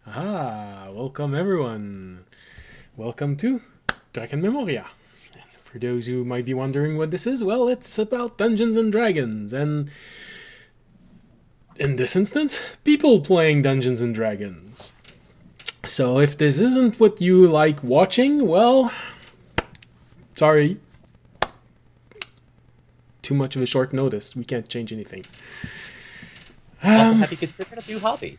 Welcome everyone. Welcome to Drakenmemoria. And for those who might be wondering what this is, well, it's about Dungeons and Dragons, and in this instance, people playing Dungeons and Dragons. So if this isn't what you like watching, well, sorry. Too much of a short notice. We can't change anything. Also, have you considered a new hobby?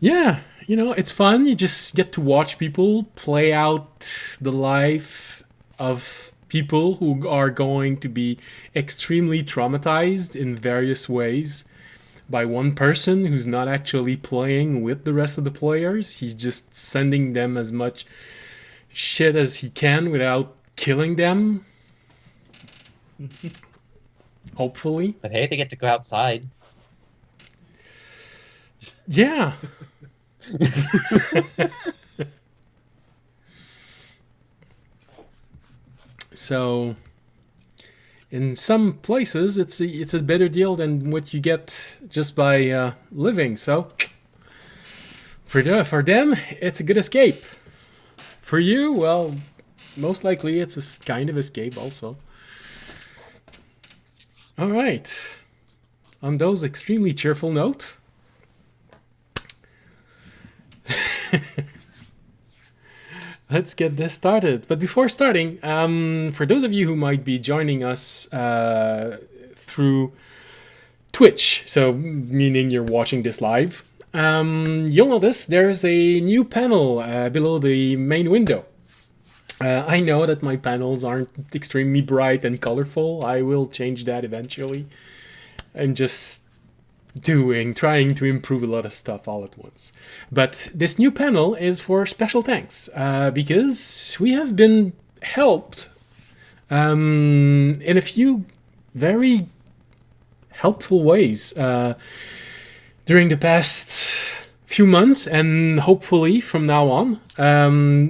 Yeah, it's fun. You just get to watch people play out the life of people who are going to be extremely traumatized in various ways by one person who's not actually playing with the rest of the players. He's just sending them as much shit as he can without killing them. Hopefully. But hey, they get to go outside. Yeah. So in some places it's a better deal than what you get just by living. So for them it's a good escape. For you, well, most likely it's a kind of escape also. All right. On those extremely cheerful note, let's get this started. But before starting, for those of you who might be joining us through Twitch, so meaning you're watching this live, you'll notice there's a new panel below the main window. I know that my panels aren't extremely bright and colorful. I will change that eventually. I'm just trying to improve a lot of stuff all at once. But this new panel is for special thanks because we have been helped in a few very helpful ways during the past few months and hopefully from now on.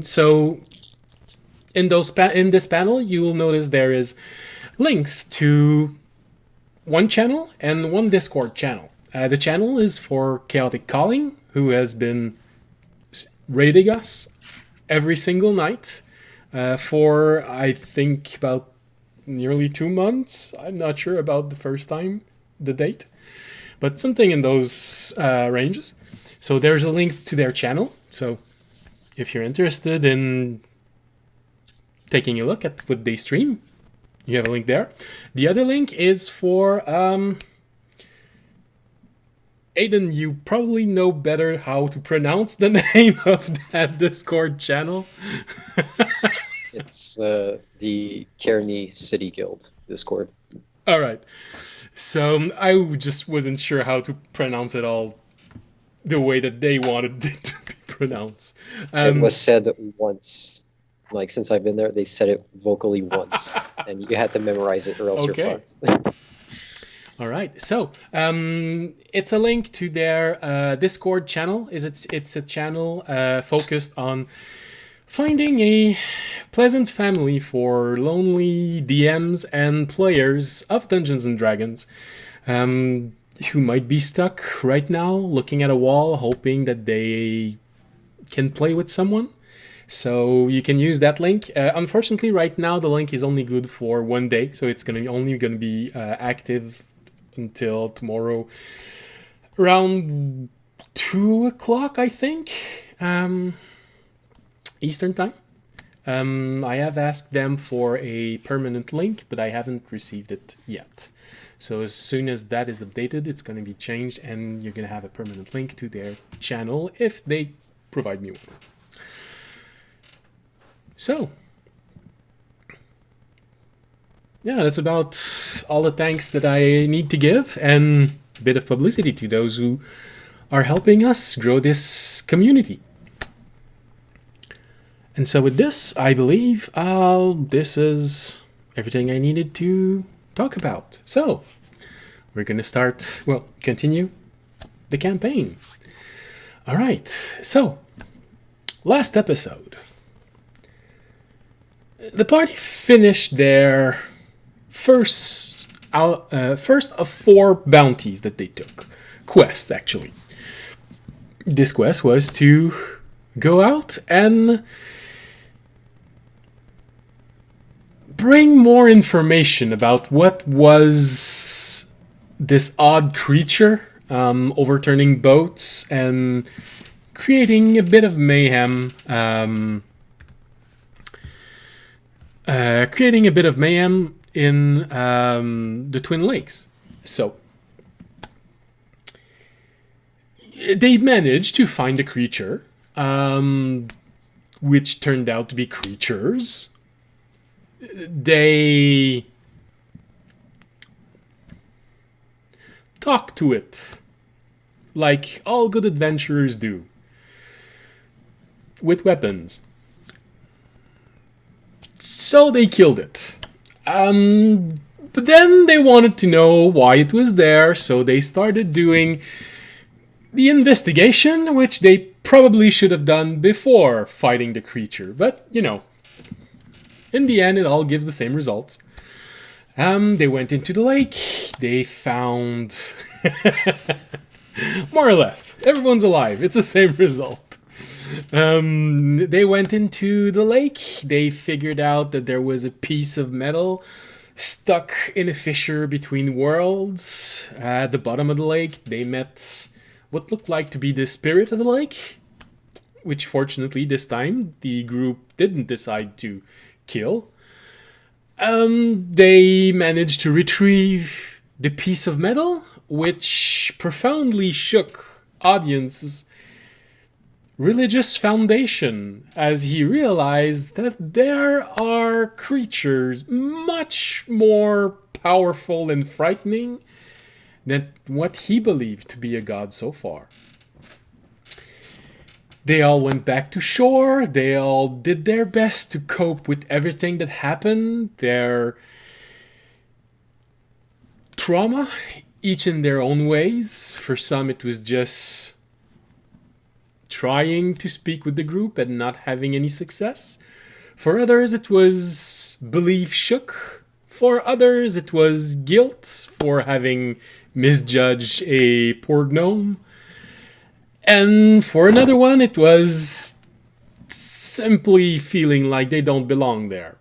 So in this panel, you will notice there is links to one channel and one Discord channel. The channel is for Chaotic Calling, who has been raiding us every single night for, I think, about nearly 2 months. I'm not sure about the first time, the date, but something in those ranges. So there's a link to their channel. So if you're interested in taking a look at what they stream, you have a link there. The other link is for Aiden. You probably know better how to pronounce the name of that Discord channel. It's the Kearney City Guild Discord. All right. So I just wasn't sure how to pronounce it all the way that they wanted it to be pronounced. It was said once. Like, since I've been there, they said it vocally once, and you had to memorize it or else you're fucked. All right. So it's a link to their Discord channel. It's a channel focused on finding a pleasant family for lonely DMs and players of Dungeons and Dragons who might be stuck right now looking at a wall hoping that they can play with someone. So you can use that link. Unfortunately, right now the link is only good for 1 day, so it's only going to be active until tomorrow around 2 o'clock, I think, Eastern time. I have asked them for a permanent link, but I haven't received it yet. So as soon as that is updated, it's going to be changed, and you're going to have a permanent link to their channel if they provide me one. So, yeah, that's about all the thanks that I need to give, and a bit of publicity to those who are helping us grow this community. And so with this, I believe this is everything I needed to talk about. So, we're going to continue the campaign. All right, so, last episode. The party finished their first of 4 bounties that they took. Quests, actually. this quest was to go out and bring more information about what was this odd creature overturning boats and creating a bit of mayhem. In the Twin Lakes. So they managed to find a creature, which turned out to be creatures. They talk to it like all good adventurers do, with weapons. So they killed it. But then they wanted to know why it was there, so they started doing the investigation, which they probably should have done before fighting the creature. But, you know, in the end, it all gives the same results. They went into the lake. They found... more or less. Everyone's alive. It's the same result. They went into the lake. They figured out that there was a piece of metal stuck in a fissure between worlds. At the bottom of the lake, they met what looked like to be the spirit of the lake, which fortunately this time the group didn't decide to kill. They managed to retrieve the piece of metal, which profoundly shook audiences' religious foundation as he realized that there are creatures much more powerful and frightening than what he believed to be a god so far. They all went back to shore. They all did their best to cope with everything that happened. Their trauma, each in their own ways. For some, it was just trying to speak with the group and not having any success. For others, it was belief shook. For others, it was guilt for having misjudged a poor gnome. And for another one, it was simply feeling like they don't belong there.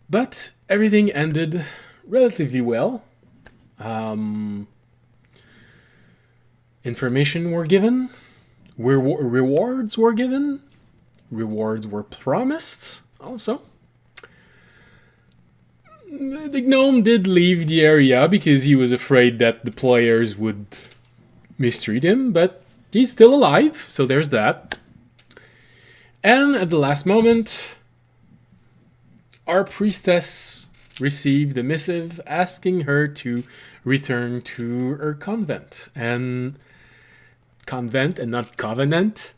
But everything ended relatively well. Information were given. Rewards were given. Rewards were promised also. The gnome did leave the area because he was afraid that the players would mistreat him, but he's still alive, so there's that. And at the last moment, our priestess received a missive asking her to return to her convent. And convent and not covenant.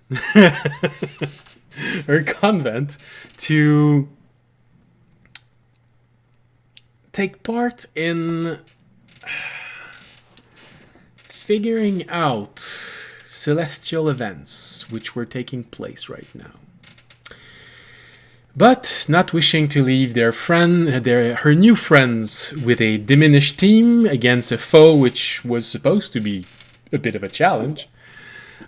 Her convent to take part in figuring out celestial events which were taking place right now. But not wishing to leave her new friends with a diminished team against a foe which was supposed to be a bit of a challenge,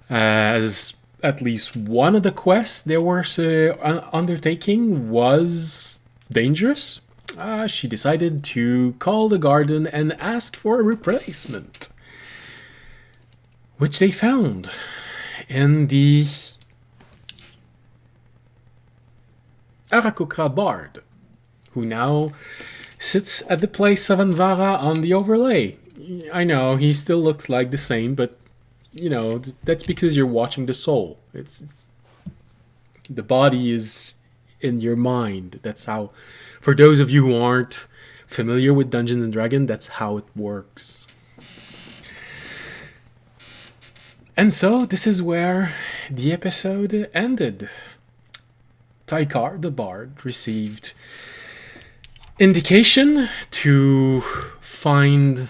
as at least one of the quests they were undertaking was dangerous, she decided to call the garden and ask for a replacement, which they found in the Arakokra Bard, who now sits at the place of Anvara on the overlay. I know, he still looks like the same, but, you know, that's because you're watching the soul. It's the body is in your mind. That's how, for those of you who aren't familiar with Dungeons & Dragons, that's how it works. And so, this is where the episode ended. Tykar, the bard, received indication to find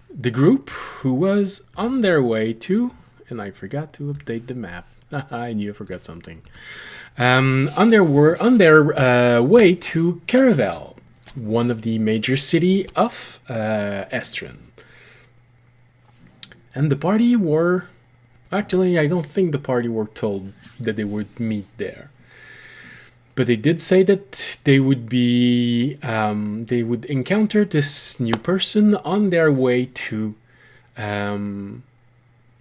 the group who was on their way to, and I forgot to update the map. I knew I forgot something. On their way to Caravel, one of the major city of Estrin. And the party were... Actually, I don't think the party were told that they would meet there. But they did say that they would be... they would encounter this new person on their way to...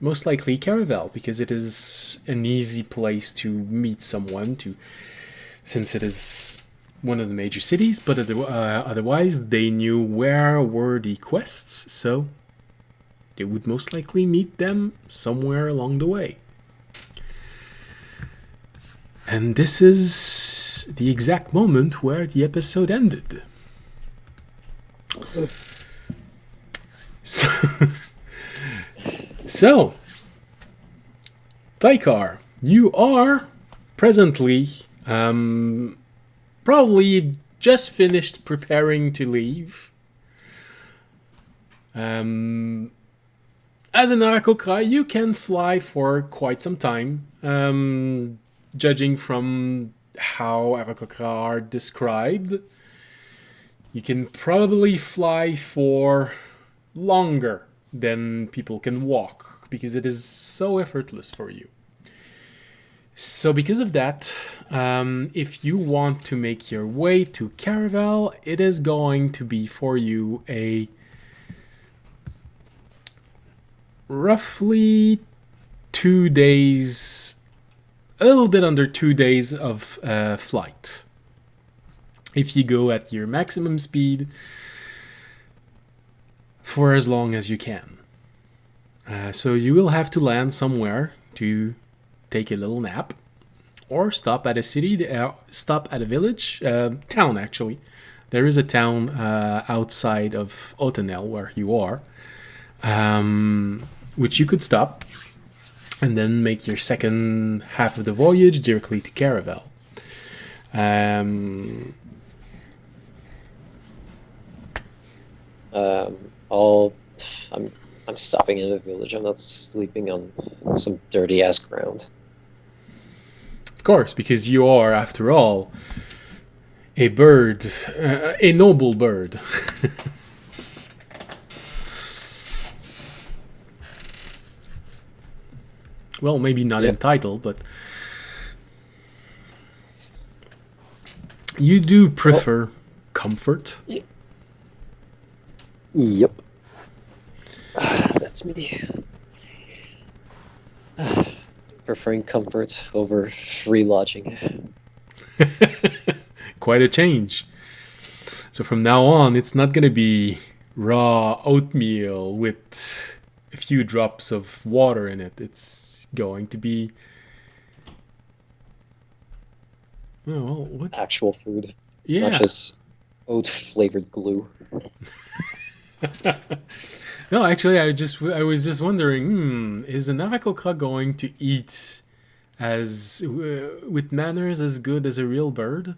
most likely Caravel, because it is an easy place to meet someone, since it is one of the major cities, but otherwise they knew where were the quests, so they would most likely meet them somewhere along the way. And this is the exact moment where the episode ended. So, Tykar, you are presently probably just finished preparing to leave. As an Arakokra, you can fly for quite some time, judging from how Arakokra are described. You can probably fly for longer than people can walk, because it is so effortless for you. So because of that, if you want to make your way to Caravel, it is going to be for you a roughly 2 days, a little bit under 2 days of flight. If you go at your maximum speed for as long as you can. So you will have to land somewhere to take a little nap, or stop at a city, stop at a village, town actually. There is a town outside of Otenel where you are, which you could stop, and then make your second half of the voyage directly to Caravel. I'm stopping in a village. I'm not sleeping on some dirty ass ground. Of course, because you are, after all, a bird, a noble bird. Well, maybe not entitled, but you do prefer comfort. Yep. That's me. Preferring comfort over free lodging. Quite a change. So from now on, it's not going to be raw oatmeal with a few drops of water in it. It's going to be... Oh, well, what? Actual food. Yeah. Not just oat-flavored glue. No, actually, I was just wondering, is an Arakokra going to eat with manners as good as a real bird?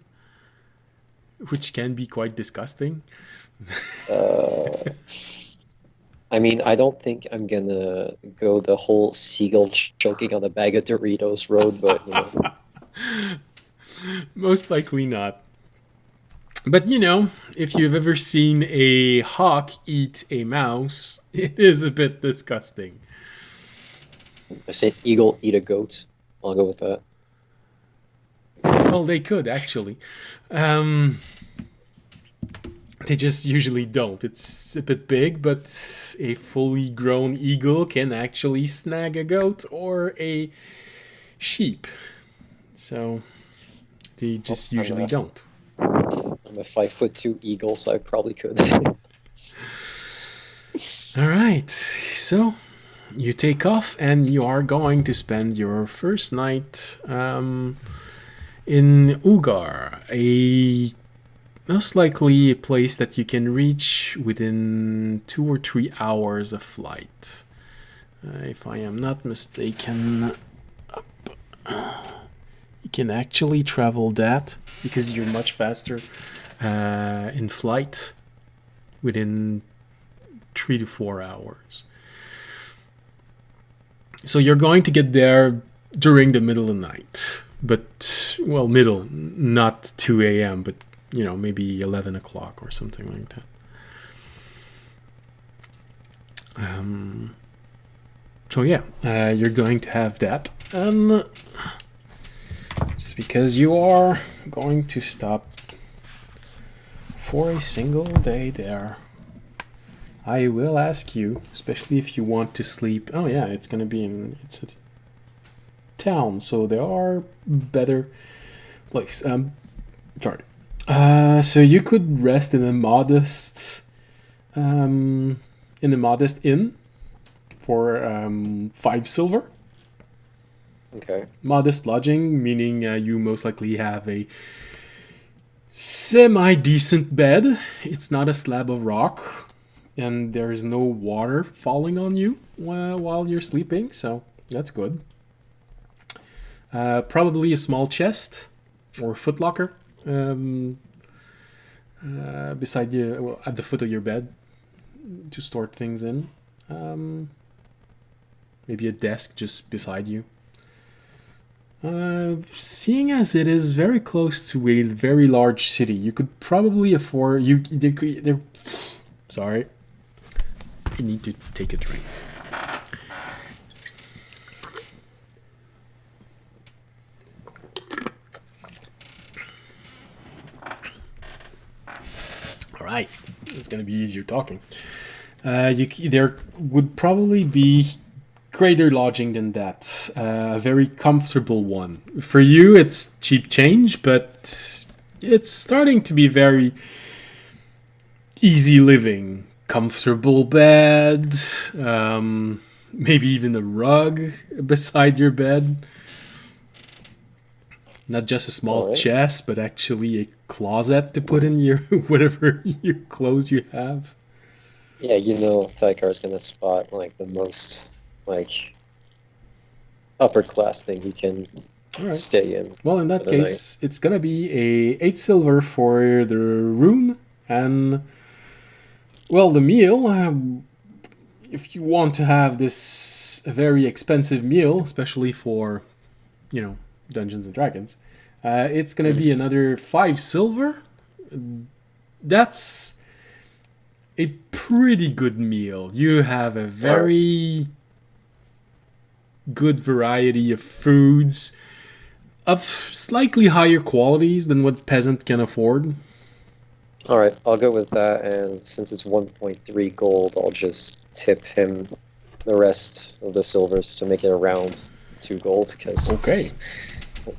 Which can be quite disgusting. I mean, I don't think I'm gonna go the whole seagull choking on a bag of Doritos road, but, you know. Most likely not. But, you know, if you've ever seen a hawk eat a mouse, it is a bit disgusting. I said eagle eat a goat. I'll go with that. Well, they could, actually. They just usually don't. It's a bit big, but a fully grown eagle can actually snag a goat or a sheep. So, they just usually don't. I'm a 5'2" eagle, so I probably could. All right, so you take off, and you are going to spend your first night in Ugar, most likely a place that you can reach within 2 or 3 hours of flight. If I am not mistaken, you can actually travel that, because you're much faster in flight within 3 to 4 hours. So you're going to get there during the middle of the night. But, well, middle, not 2 a.m., but, you know, maybe 11 o'clock or something like that. So yeah, you're going to have that. Just because you are going to stop for a single day there, I will ask you, especially if you want to sleep. Oh yeah, it's gonna be it's a town, so there are better place. Sorry. So you could rest in a modest inn for 5 silver. Okay. Modest lodging, meaning you most likely have a semi-decent bed. It's not a slab of rock, and there's no water falling on you while you're sleeping, so that's good. Probably a small chest or footlocker beside you, well, at the foot of your bed to store things in. Maybe a desk just beside you. Seeing as it is very close to a very large city, you could probably afford sorry, you need to take a drink. All right, it's gonna be easier talking. There would probably be greater lodging than that. A very comfortable one. For you, it's cheap change, but it's starting to be very easy living. Comfortable bed, maybe even a rug beside your bed. Not just a small chest, but actually a closet to put in your whatever your clothes you have. Yeah, you know, Thykar's gonna spot like the most like upper class thing he can stay in. Well, in that case, it's gonna be a 8 silver for the room, and well, the meal. If you want to have this very expensive meal, especially for, Dungeons and Dragons, it's gonna be another 5 silver. That's a pretty good meal. You have a very good variety of foods of slightly higher qualities than what peasant can afford. All right, I'll go with that, and since it's 1.3 gold, I'll just tip him the rest of the silvers to make it around 2 gold, because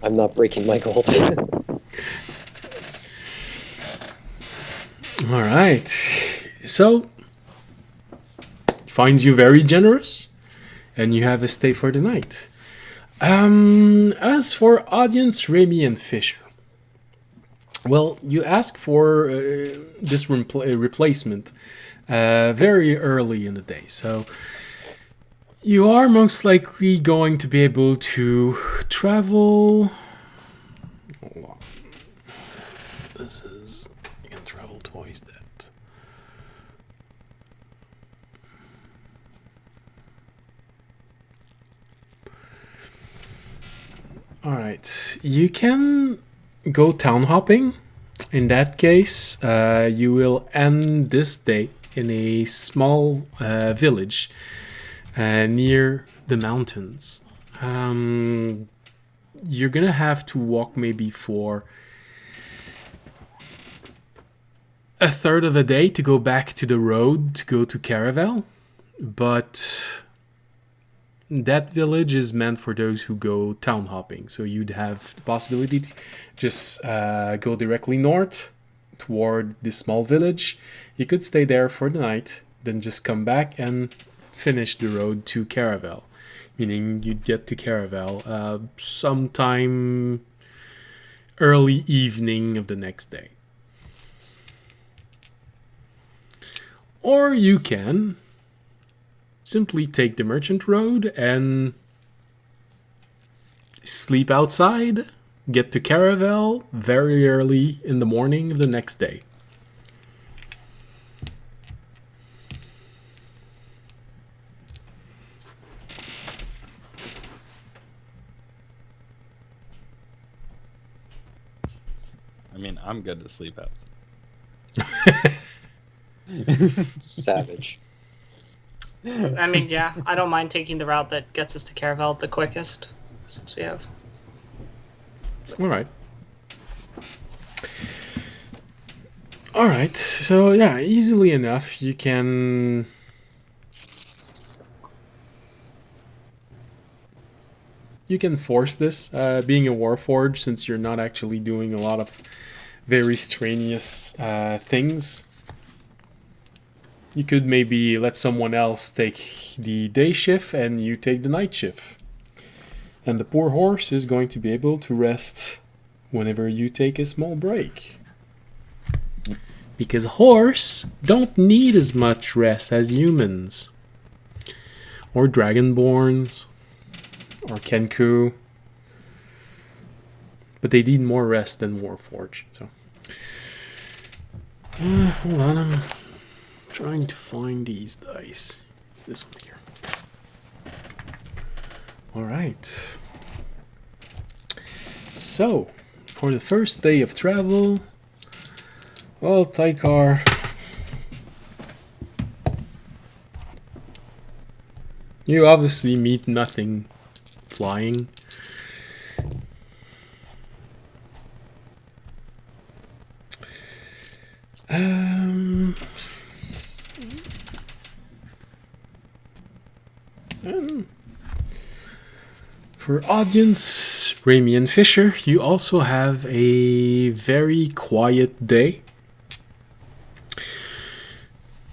I'm not breaking my gold. All right. So, finds you very generous, and you have a stay for the night. As for audience, Remy and Fisher, well, you ask for this replacement very early in the day, so you are most likely going to be able to travel. Hold on. You can travel twice that. Alright, you can go town hopping. In that case, you will end this day in a small village near the mountains. You're gonna have to walk maybe for a third of a day to go back to the road to go to Caravel, but that village is meant for those who go town hopping. So you'd have the possibility to just go directly north toward this small village. You could stay there for the night, then just come back and finish the road to Caravel. Meaning you'd get to Caravel sometime early evening of the next day. Or you can simply take the merchant road and sleep outside, get to Caravel very early in the morning of the next day. I mean, I'm good to sleep outside. Savage. I mean, yeah, I don't mind taking the route that gets us to Caravel the quickest. Since we have. All right. All right. So yeah, easily enough you can. You can force this, being a Warforged, since you're not actually doing a lot of very strenuous things. You could maybe let someone else take the day shift and you take the night shift. And the poor horse is going to be able to rest whenever you take a small break. Because horse don't need as much rest as humans. Or Dragonborns. Or Kenku. But they need more rest than Warforged. So, hold on, I'm trying to find these dice. This one here. Alright. So, for the first day of travel, well, Tykar, you obviously meet nothing flying. For audience, Ramy and Fisher, you also have a very quiet day.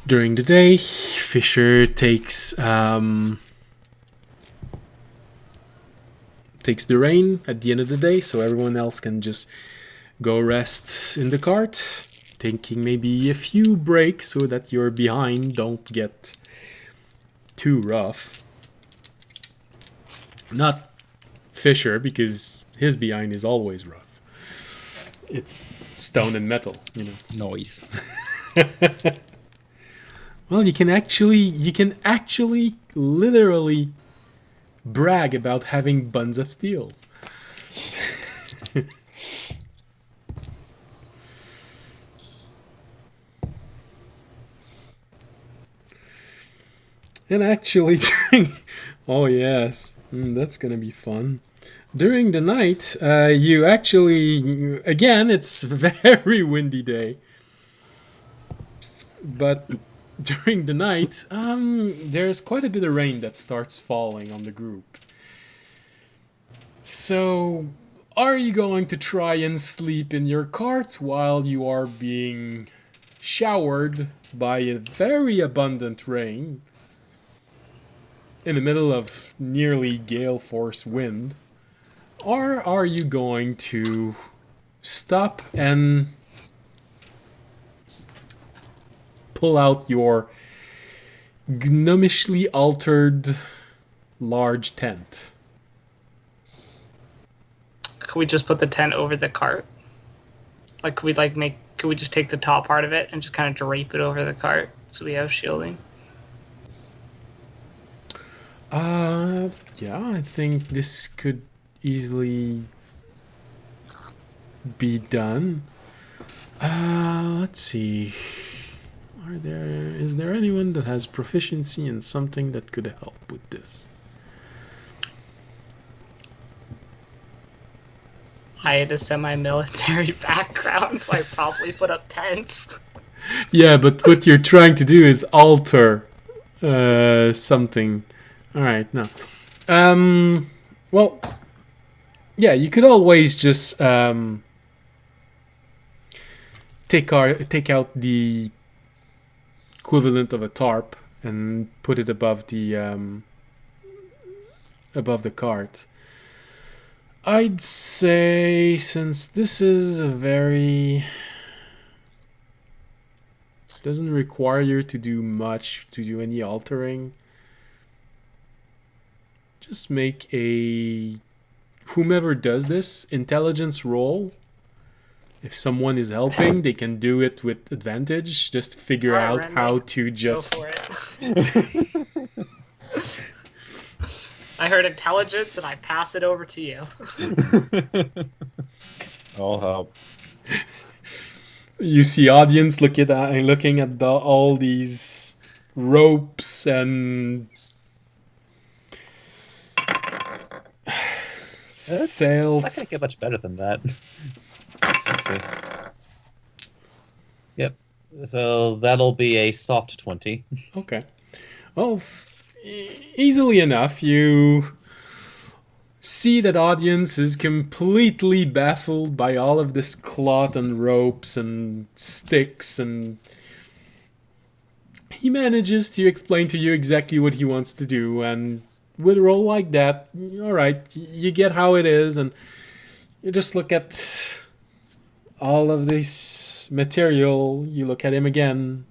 During the day, Fisher takes the rein at the end of the day, so everyone else can just go rest in the cart, taking maybe a few breaks so that your behind don't get too rough. Not Fisher, because his behind is always rough. It's stone and metal, you know. Noise. Well, you can actually literally brag about having buns of steel. And actually oh yes, that's gonna be fun. During the night, you actually, again, it's a very windy day. But during the night, there's quite a bit of rain that starts falling on the group. So, are you going to try and sleep in your cart while you are being showered by a very abundant rain in the middle of nearly gale force wind? Or are you going to stop and pull out your gnomishly altered large tent? Could we just put the tent over the cart? Like, could we just take the top part of it and just kind of drape it over the cart so we have shielding? Yeah, I think this could easily be done. Let's see. Is there anyone that has proficiency in something that could help with this? I had a semi-military background, so I probably put up tents. Yeah, but what you're trying to do is alter something. All right, no. Well, yeah, you could always just take out the equivalent of a tarp and put it above the cart. I'd say, since this is a very doesn't require you to do much, to do any altering, just make a whomever does this intelligence roll. If someone is helping, they can do it with advantage. Just figure out Randy, how to just go for it. I heard intelligence, and I pass it over to you. I'll help. You see audience looking at all these ropes and It's not sails. gonna get much better than that. Let's see. Yep. So that'll be a soft 20. Okay. Well, easily enough, you see that audience is completely baffled by all of this cloth and ropes and sticks, and he manages to explain to you exactly what he wants to do, and with a roll like that, all right, you get how it is, and you just look at all of this material, you look at him again,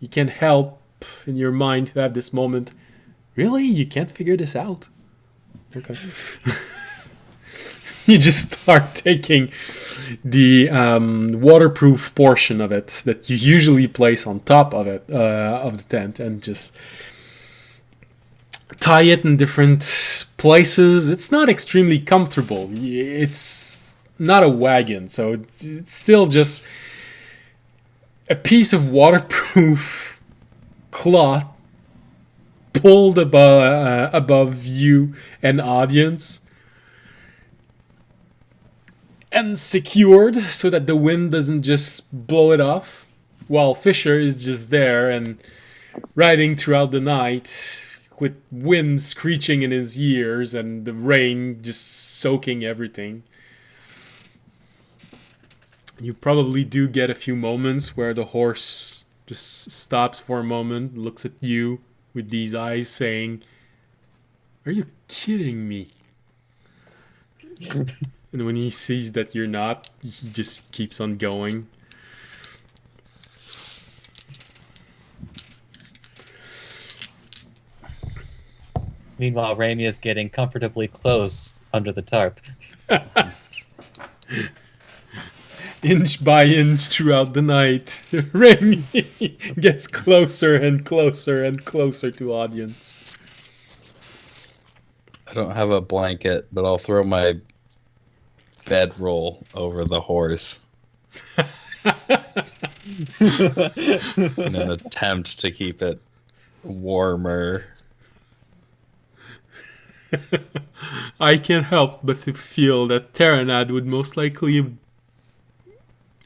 you can't help in your mind to have this moment, really? You can't figure this out? Okay. You just start taking the waterproof portion of it that you usually place on top of it, of the tent, and just tie it in different places. It's not extremely comfortable. It's not a wagon, so it's still just a piece of waterproof cloth pulled above you and audience and secured so that the wind doesn't just blow it off, while Fisher is just there and riding throughout the night with wind screeching in his ears and the rain just soaking everything. You probably do get a few moments where the horse just stops for a moment, looks at you with these eyes saying, "Are you kidding me?" And when he sees that you're not, he just keeps on going. Meanwhile, Raimi is getting comfortably close under the tarp. Inch by inch throughout the night, Remy gets closer and closer and closer to audience. I don't have a blanket, but I'll throw my bedroll over the horse in an attempt to keep it warmer. I can't help but to feel that Terranad would most likely,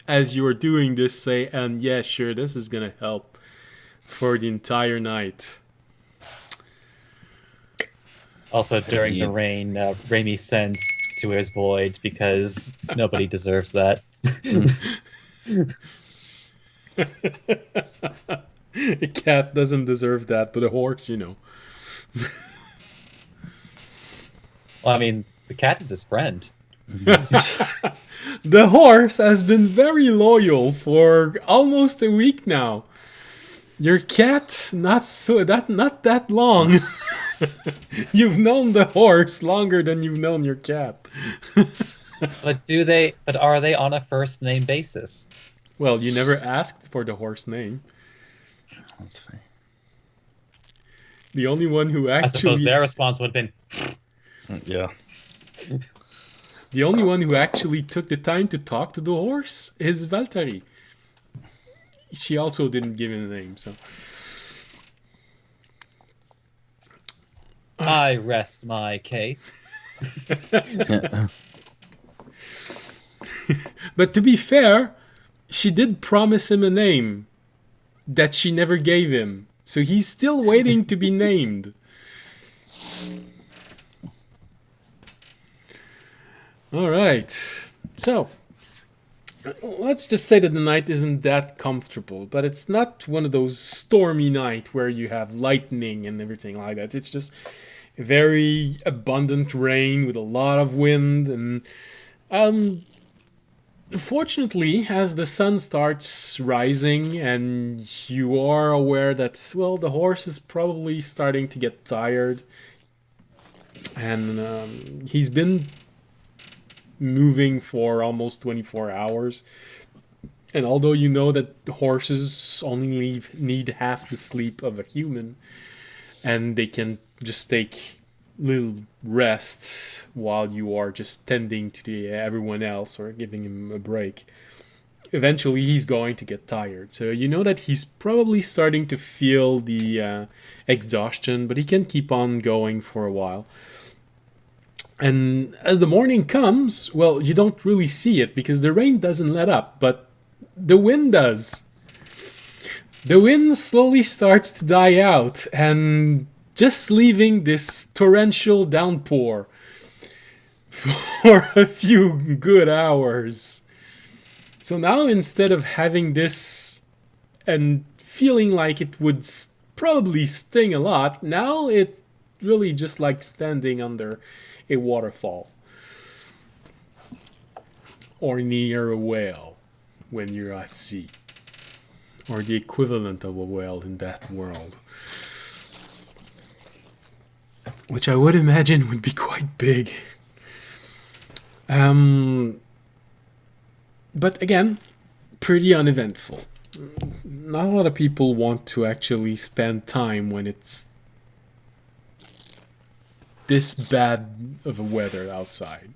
as you are doing this, say, "And yeah, sure, this is gonna help for the entire night." Also, during the rain, Raimi sends to his void because nobody deserves that. A cat doesn't deserve that, but a horse, you know. Well, I mean, the cat is his friend. The horse has been very loyal for almost a week now. Your cat, not that long. You've known the horse longer than you've known your cat. But are they on a first name basis? Well, you never asked for the horse name. That's fine. The only one who I suppose actually their response would have been, Yeah. the only one who actually took the time to talk to the horse is Valtteri. She also didn't give him a name, so. I rest my case. But to be fair, she did promise him a name that she never gave him. So he's still waiting to be named. All right. So, let's just say that the night isn't that comfortable, but it's not one of those stormy nights where you have lightning and everything like that. It's just very abundant rain with a lot of wind, and fortunately, as the sun starts rising and you are aware that, well, the horse is probably starting to get tired, and he's been moving for almost 24 hours. And although you know that horses only need half the sleep of a human, and they can just take little rest while you are just tending to everyone else or giving him a break, eventually he's going to get tired. So you know that he's probably starting to feel the exhaustion, but he can keep on going for a while. And as the morning comes, well, you don't really see it because the rain doesn't let up, but the wind does. The wind slowly starts to die out, and just leaving this torrential downpour for a few good hours. So now, instead of having this and feeling like it would probably sting a lot, now it's really just like standing under a waterfall or near a whale when you're at sea, or the equivalent of a whale in that world, which I would imagine would be quite big. But again, pretty uneventful. Not a lot of people want to actually spend time when it's this bad of a weather outside.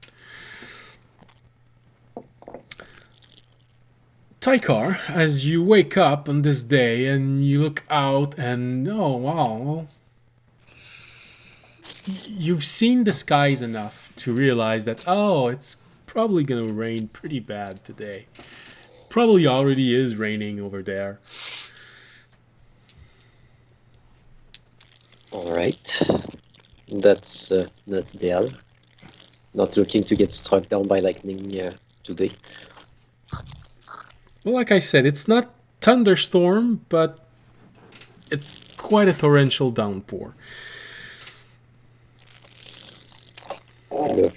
Tykar, as you wake up on this day and you look out and, oh wow, you've seen the skies enough to realize that, oh, it's probably going to rain pretty bad today. Probably already is raining over there. All right. That's Dale. Not looking to get struck down by lightning today. Well, like I said, it's not thunderstorm, but it's quite a torrential downpour. Lovely.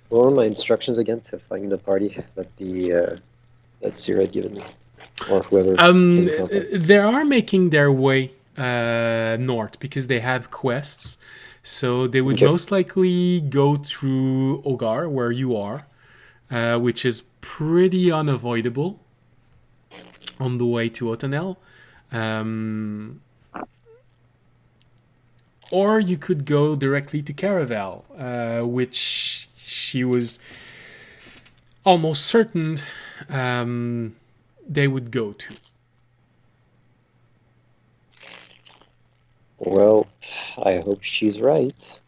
What were my instructions again to find the party that Sierra had given me, or whoever? They are making their way north because they have quests, so they would most likely go through Ogar, where you are, which is pretty unavoidable on the way to Otanel. Or you could go directly to Caraval, which she was almost certain they would go to. Well, I hope she's right.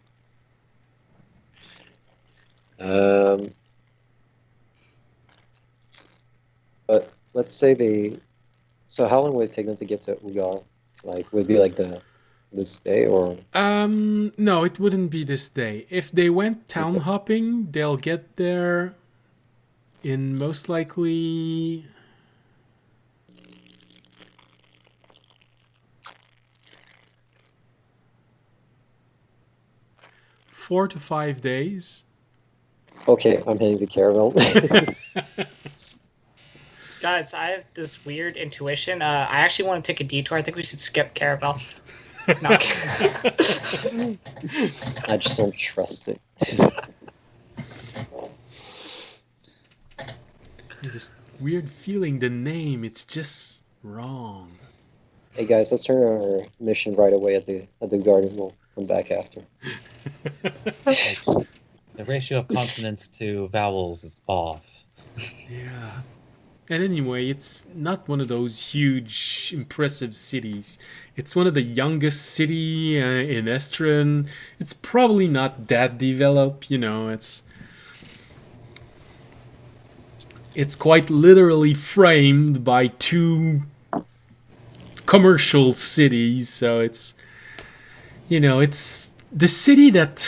But let's say they... So how long would it take them to get to Ugal? Like, would it be like this day, or? No, it wouldn't be this day. If they went town hopping, they'll get there in most likely... ...4 to 5 days. Okay, I'm heading to Caravel. Guys, I have this weird intuition. I actually want to take a detour. I think we should skip Caravel. No. I just don't trust it. This weird feeling, the name, it's just wrong. Hey guys, let's turn our mission right away at the garden. We'll come back after. The ratio of consonants to vowels is off. Yeah. And anyway, it's not one of those huge, impressive cities. It's one of the youngest city in Estrin. It's probably not that developed, you know. It's quite literally framed by two commercial cities. So it's, you know, it's the city that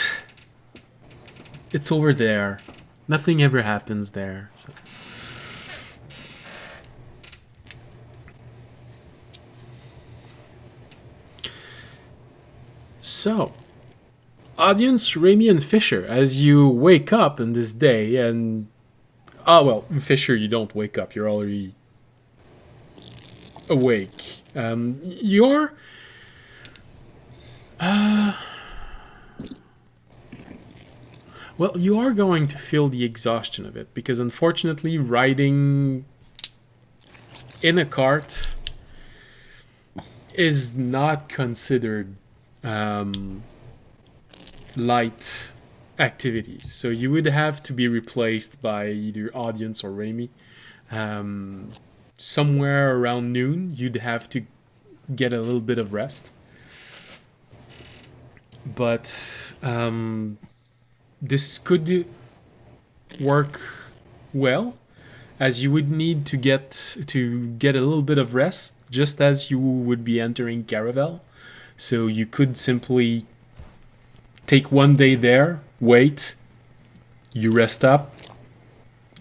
it's over there. Nothing ever happens there. So. So, audience, Remy and Fisher, as you wake up in this day, and Fisher, you don't wake up; you're already awake. You are going to feel the exhaustion of it because, unfortunately, riding in a cart is not considered light activities. So you would have to be replaced by either Audience or Raimi. Somewhere around noon, you'd have to get a little bit of rest. But this could work well, as you would need to get a little bit of rest, just as you would be entering Caravel. So you could simply take one day there, wait, you rest up,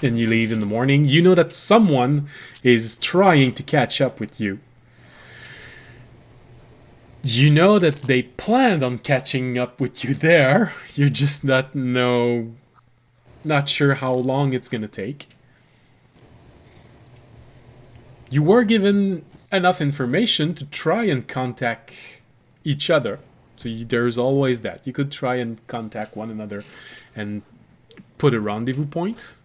and you leave in the morning. You know that someone is trying to catch up with you. You know that they planned on catching up with you there. You're just not sure how long it's gonna take. You were given enough information to try and contact each other. So there's always that. You could try and contact one another and put a rendezvous point.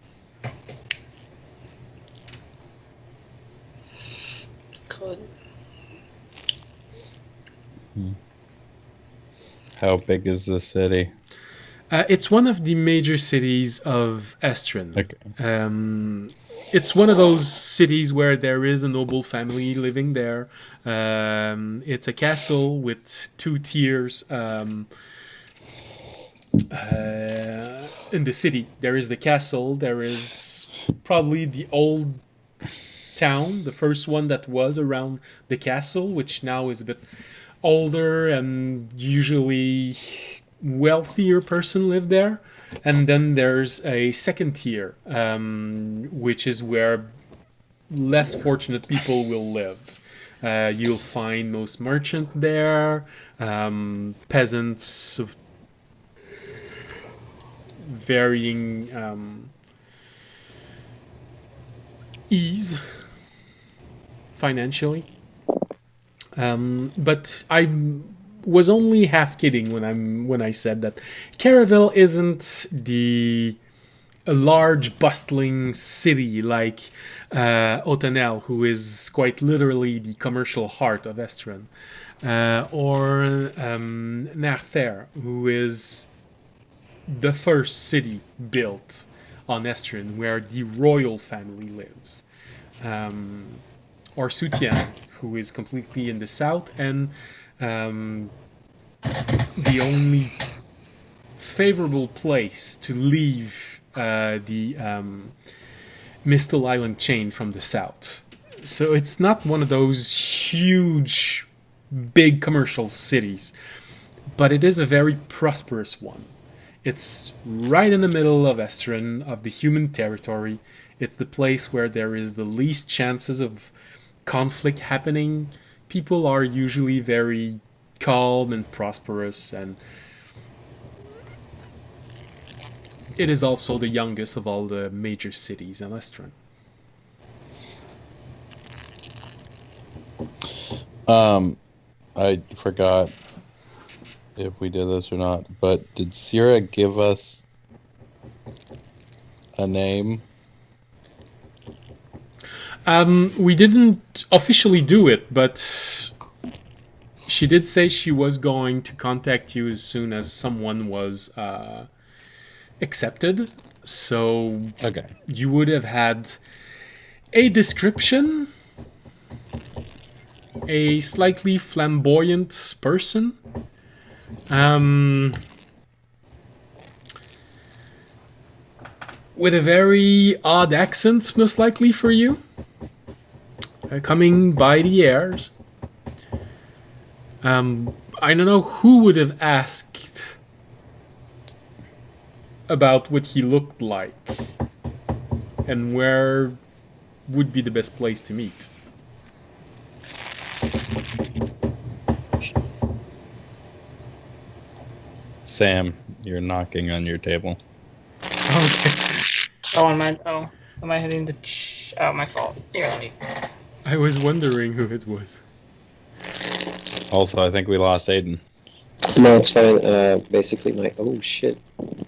Could. How big is the city? It's one of the major cities of Estrin. Okay. It's one of those cities where there is a noble family living there. It's a castle with 2 tiers. In the city, there is the castle. There is probably the old town, the first one that was around the castle, which now is a bit older, and usually wealthier person live there. And then there's a second tier, which is where less fortunate people will live. You'll find most merchants there, peasants of varying ease financially. But I was only half kidding when I said that Caravel isn't a large bustling city like Autanel, who is quite literally the commercial heart of Estrin, or Narther, who is the first city built on Estrin, where the royal family lives, or Soutien, who is completely in the south, and the only favorable place to leave the Mistle Island chain from the south. So it's not one of those huge, big commercial cities, but it is a very prosperous one. It's right in the middle of Estrin, of the human territory. It's the place where there is the least chances of conflict happening. People are usually very calm and prosperous, and it is also the youngest of all the major cities in Estrin. I forgot if we did this or not, but did Sierra give us a name? We didn't officially do it, but she did say she was going to contact you as soon as someone was accepted. So Okay. you would have had a description, a slightly flamboyant person, with a very odd accent, most likely for you, coming by the airs. I don't know who would have asked about what he looked like and where would be the best place to meet. Sam, you're knocking on your table. Okay. Am I hitting the... Oh, my fault. Here, let me... I was wondering who it was. Also, I think we lost Aiden. No, it's fine. Basically, oh shit.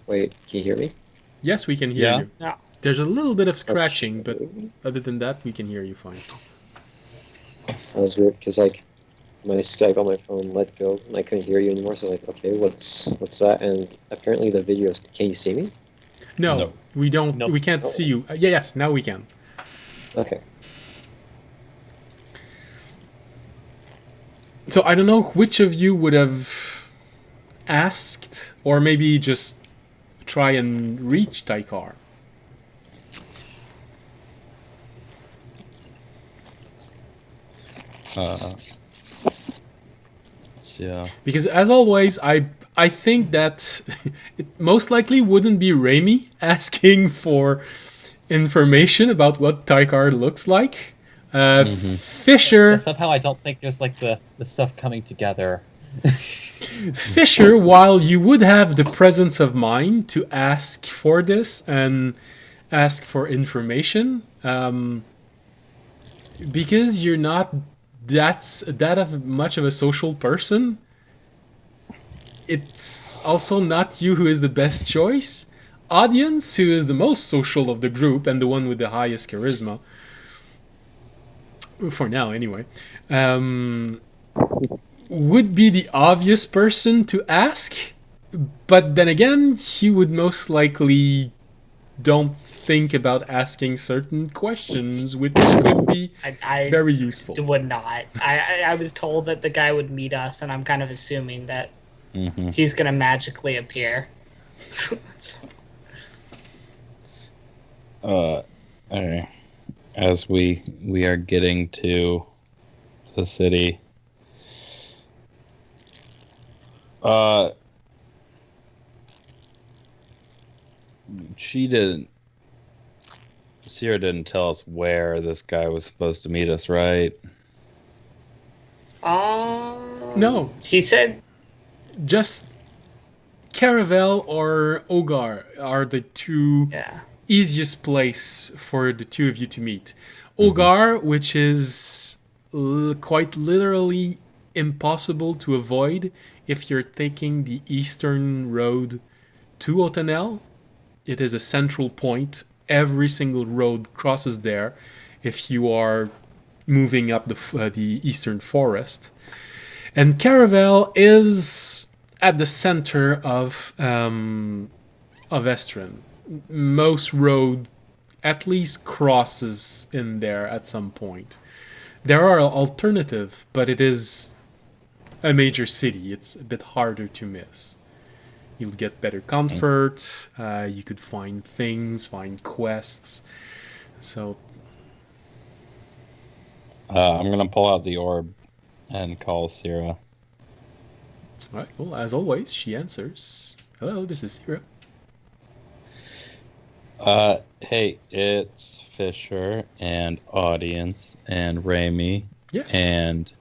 Wait, can you hear me? Yes, we can hear Yeah. you. Yeah. There's a little bit of scratching, but other than that, we can hear you fine. That was weird, because, like, my Skype on my phone let go, and I couldn't hear you anymore. So I was like, okay, what's that? And apparently the videos. Can you see me? No, No. we don't. Nope. We can't see you. Yes, now we can. Okay. So I don't know which of you would have asked, or maybe just try and reach Taikar. Yeah. Because as always, I think that it most likely wouldn't be Raimi asking for information about what Taikar looks like. Fisher, But somehow I don't think there's like the stuff coming together. Fisher, while you would have the presence of mind to ask for this and ask for information, because you're not that of much of a social person, it's also not you who is the best choice. Audience, who is the most social of the group and the one with the highest charisma, for now anyway, would be the obvious person to ask. But then again, he would most likely don't think about asking certain questions, which could be I very useful. would not. I was told that the guy would meet us, and I'm kind of assuming that he's gonna magically appear. Okay. As we are getting to the city, Sierra didn't tell us where this guy was supposed to meet us, right? No, She said just Caravel or Ogar are the two easiest place for the two of you to meet. Ogar, which is quite literally impossible to avoid if you're taking the eastern road to Otanel. It is a central point. Every single road crosses there if you are moving up the eastern forest. And Caravel is at the center of Estrin. Most road at least crosses in there at some point. There are alternative, but it is a major city. It's a bit harder to miss. You'll get better comfort. You could find things, find quests. So I'm gonna pull out the orb and call Sierra. All right. Well, as always, she answers. Hello, this is Sierra. Hey, it's Fisher and Audience and Raimi. Yes. And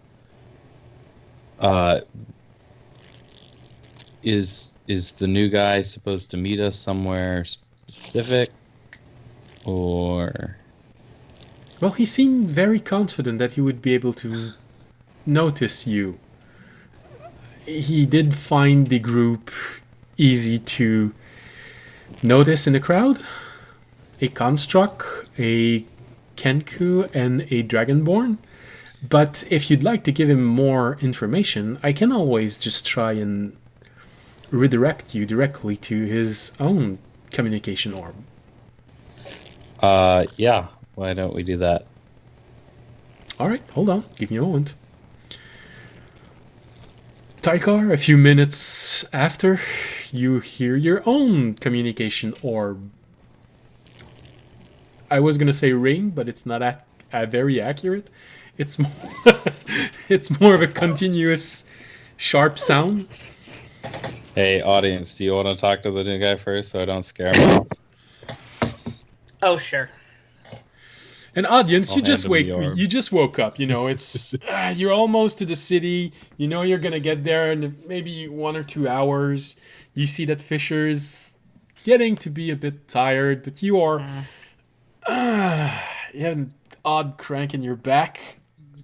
is the new guy supposed to meet us somewhere specific, or? Well, he seemed very confident that he would be able to notice you. He did find the group easy to notice in the crowd. A Construct, a Kenku, and a Dragonborn. But if you'd like to give him more information, I can always just try and redirect you directly to his own communication orb. Yeah. Why don't we do that? Alright, hold on. Give me a moment. Taikar, a few minutes after, you hear your own communication orb. I was gonna say ring, but it's not very accurate. It's more, it's more of a continuous, sharp sound. Hey, Audience, do you want to talk to the new guy first so I don't scare him? Oh, sure. And Audience, I'll you just hand him the orb. you just woke up. You know, it's you're almost to the city. You know you're gonna get there in maybe 1 or 2 hours. You see that Fisher's getting to be a bit tired, but you are you have an odd crank in your back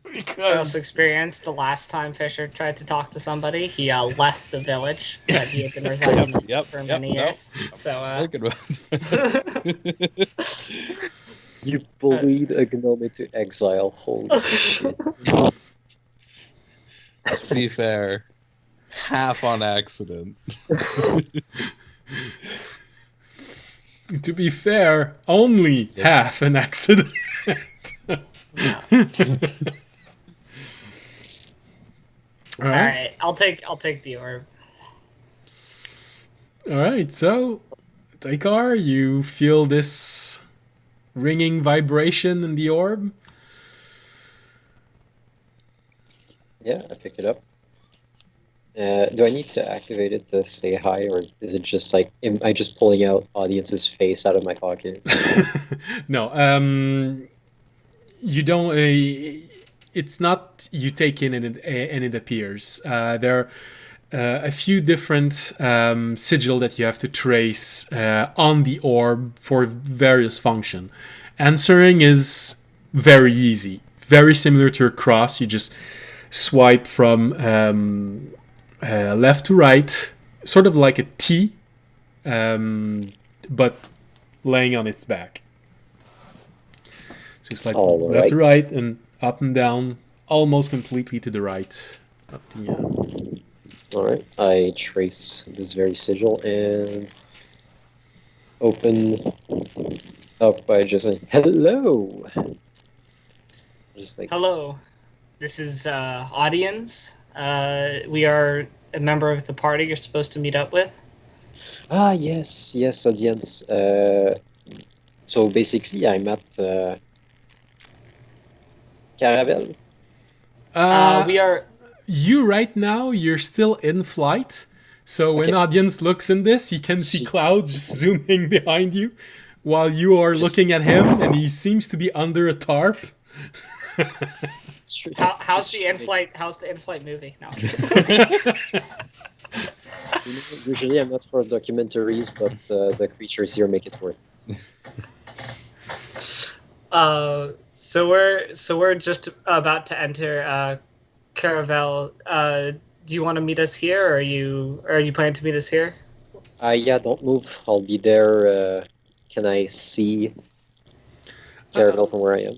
I because also experienced the last time Fisher tried to talk to somebody. He left the village that he had been residing in for many years. So, Good one. You bullied a gnome into exile. Holy shit. To be fair, half on accident. To be fair, only half an accident. All right. I'll take the orb. All right. So, Taikar, you feel this ringing vibration in the orb? Yeah, I pick it up. Do I need to activate it to say hi, or is it just like, am I just pulling out audience's face out of my pocket? No. You don't. It's not you take in and it appears. There are a few different sigil that you have to trace on the orb for various function. Answering is very easy, very similar to a cross. You just swipe from left to right, sort of like a T, but laying on its back. So it's like All left to right. right and up and down, almost completely to the right. Up the, All right, I trace this very sigil and open up by just saying, hello! Just like, Hello, this is audience. We are a member of the party you're supposed to meet up with. yes, audience. So basically, I'm at Caravel. We are. You right now, you're still in flight. So when Okay. audience looks in this, he can see clouds just zooming behind you, while you are looking at him, and he seems to be under a tarp. How's the in-flight? How's the in-flight movie? No. Usually, I'm not for documentaries, but the creatures here make it work. So we're just about to enter Caravel. Do you want to meet us here, or are you planning to meet us here? Yeah, don't move. I'll be there. Can I see Caravel from where I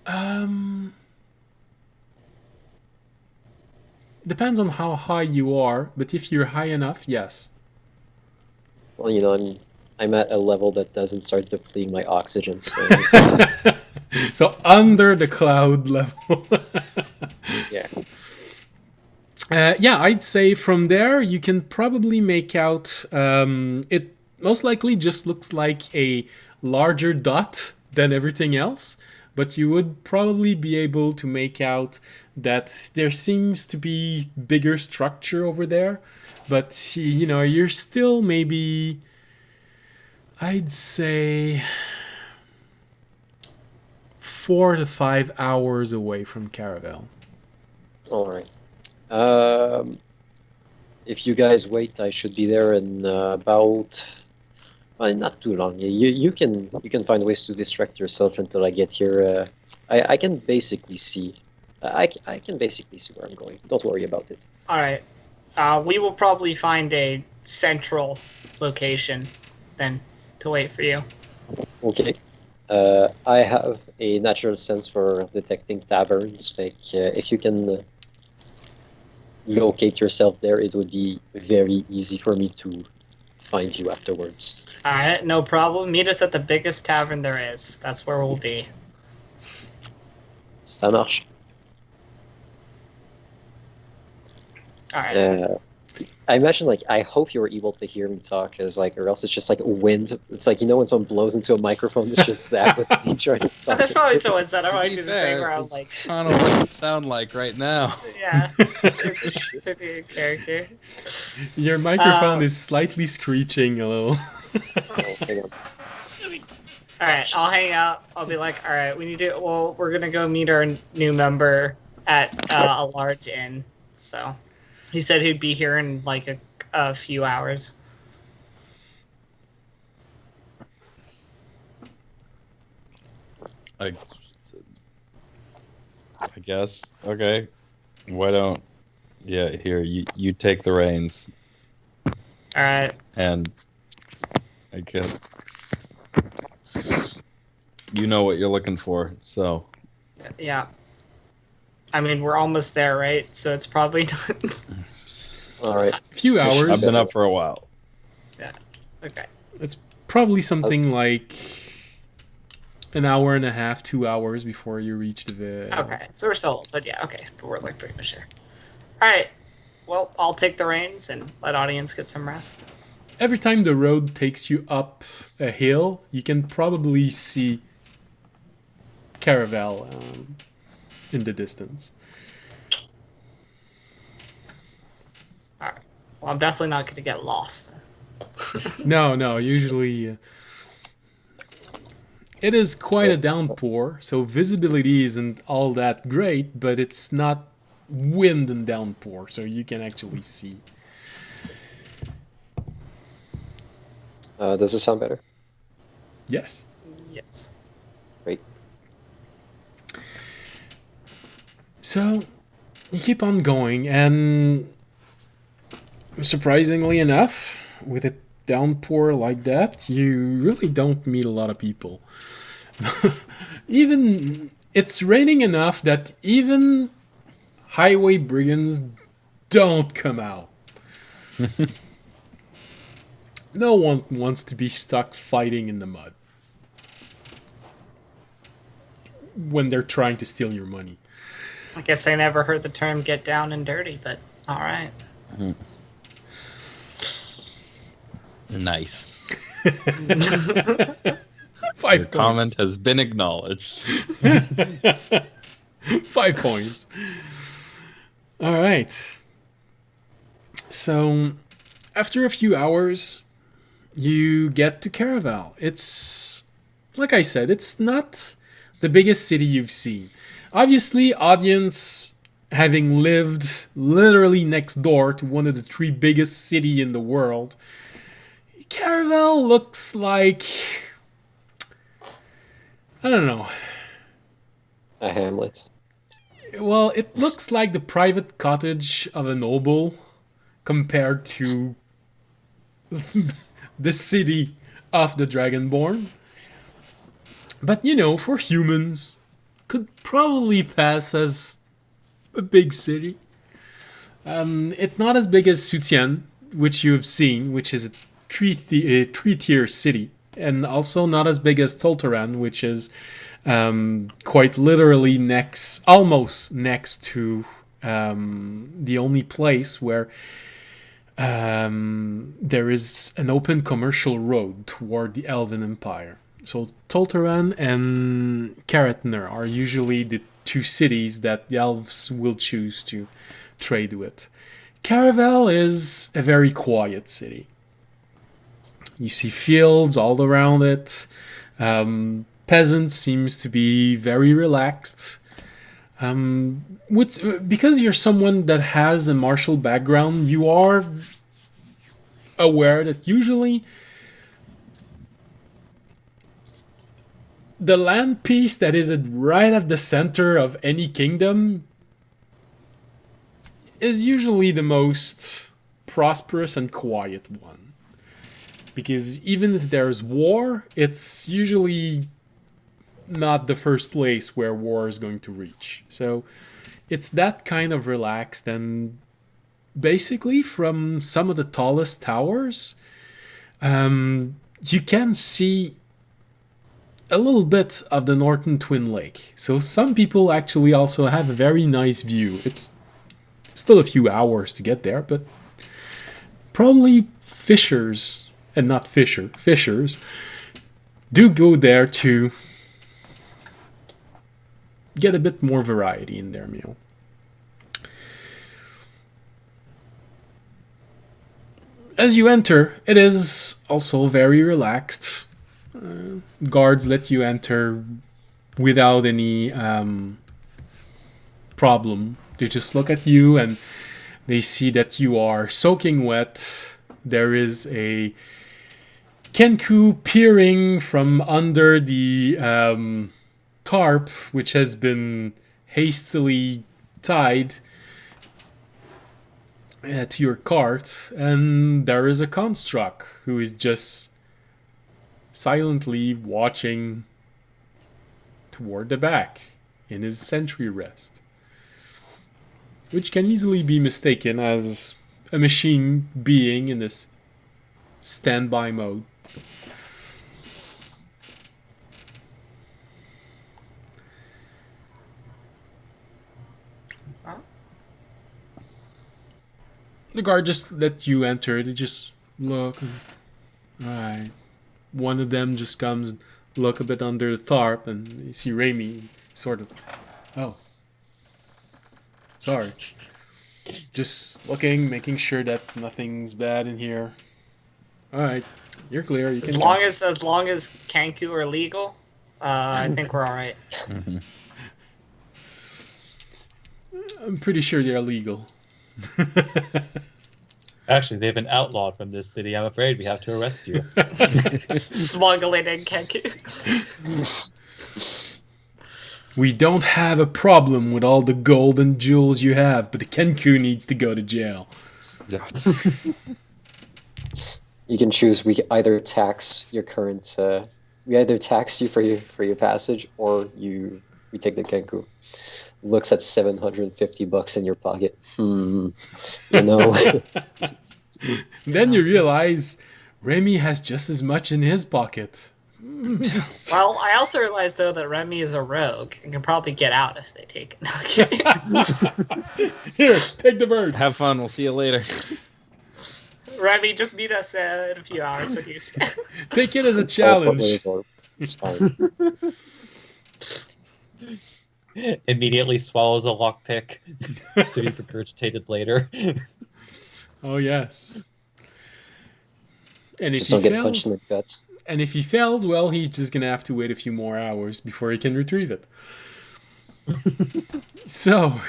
am? Depends on how high you are, but if you're high enough, yes. Well, you know, I'm at a level that doesn't start depleting my oxygen. So So under the cloud level. yeah. Yeah, I'd say from there you can probably make out. It most likely just looks like a larger dot than everything else, but you would probably be able to make out that there seems to be bigger structure over there. But you know, you're still maybe, I'd say, 4 to 5 hours away from Caravel. All right. If you guys wait, I should be there in about not too long. You can find ways to distract yourself until I get here. I can basically see. I can basically see where I'm going. Don't worry about it. All right. We will probably find a central location then to wait for you. Okay. I have a natural sense for detecting taverns. Like, if you can locate yourself there, it would be very easy for me to find you afterwards. All right, no problem. Meet us at the biggest tavern there is. That's where we'll be. Ça marche. All right. I imagine, like, I hope you were able to hear me talk, or else it's just like wind. It's like, you know, when someone blows into a microphone, it's just that with the trying to talk. There's probably someone said I To might be do the thing fair, where I was it's like, kind of what you sound like right now. yeah, it's a good character. Your microphone is slightly screeching a little. Oh, hang on. All right, I'll hang out. I'll be like, all right, we're gonna go meet our new member at a large inn. So he said he'd be here in like a few hours. I guess. Okay. Why don't? Yeah, here you take the reins, All right. and I guess you know what you're looking for. So Yeah. I mean, we're almost there, right? So it's probably not. All right. A few hours. I've been up for a while. Yeah. Okay. It's probably something like an hour and a half, 2 hours before you reach the. Okay. So we're still, but yeah. Okay. But we're like pretty much there. All right. Well, I'll take the reins and let audience get some rest. Every time the road takes you up a hill, you can probably see Caravel in the distance. All right. Well, I'm definitely not going to get lost then. No. Usually, it is quite a downpour, so visibility isn't all that great, but it's not wind and downpour, so you can actually see. Does this sound better? Yes. Yes. Great. So, you keep on going, and surprisingly enough, with a downpour like that, you really don't meet a lot of people. Even, it's raining enough that even highway brigands don't come out. No one wants to be stuck fighting in the mud when they're trying to steal your money. I guess I never heard the term "get down and dirty," but all right. Nice. 5 Your points. comment has been acknowledged. 5 points. All right. So, after a few hours, you get to Caraval. It's, like I said, it's not the biggest city you've seen. Obviously, audience, having lived literally next door to one of the 3 biggest cities in the world, Caraval looks like, I don't know. A hamlet. Well, it looks like the private cottage of a noble compared to the city of the Dragonborn. But, you know, for humans, could probably pass as a big city. It's not as big as Sutian, which you have seen, which is a three-tier city. And also not as big as Tolteran, which is quite literally almost next to the only place where there is an open commercial road toward the Elven Empire. So Tolteran and Karatner are usually the 2 cities that the elves will choose to trade with. Caraval is a very quiet city. You see fields all around it. Peasant seems to be very relaxed. Because you're someone that has a martial background, you are aware that usually the land piece that is right at the center of any kingdom is usually the most prosperous and quiet one. Because even if there's war, it's usually not the first place where war is going to reach. So it's that kind of relaxed, and basically from some of the tallest towers, you can see a little bit of the Northern Twin Lake. So some people actually also have a very nice view. It's still a few hours to get there, but probably fishers do go there to get a bit more variety in their meal. As you enter, it is also very relaxed. Guards let you enter without any problem. They just look at you and they see that you are soaking wet. There is a Kenku peering from under the tarp, which has been hastily tied to your cart, and there is a construct who is just silently watching toward the back in his sentry rest. which can easily be mistaken as a machine being in this standby mode. The guard just let you enter. They just look. Alright. One of them just comes and look a bit under the tarp, and you see Raimi sort of. Oh. Sorry. Just looking, making sure that nothing's bad in here. Alright. You're clear. You can As long as Kanku are legal, I think we're alright. I'm pretty sure they're illegal. Actually, they've been outlawed from this city. I'm afraid we have to arrest you. Smuggling in Kanku. We don't have a problem with all the gold and jewels you have, but the Kenku needs to go to jail. You can choose. We either tax your current. We either tax you for your passage, or we take the Kenku. Looks at $750 in your pocket. You know. Then you realize Remy has just as much in his pocket. Well, I also realized though that Remy is a rogue and can probably get out if they take it. Here, take the bird. Have fun. We'll see you later. Remy, just meet us in a few hours with you. Take it as a challenge. It's fine. Immediately swallows a lockpick to be regurgitated later. Oh yes. And if Just he don't get fails, punched in the guts. and if he fails, well, he's just gonna have to wait a few more hours before he can retrieve it. So,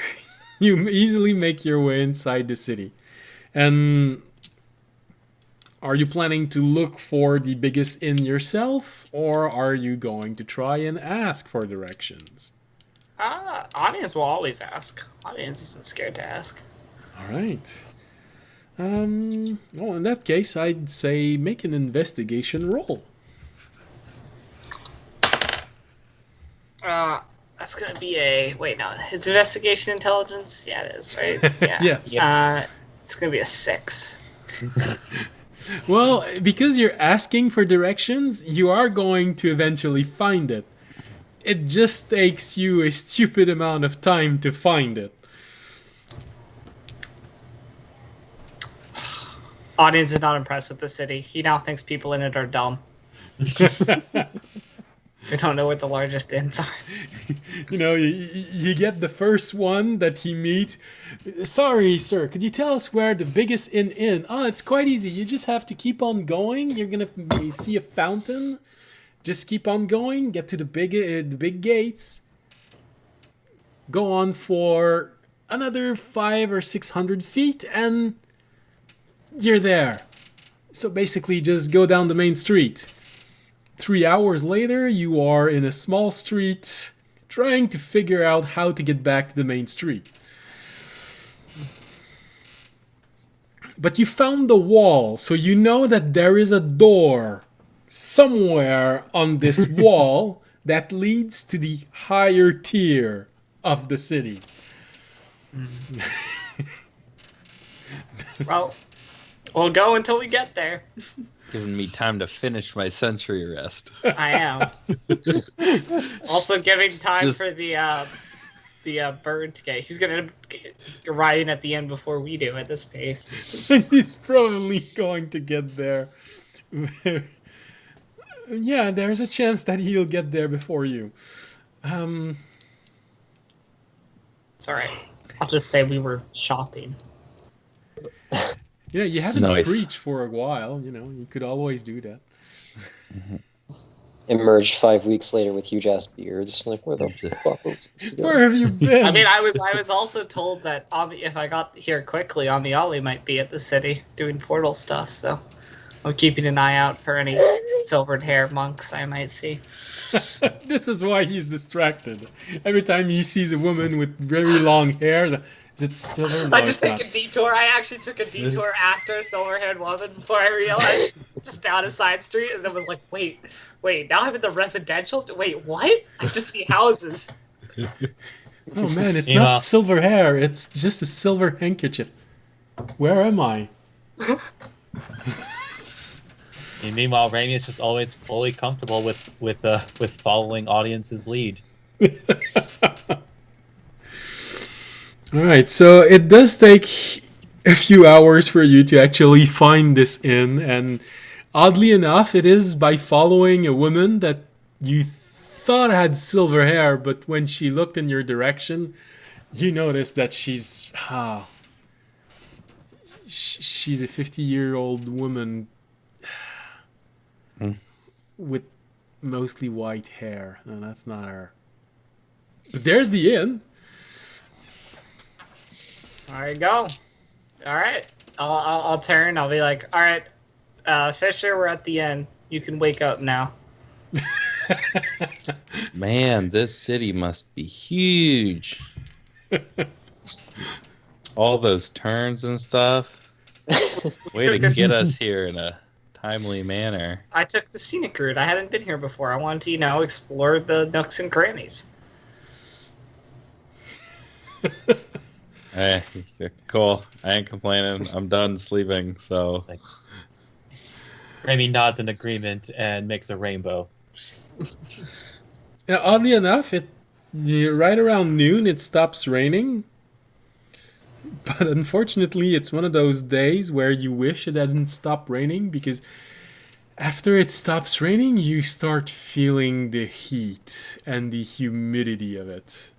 you easily make your way inside the city. And are you planning to look for the biggest inn yourself, or are you going to try and ask for directions? Audience will always ask. Audience isn't scared to ask. All right. Well, in that case, I'd say make an investigation roll. That's gonna be a his investigation intelligence. Yeah, it is right. Yeah. Yes. It's gonna be a 6. Well, because you're asking for directions, you are going to eventually find it. It just takes you a stupid amount of time to find it. Audience is not impressed with the city. He now thinks people in it are dumb. They don't know what the largest inns are. You know, you get the first one that he meets. Sorry, sir, could you tell us where the biggest inn is? Oh, it's quite easy. You just have to keep on going. You're gonna see a fountain. Just keep on going. Get to the big gates. Go on for another 500 or 600 feet, and you're there. So basically, just go down the main street. 3 hours later, you are in a small street trying to figure out how to get back to the main street. But you found the wall, so you know that there is a door somewhere on this wall that leads to the higher tier of the city. Well, we'll go until we get there. Giving me time to finish my century rest. I am. Also giving time for the bird to get. He's gonna arrive in at the end before we do at this pace. He's probably going to get there. Yeah, there's a chance that he'll get there before you. It's alright. I'll just say we were shopping. You know, you haven't Nice. preached for a while. You know, you could always do that. Emerged 5 weeks later with huge ass beards. Like, where the fuck was this going? Where have you been? I mean, I was also told that if I got here quickly, Amiali might be at the city doing portal stuff. So I'm keeping an eye out for any silvered hair monks I might see. This is why he's distracted. Every time he sees a woman with very long hair, is it silver? No, I just it's take a detour. I actually took a detour after a silver-haired woman before I realized just down a side street, and then was like, wait, now I'm in the residential. Wait, what? I just see houses. Oh man, it's Meanwhile- not silver hair. It's just a silver handkerchief. Where am I? And meanwhile, Rainey is just always fully comfortable with following audience's lead. All right, so it does take a few hours for you to actually find this inn, and oddly enough, it is by following a woman that you thought had silver hair, but when she looked in your direction, you noticed that she's a 50-year-old woman with mostly white hair. No, that's not her. But there's the inn. There you go. All right. I'll turn. I'll be like, all right, Fisher, we're at the end. You can wake up now. Man, this city must be huge. All those turns and stuff. Way to get us here in a timely manner. I took the scenic route. I hadn't been here before. I wanted to, explore the nooks and crannies. Hey, cool. I ain't complaining. I'm done sleeping, so. Rainey nods in agreement and makes a rainbow. Yeah, oddly enough, right around noon it stops raining. But unfortunately, it's one of those days where you wish it hadn't stopped raining, because after it stops raining, you start feeling the heat and the humidity of it.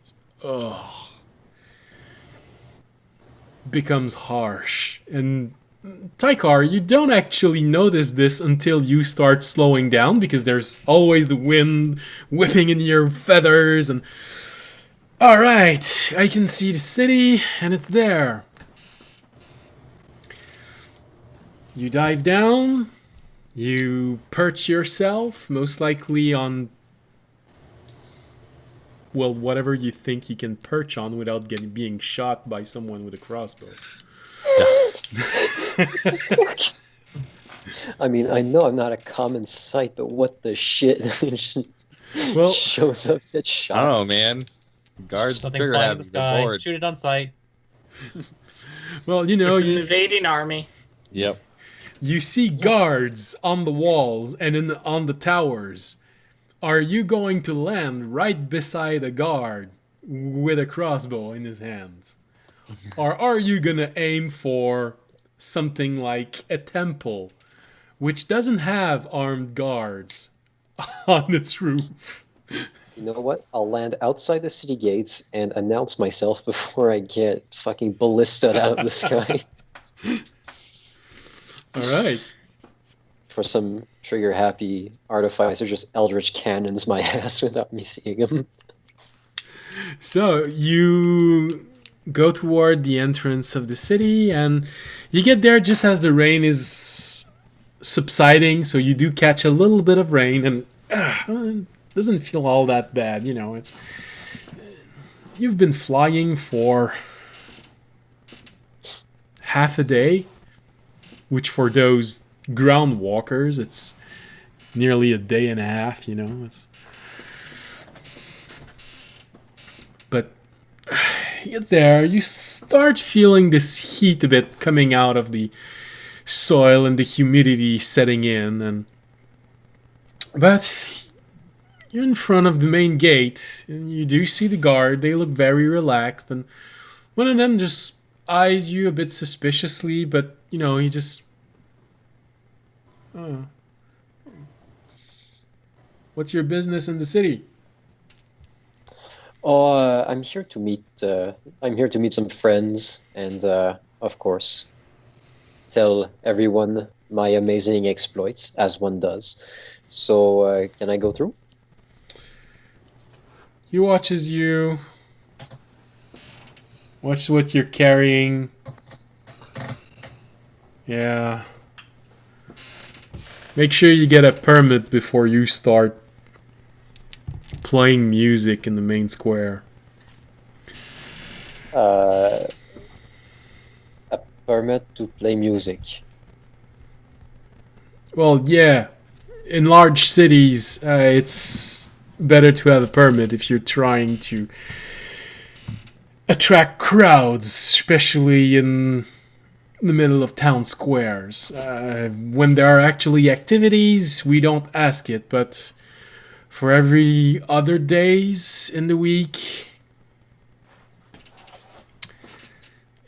Ugh. Becomes harsh. And Tykar, you don't actually notice this until you start slowing down, because there's always the wind whipping in your feathers and... Alright, I can see the city, and it's there. You dive down, you perch yourself, most likely on... well, whatever you think you can perch on without being shot by someone with a crossbow. I mean, I know I'm not a common sight, but what the shit Well, shows up that I shot? don't know, man. Guards Something's trigger flying in the happens. They're sky. bored. Shoot it on sight. well, It's an invading army. Yep. you see guards on the walls and on the towers. Are you going to land right beside a guard with a crossbow in his hands? Or are you gonna aim for something like a temple, which doesn't have armed guards on its roof? You know what? I'll land outside the city gates and announce myself before I get fucking ballistaed out of the sky. Alright. For some trigger-happy artificer, just eldritch cannons my ass without me seeing him. So you go toward the entrance of the city, and you get there just as the rain is subsiding, so you do catch a little bit of rain, and it doesn't feel all that bad. It's you've been flying for half a day, which for those ground walkers, it's nearly a day and a half. But you get there, you start feeling this heat a bit coming out of the soil and the humidity setting in, but you're in front of the main gate, and you do see the guard. They look very relaxed, and one of them just eyes you a bit suspiciously, but he just... What's your business in the city? Oh, I'm here to meet. I'm here to meet some friends, and of course, tell everyone my amazing exploits, as one does. So, can I go through? He watches you. Watch what you're carrying. Yeah. Make sure you get a permit before you start playing music in the main square. A permit to play music. Well, yeah. In large cities, it's better to have a permit if you're trying to attract crowds, especially in the middle of town squares. When there are actually activities, we don't ask it, but for every other days in the week,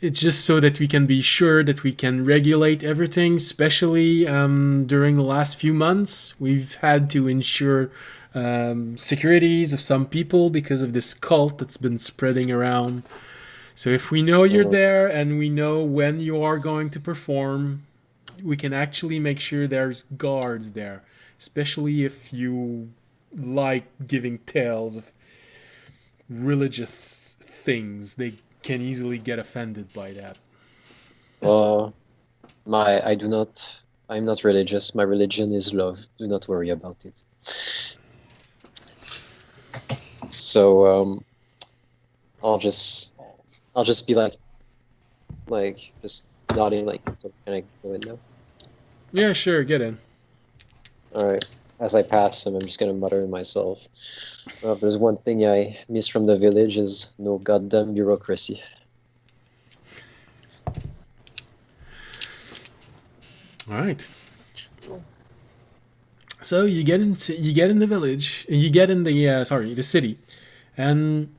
it's just so that we can be sure that we can regulate everything, especially during the last few months. We've had to ensure securities of some people because of this cult that's been spreading around. So if we know you're there and we know when you are going to perform, we can actually make sure there's guards there, especially if you like giving tales of religious things. They can easily get offended by that. I'm not religious. My religion is love. Do not worry about it. So I'll just be like just nodding, like, so can I go in now? Yeah, sure, get in. All right. As I pass him, I'm just gonna mutter to myself, if there's one thing I miss from the village is no goddamn bureaucracy. All right. So you get in the village. You get in the city, and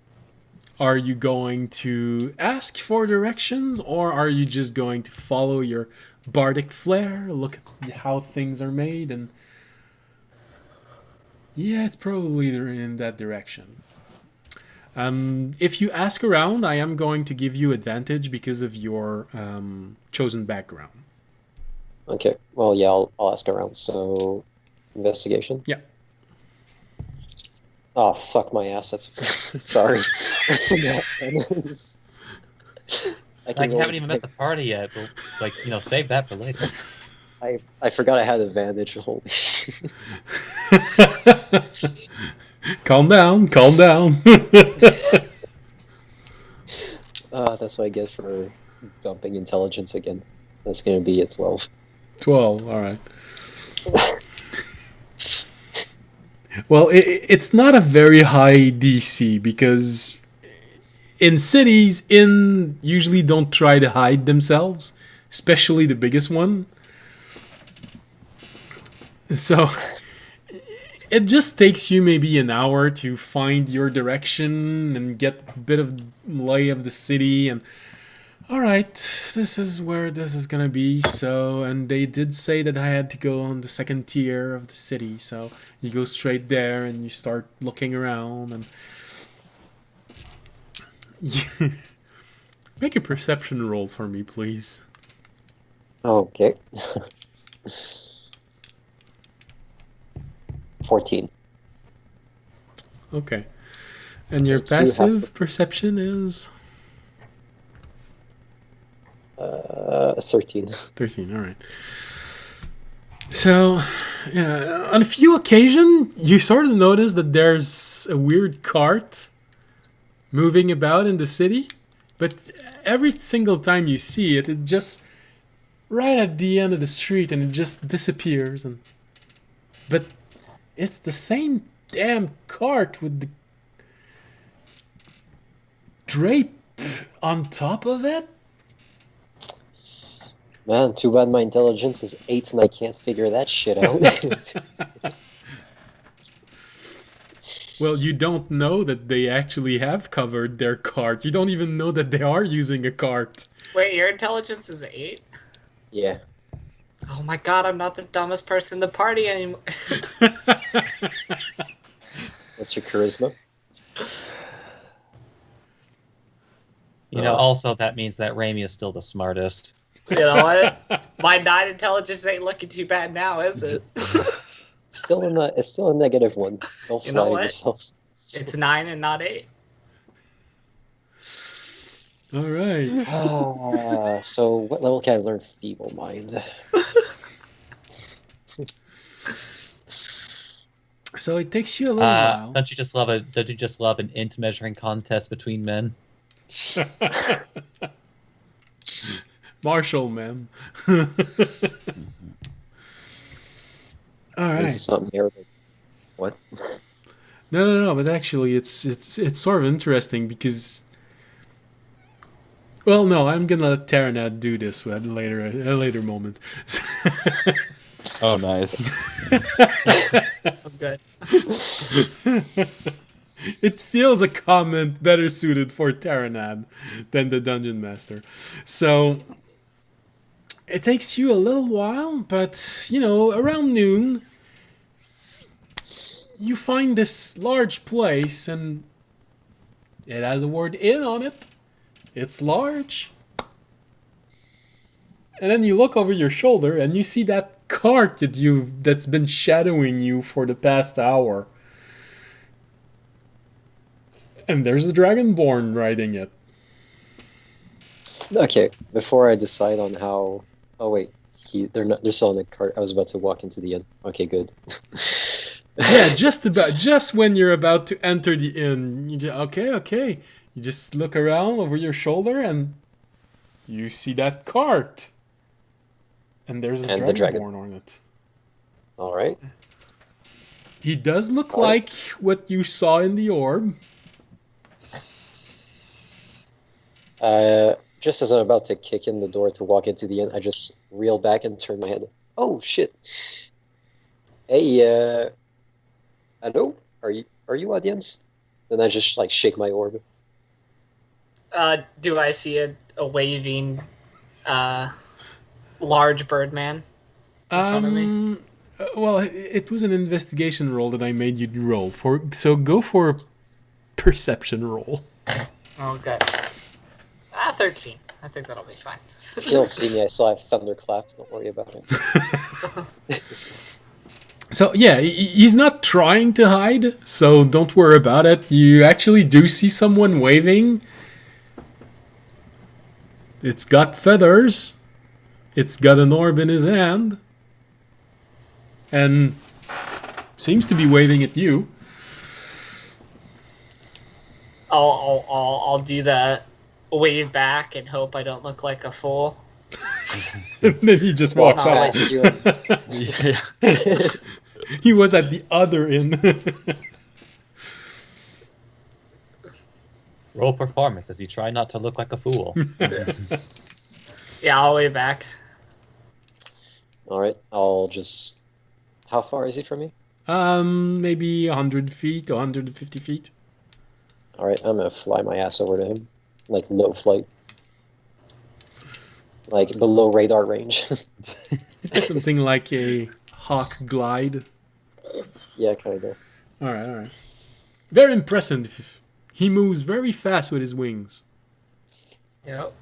are you going to ask for directions, or are you just going to follow your bardic flair? Look at how things are made, and yeah, it's probably in that direction. If you ask around, I am going to give you advantage because of your chosen background. Okay. Well, yeah, I'll ask around. So, investigation. Yeah. Oh, fuck my ass. That's sorry. That's Like, you haven't even met the party yet, but, like, save that for later. I forgot I had advantage. Holy shit. Calm down. That's what I get for dumping intelligence again. That's gonna be a 12. 12, all right. Well, it's not a very high DC because in cities, usually don't try to hide themselves, especially the biggest one. So it just takes you maybe an hour to find your direction and get a bit of lay of the city, and all right, this is where this is gonna be. So, and they did say that I had to go on the second tier of the city, so you go straight there and you start looking around and make a perception roll for me, please. Okay. 14. Okay. And your Okay, passive perception is 13. 13, all right. So, yeah, on a few occasions, you sort of notice that there's a weird cart moving about in the city, but every single time you see it, it just right at the end of the street and it just disappears. But it's the same damn cart with the drape on top of it. Man, too bad my intelligence is 8 and I can't figure that shit out. Well, you don't know that they actually have covered their cart. You don't even know that they are using a cart. Wait, your intelligence is 8? Yeah. Oh my god, I'm not the dumbest person in the party anymore. What's your charisma? Also that means that Raimi is still the smartest. You know what? My 9 intelligence ain't looking too bad now, is it? It's still a -1. Don't You know flatter what? yourself. It's 9 and not 8. All right. So what level can I learn Feeble Mind? So it takes you a little while. Don't you just love an int measuring contest between men? Marshall, man. All right. This is something here. What? No. But actually, it's sort of interesting because Well, no, I'm gonna let Terranad do this at a later moment. Oh, nice. I'm good. It feels a comment better suited for Terranad than the Dungeon Master. So it takes you a little while, but around noon, you find this large place, and it has the word inn on it. It's large. And then you look over your shoulder and you see that cart that's been shadowing you for the past hour. And there's the Dragonborn riding it. Okay, before I decide on how... Oh wait, they're selling the cart. I was about to walk into the inn. Okay, good. Yeah, just when you're about to enter the inn, okay. You just look around over your shoulder and you see that cart. And there's a Dragonborn on it. Alright. He does look like what you saw in the orb. Just as I'm about to kick in the door to walk into the inn, I just reel back and turn my head. Oh shit! Hey, hello? Are you audience? Then I just shake my orb. Do I see a waving, large bird man in front of me? Well, it was an investigation roll that I made you roll for. So go for a perception roll. Oh, good. 13. I think that'll be fine. If you don't see me, I still have thunderclap. Don't worry about it. So yeah, he's not trying to hide, so don't worry about it. You actually do see someone waving. It's got feathers. It's got an orb in his hand. And seems to be waving at you. I'll do that. Wave back and hope I don't look like a fool. And then he just walks out. He was at the other end. Roll performance as you try not to look like a fool. Yeah, I'll wave back. Alright, I'll just... How far is he from me? Maybe 100 feet, 150 feet. Alright, I'm gonna fly my ass over to him. Like low flight. Like below radar range. Something like a hawk glide. Yeah, kinda. Alright. Very impressive. He moves very fast with his wings. Yep.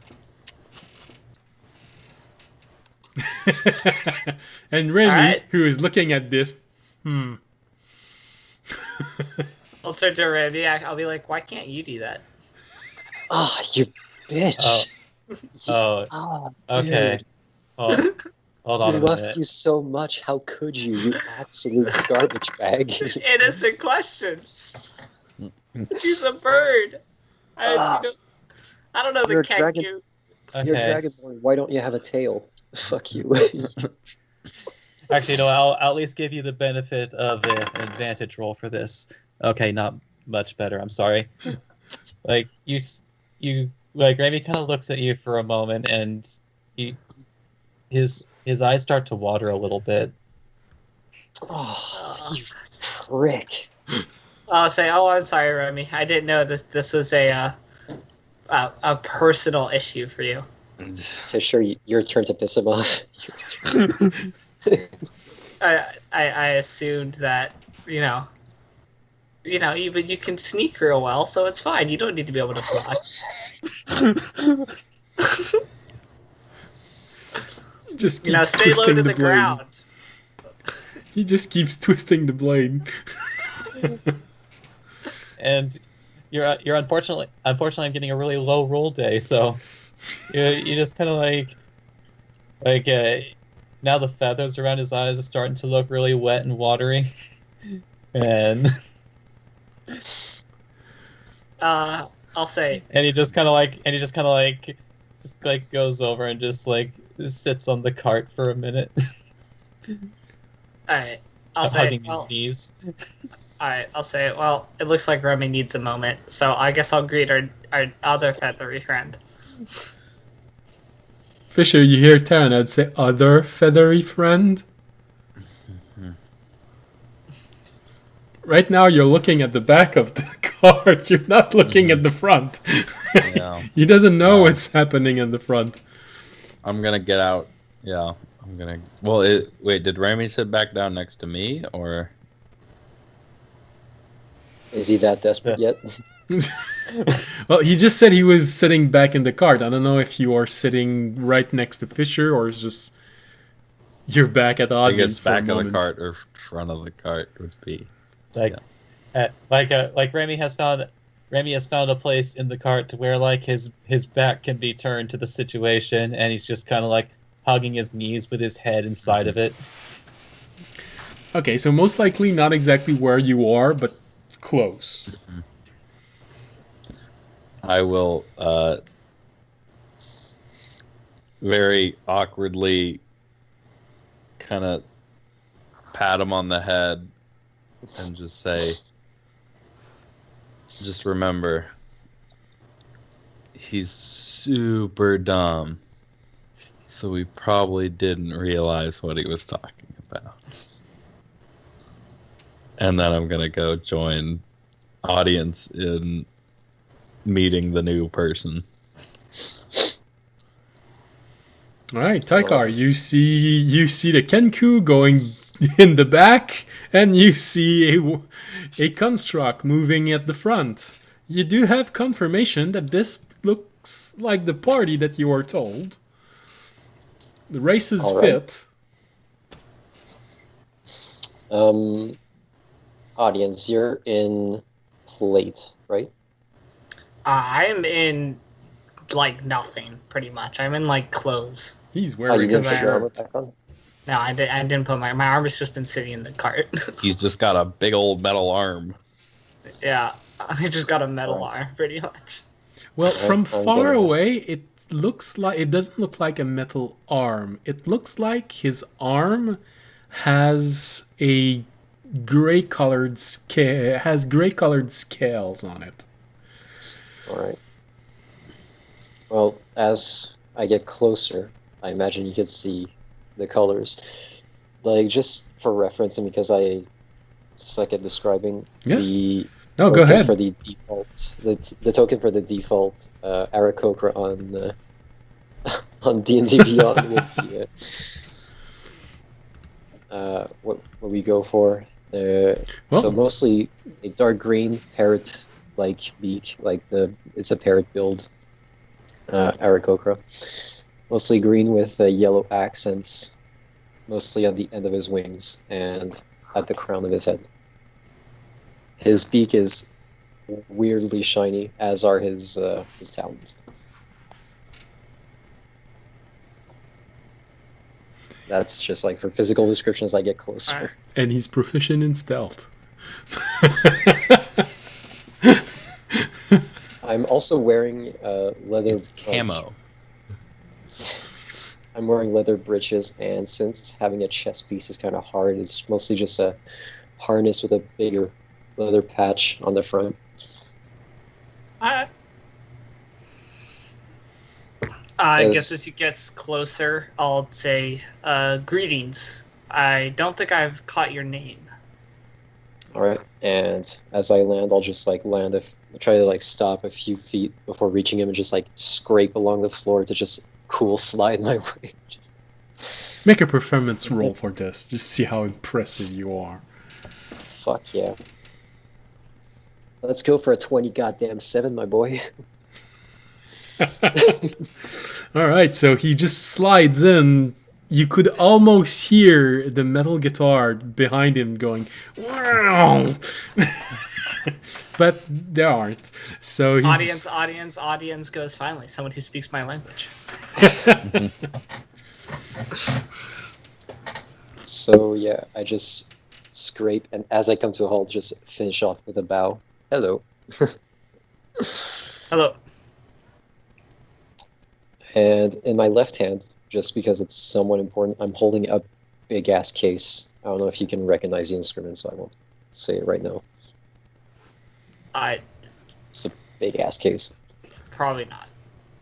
And Remy, Alright. who is looking at this, I'll turn to Remy. I'll be like, why can't you do that? Ah, you bitch. Okay. Dude. Hold on He a loved minute. you so much. How could you? You absolute garbage bag. Innocent question. He's a bird. I don't know You're the a dragon. Kenku. You're Okay. Dragonborn. Why don't you have a tail? Fuck you. Actually, no. I'll at least give you the benefit of an advantage roll for this. Okay, not much better. I'm sorry. Like you like Remy kind of looks at you for a moment, and his eyes start to water a little bit. Oh, you prick. I'll say, I'm sorry, Remy. I didn't know this was a personal issue for you. Okay, sure, your turn to piss him off. I assumed that, but you can sneak real well, so it's fine. You don't need to be able to fly. just keeps Stay low twisting to the blade. ground. He just keeps twisting the blade. And you're unfortunately I'm getting a really low roll day, so you just kind of like now the feathers around his eyes are starting to look really wet and watery, and I'll say, and he just kind of goes over and just sits on the cart for a minute, all right. I'll say, hugging well, his knees. all right. I'll say, well, it looks like Remy needs a moment, so I guess I'll greet our other feathery friend. Fisher, you hear Terranad say, other feathery friend? Right now, you're looking at the back of the cart. You're not looking at the front. Yeah. He doesn't know what's happening in the front. I'm gonna get out. Yeah. I'm gonna. Well, wait. Did Remy sit back down next to me, or? Is he that desperate yet? Well, he just said he was sitting back in the cart. I don't know if you are sitting right next to Fisher or just you're back at the I audience guess for a back of the moment. cart or front of the cart would be. Like, like Remy has found a place in the cart to where like his back can be turned to the situation, and he's just kind of like hugging his knees with his head inside of it. Okay, so most likely not exactly where you are, but close. I will very awkwardly kind of pat him on the head and just say, just remember, he's super dumb, so we probably didn't realize what he was talking about. And then I'm gonna go join audience in meeting the new person. All right, Taikar, you see the Kenku going in the back, and you see a construct moving at the front. You do have confirmation that this looks like the party that you are told. The races All right. fit. Audience, you're in plate, right? I'm in like nothing, pretty much. I'm in like clothes. He's Oh, wearing you a didn't put your armor shirt. back on? No, I didn't put my armor's just been sitting in the cart. He's just got a big old metal arm. Yeah, I just got a metal arm, pretty much. Well, from I'm far gonna- away, it doesn't look like a metal arm. It looks like his arm has a gray-colored scales on it. All right. Well, as I get closer, I imagine you could see the colors. Like, just for reference, and because I suck at describing Yes. the No, go token ahead. for the default, the token for the default Aarakocra on D&D Beyond would be what we go for. So Well- mostly a dark green parrot-like beak, it's a parrot build. Aarakocra. Mostly green with yellow accents, mostly on the end of his wings and at the crown of his head. His beak is weirdly shiny, as are his talons. That's just like for physical description as I get closer. Alright. And he's proficient in stealth. I'm also wearing leather. It's camo. I'm wearing leather breeches, and since having a chest piece is kind of hard, it's mostly just a harness with a bigger leather patch on the front. I guess As- as he gets closer, I'll say, greetings. I don't think I've caught your name. All right, and as I land, I'll just land try to stop a few feet before reaching him and just scrape along the floor to just cool slide my way. Make a performance roll for this. Just see how impressive you are. Fuck yeah. Let's go for a 20 goddamn 7, my boy. All right, so he just slides in. You could almost hear the metal guitar behind him going, wow! But there aren't. So he Audience goes, finally, someone who speaks my language. So yeah, I just scrape, and as I come to a halt, just finish off with a bow. Hello. Hello. And in my left hand, just because it's somewhat important, I'm holding a big ass case. I don't know if you can recognize the instrument, so I won't say it right now. I It's a big ass case. probably not.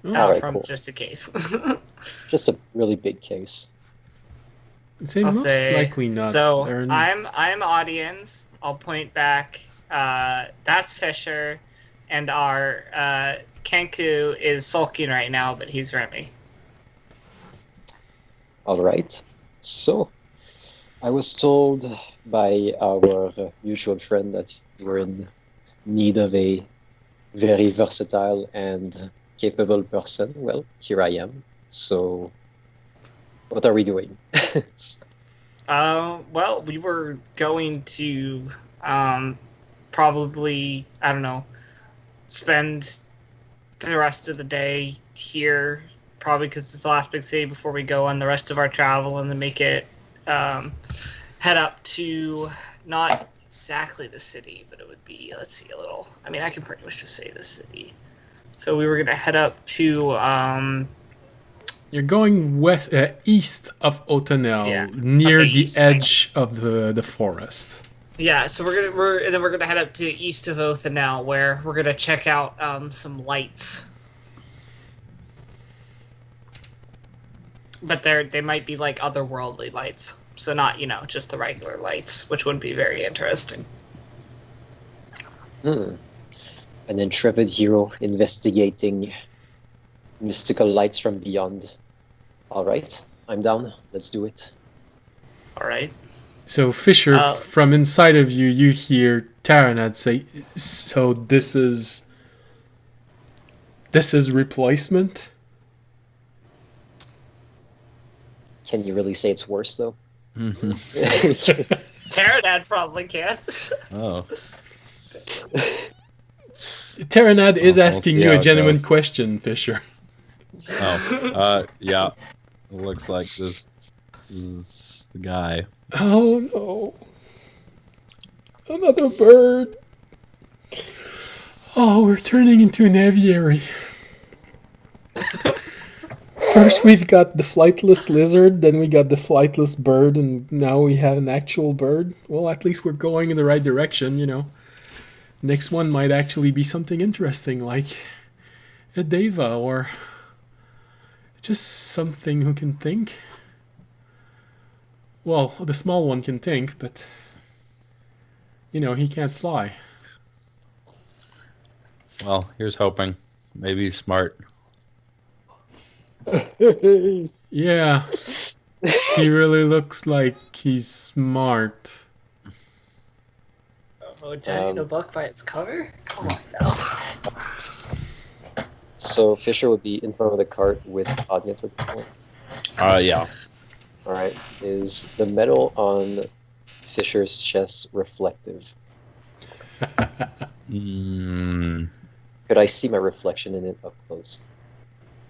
Alright, from cool. just a case. Just a really big case. I'd say I'll most say, likely not. So They're- I'm audience. I'll point back. That's Fisher, and our Kenku is sulking right now, but he's Remy. Alright. So, I was told by our mutual friend that you were in need of a very versatile and capable person. Well, here I am. So, what are we doing? Well, we were going to probably, I don't know, spend the rest of the day here, probably because it's the last big city before we go on the rest of our travel, and then make it head up to not exactly the city, but it would be, let's see, a little. I mean, I can pretty much just say the city. So we were gonna head up to You're going west, east of Otanel, Yeah. near Okay, the east, thank edge of the forest. yeah. So we're gonna head up to east of Othanel, where we're gonna check out some lights. But they might be like otherworldly lights, so not just the regular lights, which would be very interesting. An intrepid hero investigating mystical lights from beyond. Alright, I'm down. Let's do it. All right. So Fisher, Uh, from inside of you, you hear Taranad say, "So this is replacement." Can you really say it's worse, though? Pterodad probably can't. Oh. Taranad is We'll asking see you how a it genuine goes. question, Fisher. Oh. Yeah. It looks like this is the guy. Oh no. Another bird. Oh, we're turning into an aviary. First we've got the flightless lizard, then we got the flightless bird, and now we have an actual bird. Well, at least we're going in the right direction, Next one might actually be something interesting, like a deva, or just something who can think. Well, the small one can think, but he can't fly. Well, here's hoping. Maybe he's smart. Yeah, he really looks like he's smart. Oh, judging a book by its cover? Come on now. So Fisher would be in front of the cart with audience at this point. Yeah. Alright. Is the metal on Fisher's chest reflective? Could I see my reflection in it up close?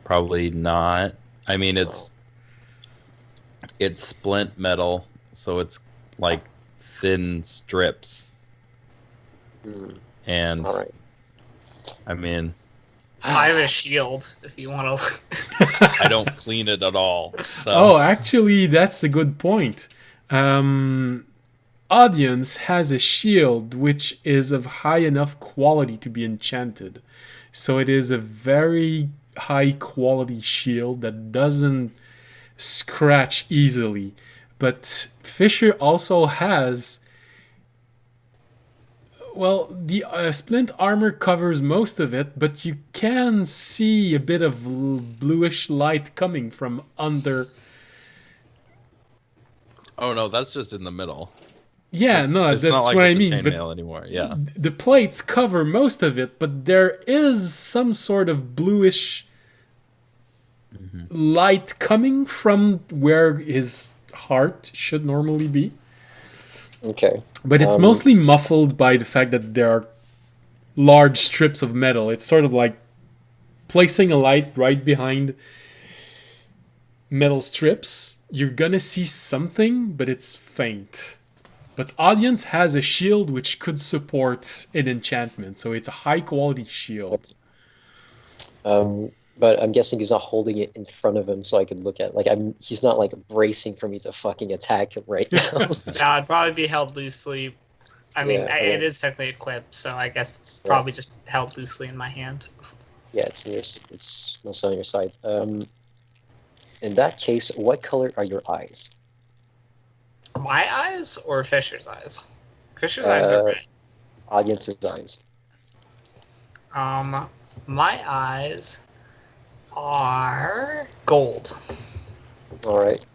Probably not. I mean, it's splint metal, so it's like thin strips. And Alright. I mean, I have a shield if you want to. I don't clean it at all. So. Oh, actually, that's a good point. Audience has a shield which is of high enough quality to be enchanted. So it is a very high quality shield that doesn't scratch easily. But Fisher also has... Well, the splint armor covers most of it, but you can see a bit of bluish light coming from under. Oh no, that's just in the middle. Yeah, no, It's that's not like what with I the mean. But chainmail anymore. Yeah. the plates cover most of it, but there is some sort of bluish light coming from where his heart should normally be. Okay. But it's mostly muffled by the fact that there are large strips of metal. It's sort of like placing a light right behind metal strips. You're gonna see something, but it's faint. But Audience has a shield which could support an enchantment, so it's a high quality shield. But I'm guessing he's not holding it in front of him so I could look at it. He's not like bracing for me to fucking attack him right now. No, it'd probably be held loosely. I mean, Yeah, it is technically equipped, so I guess it's probably just held loosely in my hand. Yeah, it's mostly on your side. In that case, what color are your eyes? My eyes or Fisher's eyes? Fisher's eyes are red. Audience's eyes. My eyes are gold. All right.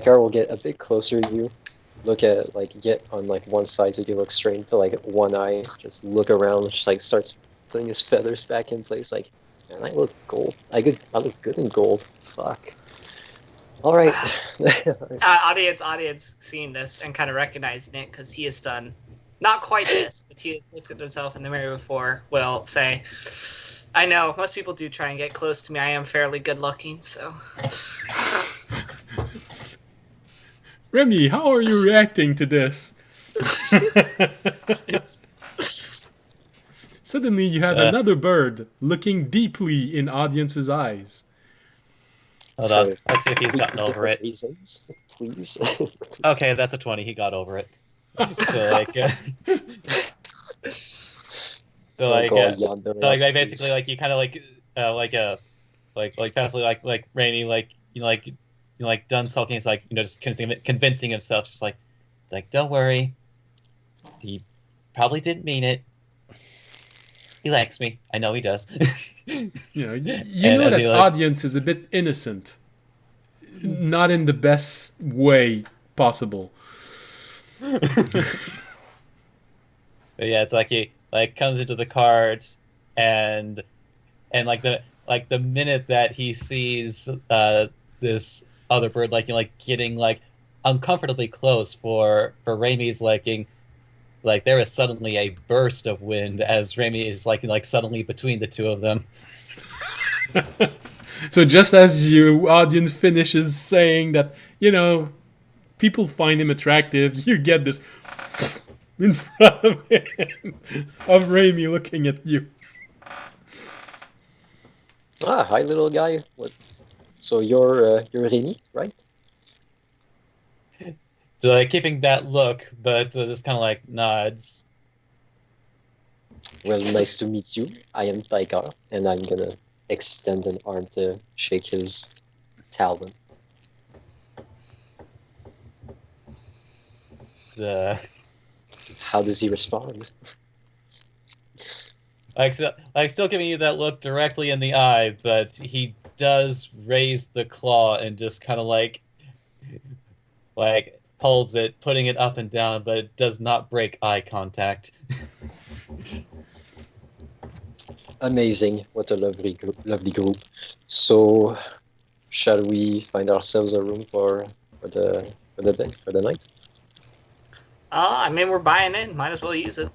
Car will get a bit closer to you. Look at get on one side so you look straight into one eye. Just look around. Just starts putting his feathers back in place. Man, I look gold. I look good in gold. Fuck. All right. Audience seeing this and kind of recognizing it because he has done not quite this, but he has looked at himself in the mirror before. Will say, "I know most people do try and get close to me. I am fairly good looking, so." Remy, how are you reacting to this? Suddenly you have another bird looking deeply in audience's eyes. Hold on. Let's see if he's gotten over it. Reasons, please. Okay, that's a 20. He got over it. Basically you kind of passively Rainy done sulking. It's just convincing himself, just don't worry. He probably didn't mean it. He likes me. I know he does. You know that audience is a bit innocent, not in the best way possible. But yeah, it's he comes into the cards, and the minute that he sees this other bird getting uncomfortably close for Raimi's liking, there is suddenly a burst of wind as Raimi is suddenly between the two of them. So just as your audience finishes saying that, people find him attractive, you get this in front of him of Raimi looking at you. Hi, little guy. What? So you're Raimi, right? So keeping that look, but just kind of nods. Well, nice to meet you. I am Taika, and I'm gonna extend an arm to shake his talon. How does he respond? Still giving you that look directly in the eye, but he does raise the claw and just kind of holds it, putting it up and down, but it does not break eye contact. Amazing! What a lovely group. So, shall we find ourselves a room for the night? I mean, we're buying in. Might as well use it.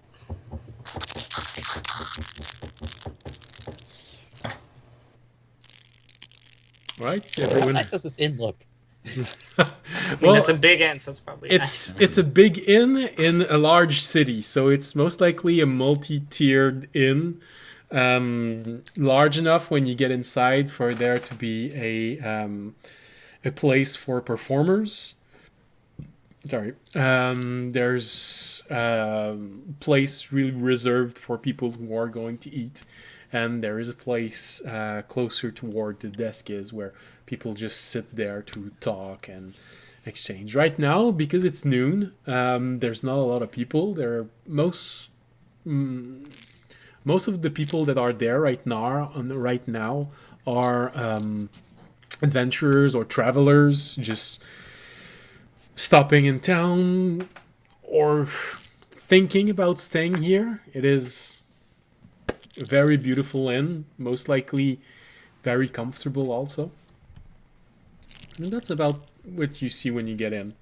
Right? How nice does this inn look? Well, it's a big inn, so it's probably it's a big inn in a large city, so it's most likely a multi-tiered inn, large enough when you get inside for there to be a place for performers. Sorry, there's a place really reserved for people who are going to eat, and there is a place closer to where the desk is where people just sit there to talk and exchange. Right now, because it's noon, there's not a lot of people. There are most of the people that are there right now are adventurers or travelers, just stopping in town or thinking about staying here. It is a very beautiful inn, most likely very comfortable also. And that's about what you see when you get in.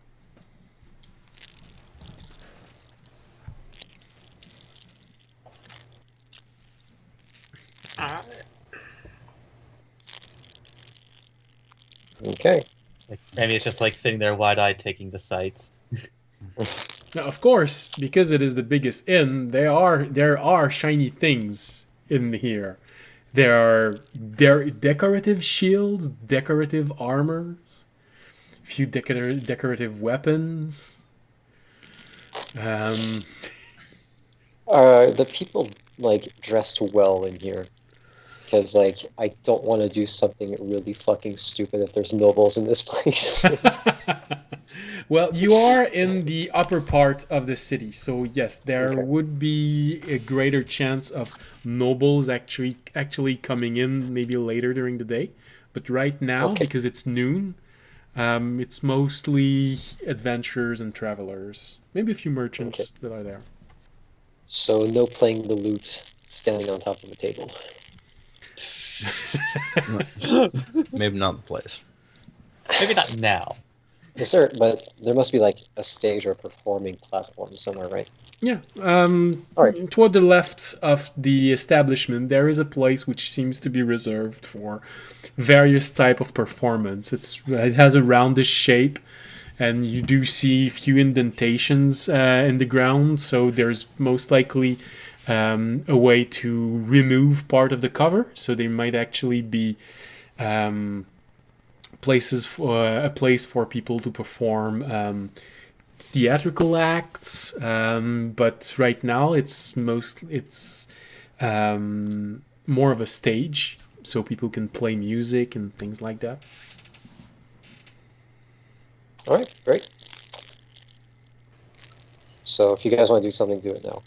Okay. Maybe it's just sitting there wide-eyed taking the sights. Now, of course, because it is the biggest inn, there are shiny things in here. There are decorative shields, decorative armors, a few decorative weapons. Are the people dressed well in here? Because, like, I don't want to do something really fucking stupid if there's nobles in this place. Well, you are in the upper part of the city, so yes, there Okay. would be a greater chance of nobles actually coming in maybe later during the day. But right now, Okay. because it's noon, it's mostly adventurers and travelers. Maybe a few merchants that are there. So, no playing the lute standing on top of the table. Maybe not the place. Maybe not now. Yes, sir, but there must be, like, a stage or a performing platform somewhere, right? Yeah. Alright. Toward the left of the establishment, there is a place which seems to be reserved for various type of performance. It has a roundish shape, and you do see a few indentations in the ground. So there's most likely a way to remove part of the cover. So there might actually be a place for people to perform theatrical acts, but right now it's more of a stage, so people can play music and things like that. Alright, great. So, if you guys want to do something, do it now.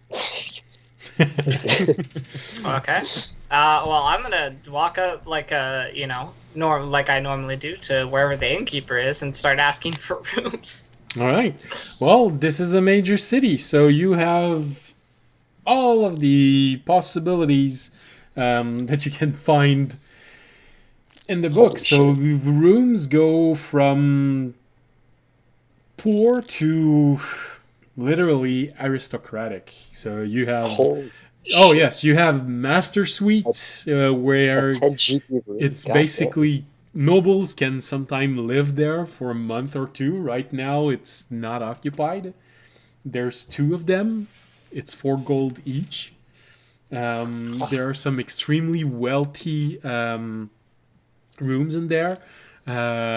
Okay. Well, I'm gonna walk up like like I normally do to wherever the innkeeper is and start asking for rooms. All right. Well, this is a major city, so you have all of the possibilities that you can find in the book. So rooms go from poor to literally aristocratic. So you have you have master suites where 10 GP room. it's God basically nobles can sometimes live there for a month or two. Right now, it's not occupied. There's 2 of them. It's 4 gold each. There are some extremely wealthy rooms in there.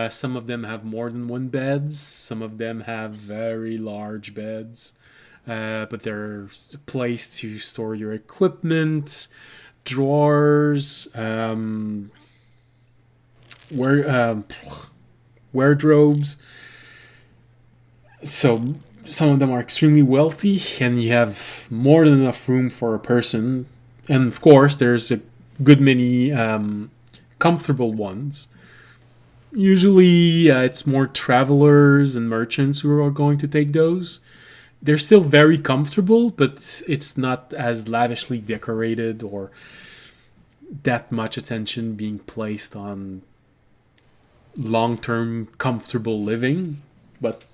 Some of them have more than 1 beds. Some of them have very large beds. But there's a place to store your equipment, drawers, wardrobes. So some of them are extremely wealthy, and you have more than enough room for a person. And of course, there's a good many comfortable ones. Usually, it's more travelers and merchants who are going to take those. They're still very comfortable, but it's not as lavishly decorated or that much attention being placed on long-term comfortable living, but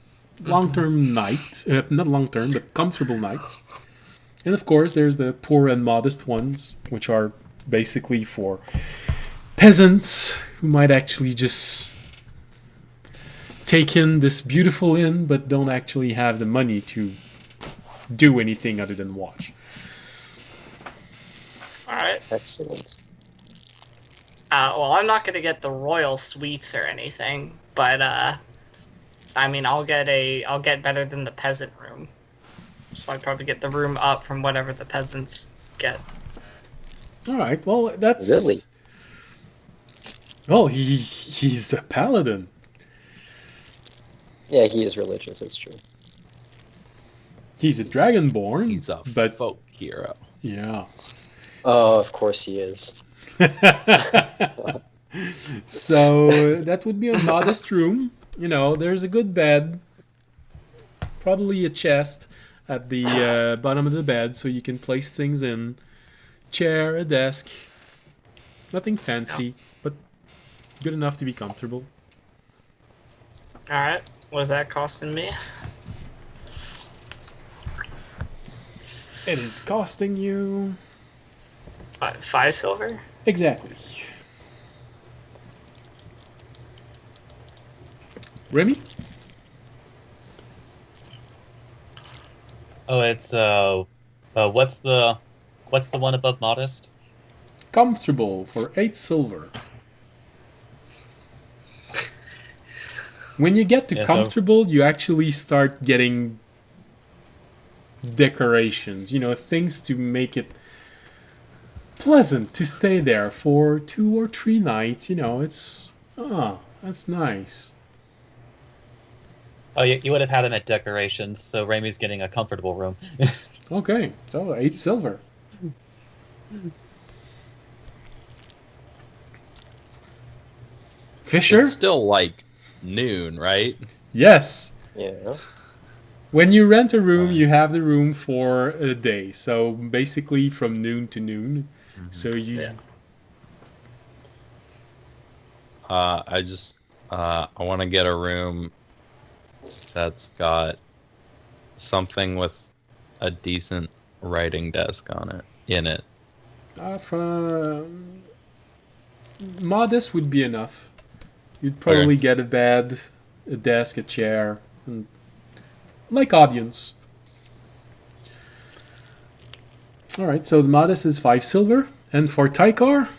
long-term not long-term, but comfortable nights. And of course, there's the poor and modest ones, which are basically for peasants who might actually just take in this beautiful inn, but don't actually have the money to do anything other than watch. All right. Excellent. Well, I'm not gonna get the royal suites or anything, but I mean, I'll get better than the peasant room. So I'd probably get the room up from whatever the peasants get. All right. Well, that's Really? Well, he's a paladin. Yeah, he is religious, it's true. He's a dragonborn. He's a but folk hero. yeah. Oh, of course he is. So that would be a modest room. You know, there's a good bed, probably a chest at the bottom of the bed, so you can place things in. Chair, a desk. Nothing fancy, but good enough to be comfortable. All right. What is that costing me? It is costing you 5 silver. exactly. Remy? Oh, it's what's the one above modest? Comfortable for 8 silver. When you get to Yeah, so- comfortable, you actually start getting decorations, you know, things to make it pleasant to stay there for 2 or 3 nights. You know, that's nice. Oh, you would have had him at decorations, so Ramey's getting a comfortable room. Okay, so 8 silver. Fisher? It's still like noon, right? Yes. Yeah. When you rent a room, you have the room for a day. So basically from noon to noon. So you... Yeah. I want to get a room that's got something with a decent writing desk in it. From modest would be enough. You'd probably get a bed, a desk, a chair, and like audience. All right, so the modest is 5 silver, and for Tykar,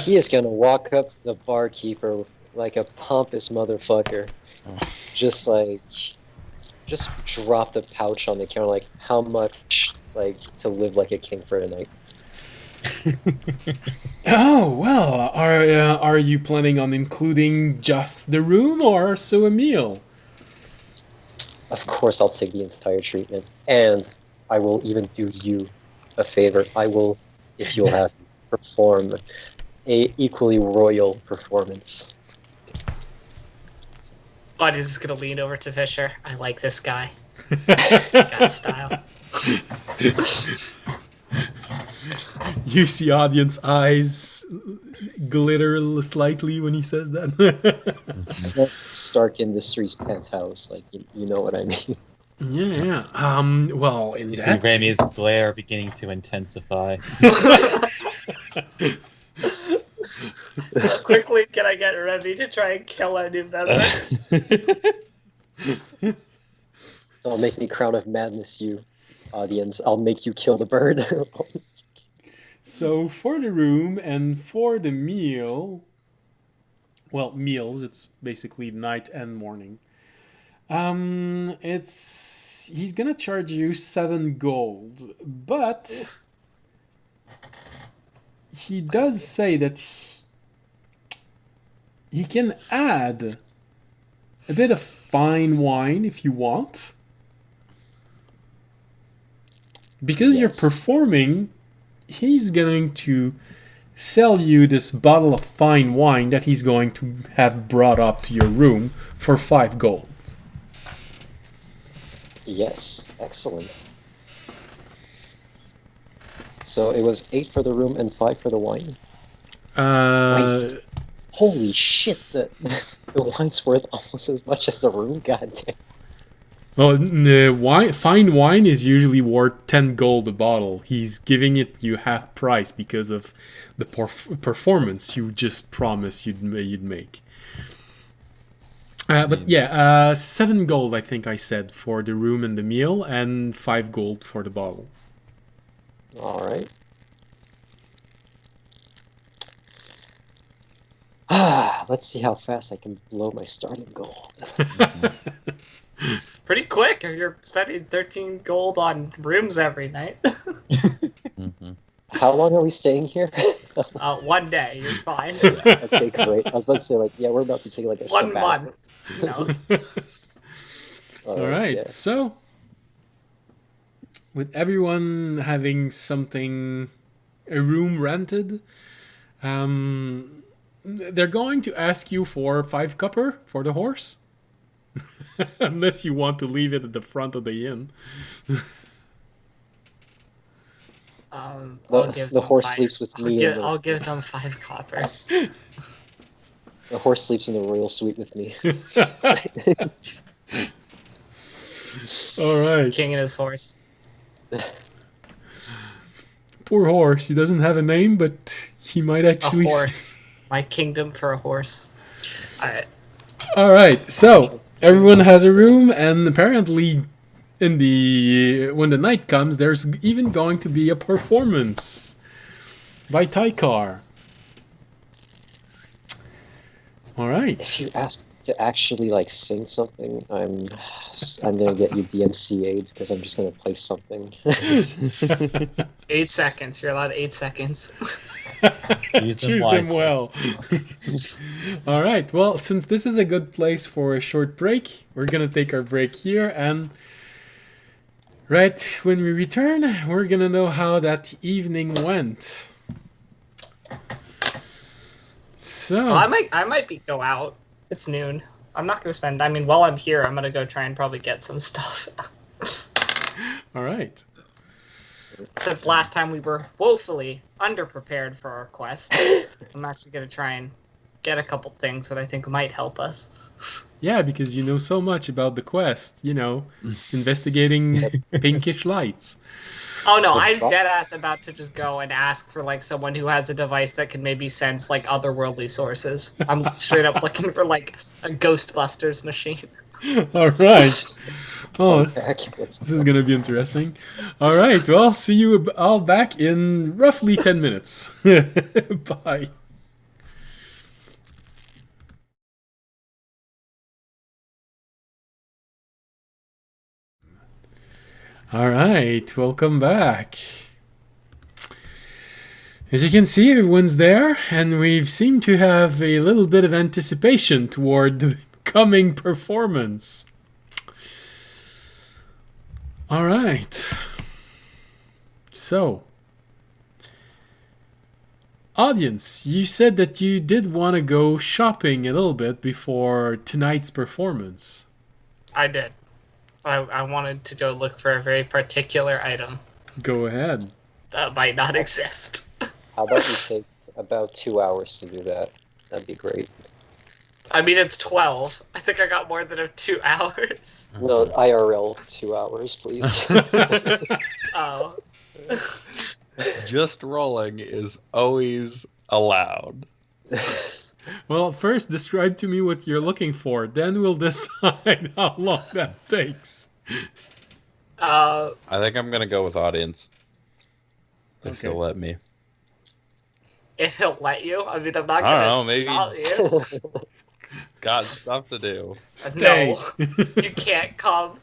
He is gonna walk up to the barkeeper like a pompous motherfucker. Just drop the pouch on the counter, like, how much, like, to live like a king for a night? oh well, are you planning on including just the room or also a meal? Of course I'll take the entire treatment, and I will even do you a favor. I will, if you'll have me, perform a equally royal performance. Bud is gonna lean over to Fisher. I like this guy. Got style. You see audience eyes glitter slightly when he says that. Stark Industries penthouse, like, you know what I mean. Yeah. Well, in You see that Ramey's glare beginning to intensify. Quickly, can I get Remy to try and kill our new member? Don't make me Crown of Madness you, audience. I'll make you kill the bird. So for the room and for the meal, well, meals, it's basically night and morning. He's gonna charge you 7 gold, but he does say that he can add a bit of fine wine if you want. Because you're performing, he's going to sell you this bottle of fine wine that he's going to have brought up to your room for 5 gold. Yes, excellent. So it was 8 for the room and 5 for the wine? Wait. Holy shit, the wine's worth almost as much as the room? Goddamn. Well, fine wine is usually worth 10 gold a bottle. He's giving it you half price because of the performance you just promised you'd make. But yeah, 7 gold I think I said for the room and the meal, and 5 gold for the bottle. Alright. Let's see how fast I can blow my starting gold. Pretty quick if you're spending 13 gold on rooms every night. How long are we staying here? 1 day, you're fine. Okay, great. I was about to say, like, yeah, we're about to take like a 1 month. No. All right, yeah. so with everyone having a room rented, they're going to ask you for 5 copper for the horse. Unless you want to leave it at the front of the inn. The horse sleeps with me. I'll give them 5 copper. The horse sleeps in the royal suite with me. All right. King and his horse. Poor horse. He doesn't have a name, but he might actually... A horse. My kingdom for a horse. Alright. Alright, so everyone has a room, and apparently when the night comes, there's even going to be a performance by Tykar. Alright. If you ask to actually like sing something, I'm gonna get you DMCA'd because I'm just gonna play something. 8 seconds. You're allowed 8 seconds. Use them Choose them wisely. well. All right. Well, since this is a good place for a short break, we're gonna take our break here, and right when we return, we're gonna know how that evening went. So Well, I might go out. It's noon. I'm not gonna spend. I mean, while I'm here, I'm gonna go try and probably get some stuff. all right. Since last time we were woefully underprepared for our quest, I'm actually gonna try and get a couple things that I think might help us. Yeah, because you know so much about the quest. You know, investigating pinkish lights. Oh no, I'm dead ass about to just go and ask for like someone who has a device that can maybe sense like otherworldly sources. I'm straight up looking for like a Ghostbusters machine. All right. Oh, Let's this is gonna be interesting. All right. Well, see you all back in roughly 10 minutes. Bye. All right. Welcome back. As you can see, everyone's there, and we seem to have a little bit of anticipation toward the coming performance. All right. So, audience, you said that you did want to go shopping a little bit before tonight's performance. I did. I wanted to go look for a very particular item Go ahead. that might not exist. How about you take about 2 hours to do that? That'd be great. I mean, it's 12. I think I got more than 2 hours. No, IRL 2 hours, please. Oh. Just rolling is always allowed. Well, first describe to me what you're looking for, then we'll decide how long that takes. I think I'm gonna go with audience. If Okay. you'll let me. If he'll let you. I mean, I'm not I gonna don't know, maybe stop you. got stuff to do. Stay. No, you can't come.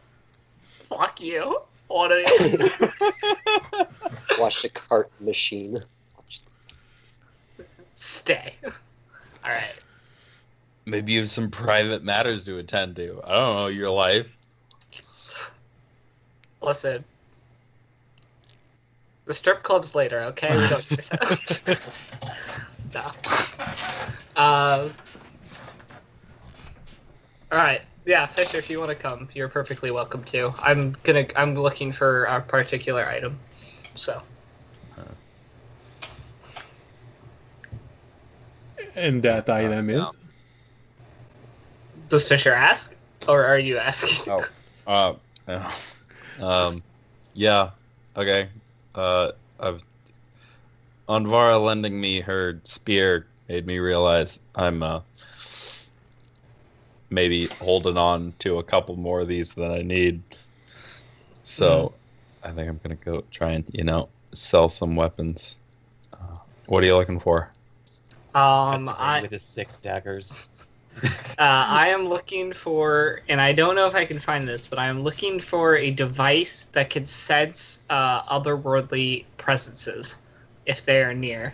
Fuck you. What are you? Watch the cart machine. Stay. Alright. Maybe you have some private matters to attend to. I don't know, your life. Listen. The strip club's later, okay? We don't do that. No. Alright. Yeah, Fisher, if you want to come, you're perfectly welcome to. I'm looking for a particular item. So. And that item is? Does Fisher ask? Or are you asking? Yeah. Okay. I've Anvara lending me her spear made me realize I'm maybe holding on to a couple more of these than I need. So I think I'm gonna go try and sell some weapons. What are you looking for? With his 6 daggers. I am looking for, and I don't know if I can find this, but I am looking for a device that can sense otherworldly presences if they are near.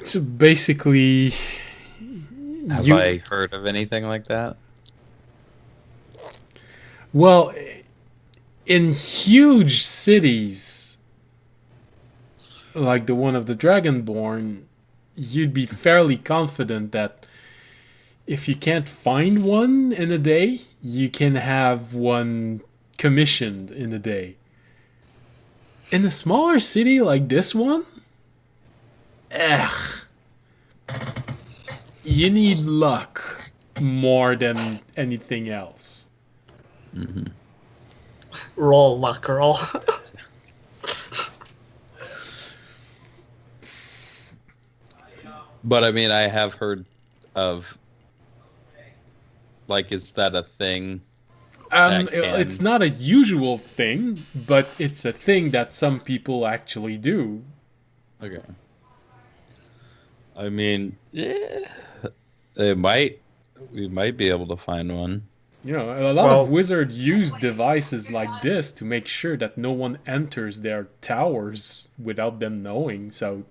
So basically, Have I heard of anything like that? well, in huge cities like the one of the Dragonborn, you'd be fairly confident that if you can't find one in a day, you can have one commissioned in a day. In a smaller city like this one, you need luck more than anything else. Mm-hmm. Roll, luck, roll. But I mean, I have heard of, like, is that a thing? It's not a usual thing, but it's a thing that some people actually do. Okay. I mean, We might be able to find one. You know, a lot of wizards use devices like this to make sure that no one enters their towers without them knowing. So,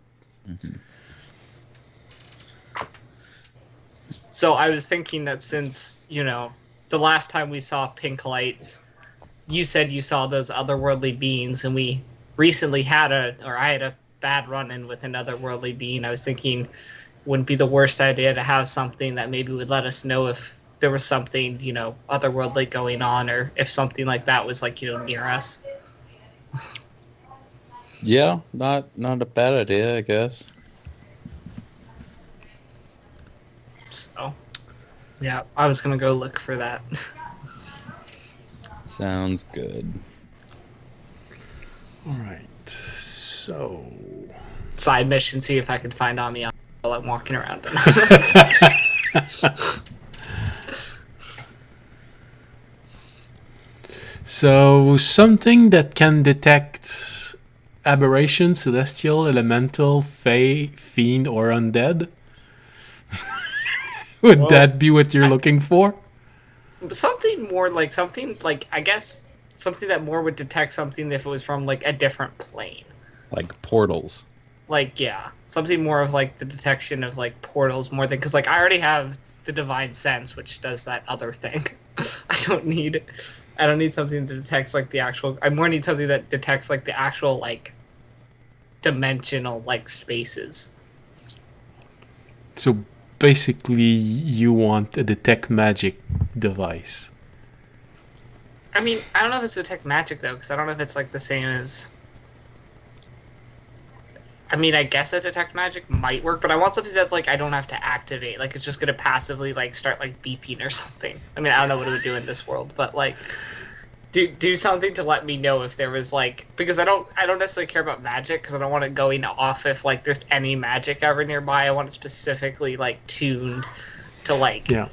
So I was thinking that since, you know, the last time we saw pink lights, you said you saw those otherworldly beings, and we recently I had a bad run-in with an otherworldly being. I was thinking, wouldn't be the worst idea to have something that maybe would let us know if there was something, you know, otherworldly going on, or if something like that was, like, you know, near us. Yeah, not a bad idea, I guess. So, yeah, I was gonna go look for that. Sounds good. all right. So, Side mission, see if I can find Amiya while I'm walking around. so something that can detect aberration, celestial, elemental, fae, fiend, or undead. Would that be what you're looking for? Something like, I guess something that more would detect something if it was from, like, a different plane. Like portals. Like, yeah, something more of, like, the detection of, like, portals more than, because, like, I already have the divine sense, which does that other thing. I don't need something that detects, like, the actual. I more need something that detects, like, the actual, like, dimensional, like, spaces. So basically, you want a detect magic device. I mean, I don't know if it's detect magic though, because I don't know if it's, like, the same as. I mean, I guess a detect magic might work, but I want something that's, like, I don't have to activate. Like, it's just gonna passively, like, start, like, beeping or something. I mean, I don't know what it would do in this world, but, like, do something to let me know if there was, like, because I don't necessarily care about magic, because I don't want it going off if, like, there's any magic ever nearby. I want it specifically, like, tuned to, like, Yeah.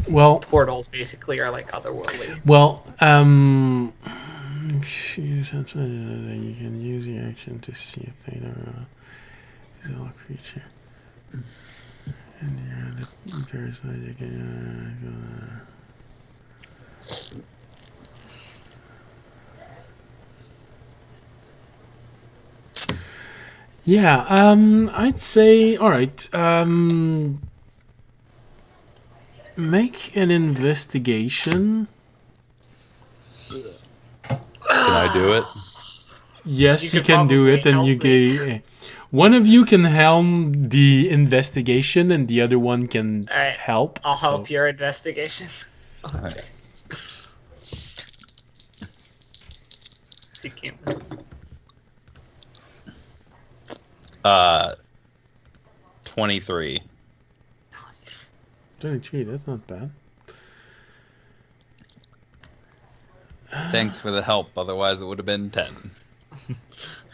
Well, portals basically, or, like, otherworldly. well, you can use the action to see if they are a creature. And there's magic. Yeah, I'd say, all right, make an investigation. Can I do it? Yes, you can do it, and you get one of you can helm the investigation, and the other one can help. I'll help your investigation. Okay. You can't. 23. 23, that's not bad. Thanks for the help. Otherwise, it would have been 10.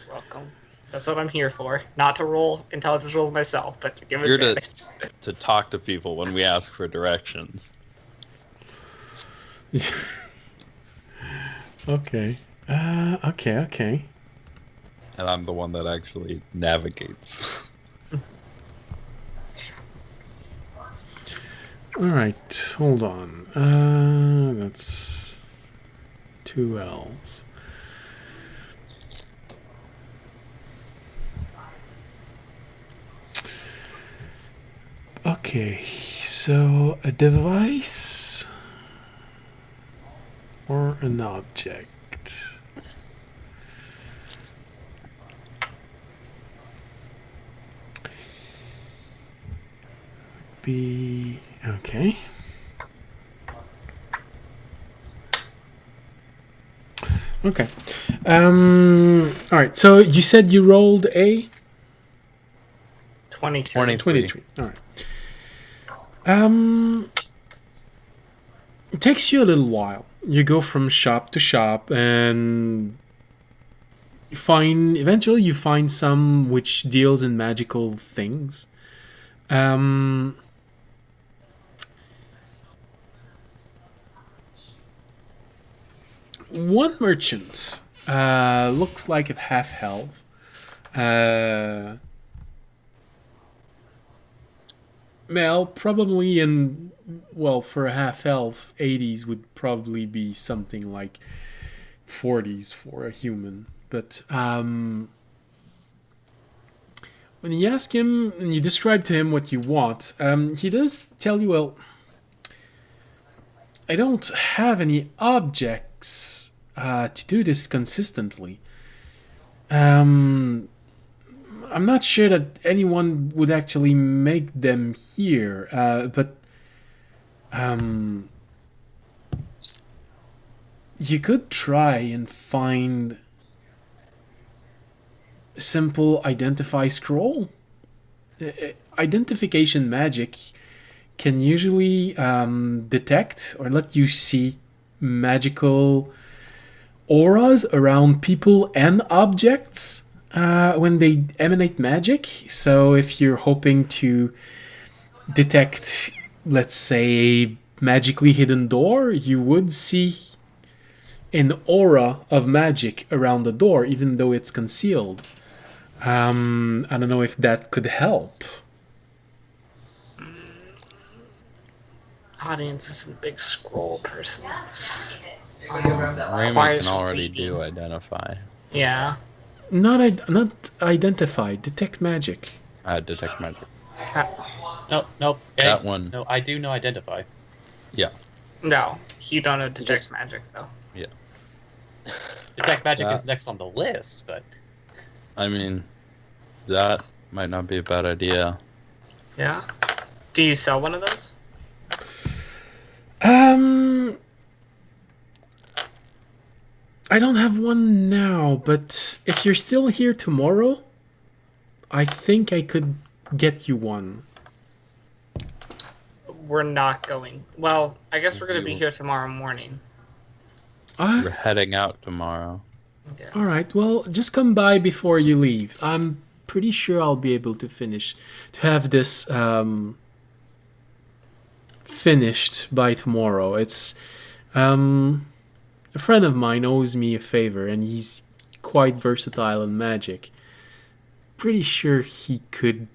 Welcome. That's what I'm here for. Not to roll intelligence rolls myself, but to give You're advantage. to talk to people when we ask for directions. Okay. Okay. And I'm the one that actually navigates. All right, hold on. That's 2 L's. Okay, so a device or an object? Be okay. Okay. All right. So you said you rolled a 23. 23. All right. It takes you a little while. You go from shop to shop, and eventually you find some which deals in magical things. One merchant looks like a half elf. Well, probably in, well, for a half elf, 80s would probably be something like 40s for a human. But when you ask him and you describe to him what you want, he does tell you, well, I don't have any objects to do this consistently. I'm not sure that anyone would actually make them here, but you could try and find a simple identify scroll. Identification magic can usually detect or let you see magical auras around people and objects when they emanate magic. So if you're hoping to detect, let's say, a magically hidden door, you would see an aura of magic around the door, even though it's concealed. I don't know if that could help. Audience isn't a big scroll person. Raymond can already do identify. Yeah. Not identify, detect magic. Detect magic. Nope. That one. No, I do know identify. Yeah. No, you don't know detect magic though. Yeah. Detect magic That- is next on the list, but I mean, that might not be a bad idea. Yeah. Do you sell one of those? I don't have one now, but if you're still here tomorrow, I think I could get you one. We're not going. Well, I guess we're going to be here tomorrow morning. We're heading out tomorrow. Okay. All right, well, just come by before you leave. I'm pretty sure I'll be able to have this finished by tomorrow. It's a friend of mine owes me a favor, and he's quite versatile in magic. Pretty sure he could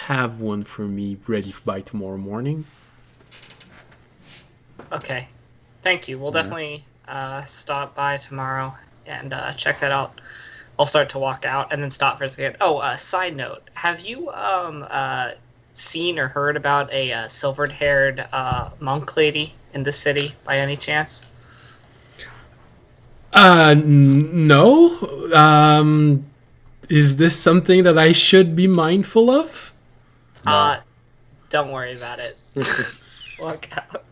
have one for me ready by tomorrow morning. Okay. Thank you. We'll definitely stop by tomorrow and check that out. I'll start to walk out and then stop for a second. Oh, side note. Have you seen or heard about a silvered-haired monk lady in the city by any chance? No. Is this something that I should be mindful of? Don't worry about it. Walk out.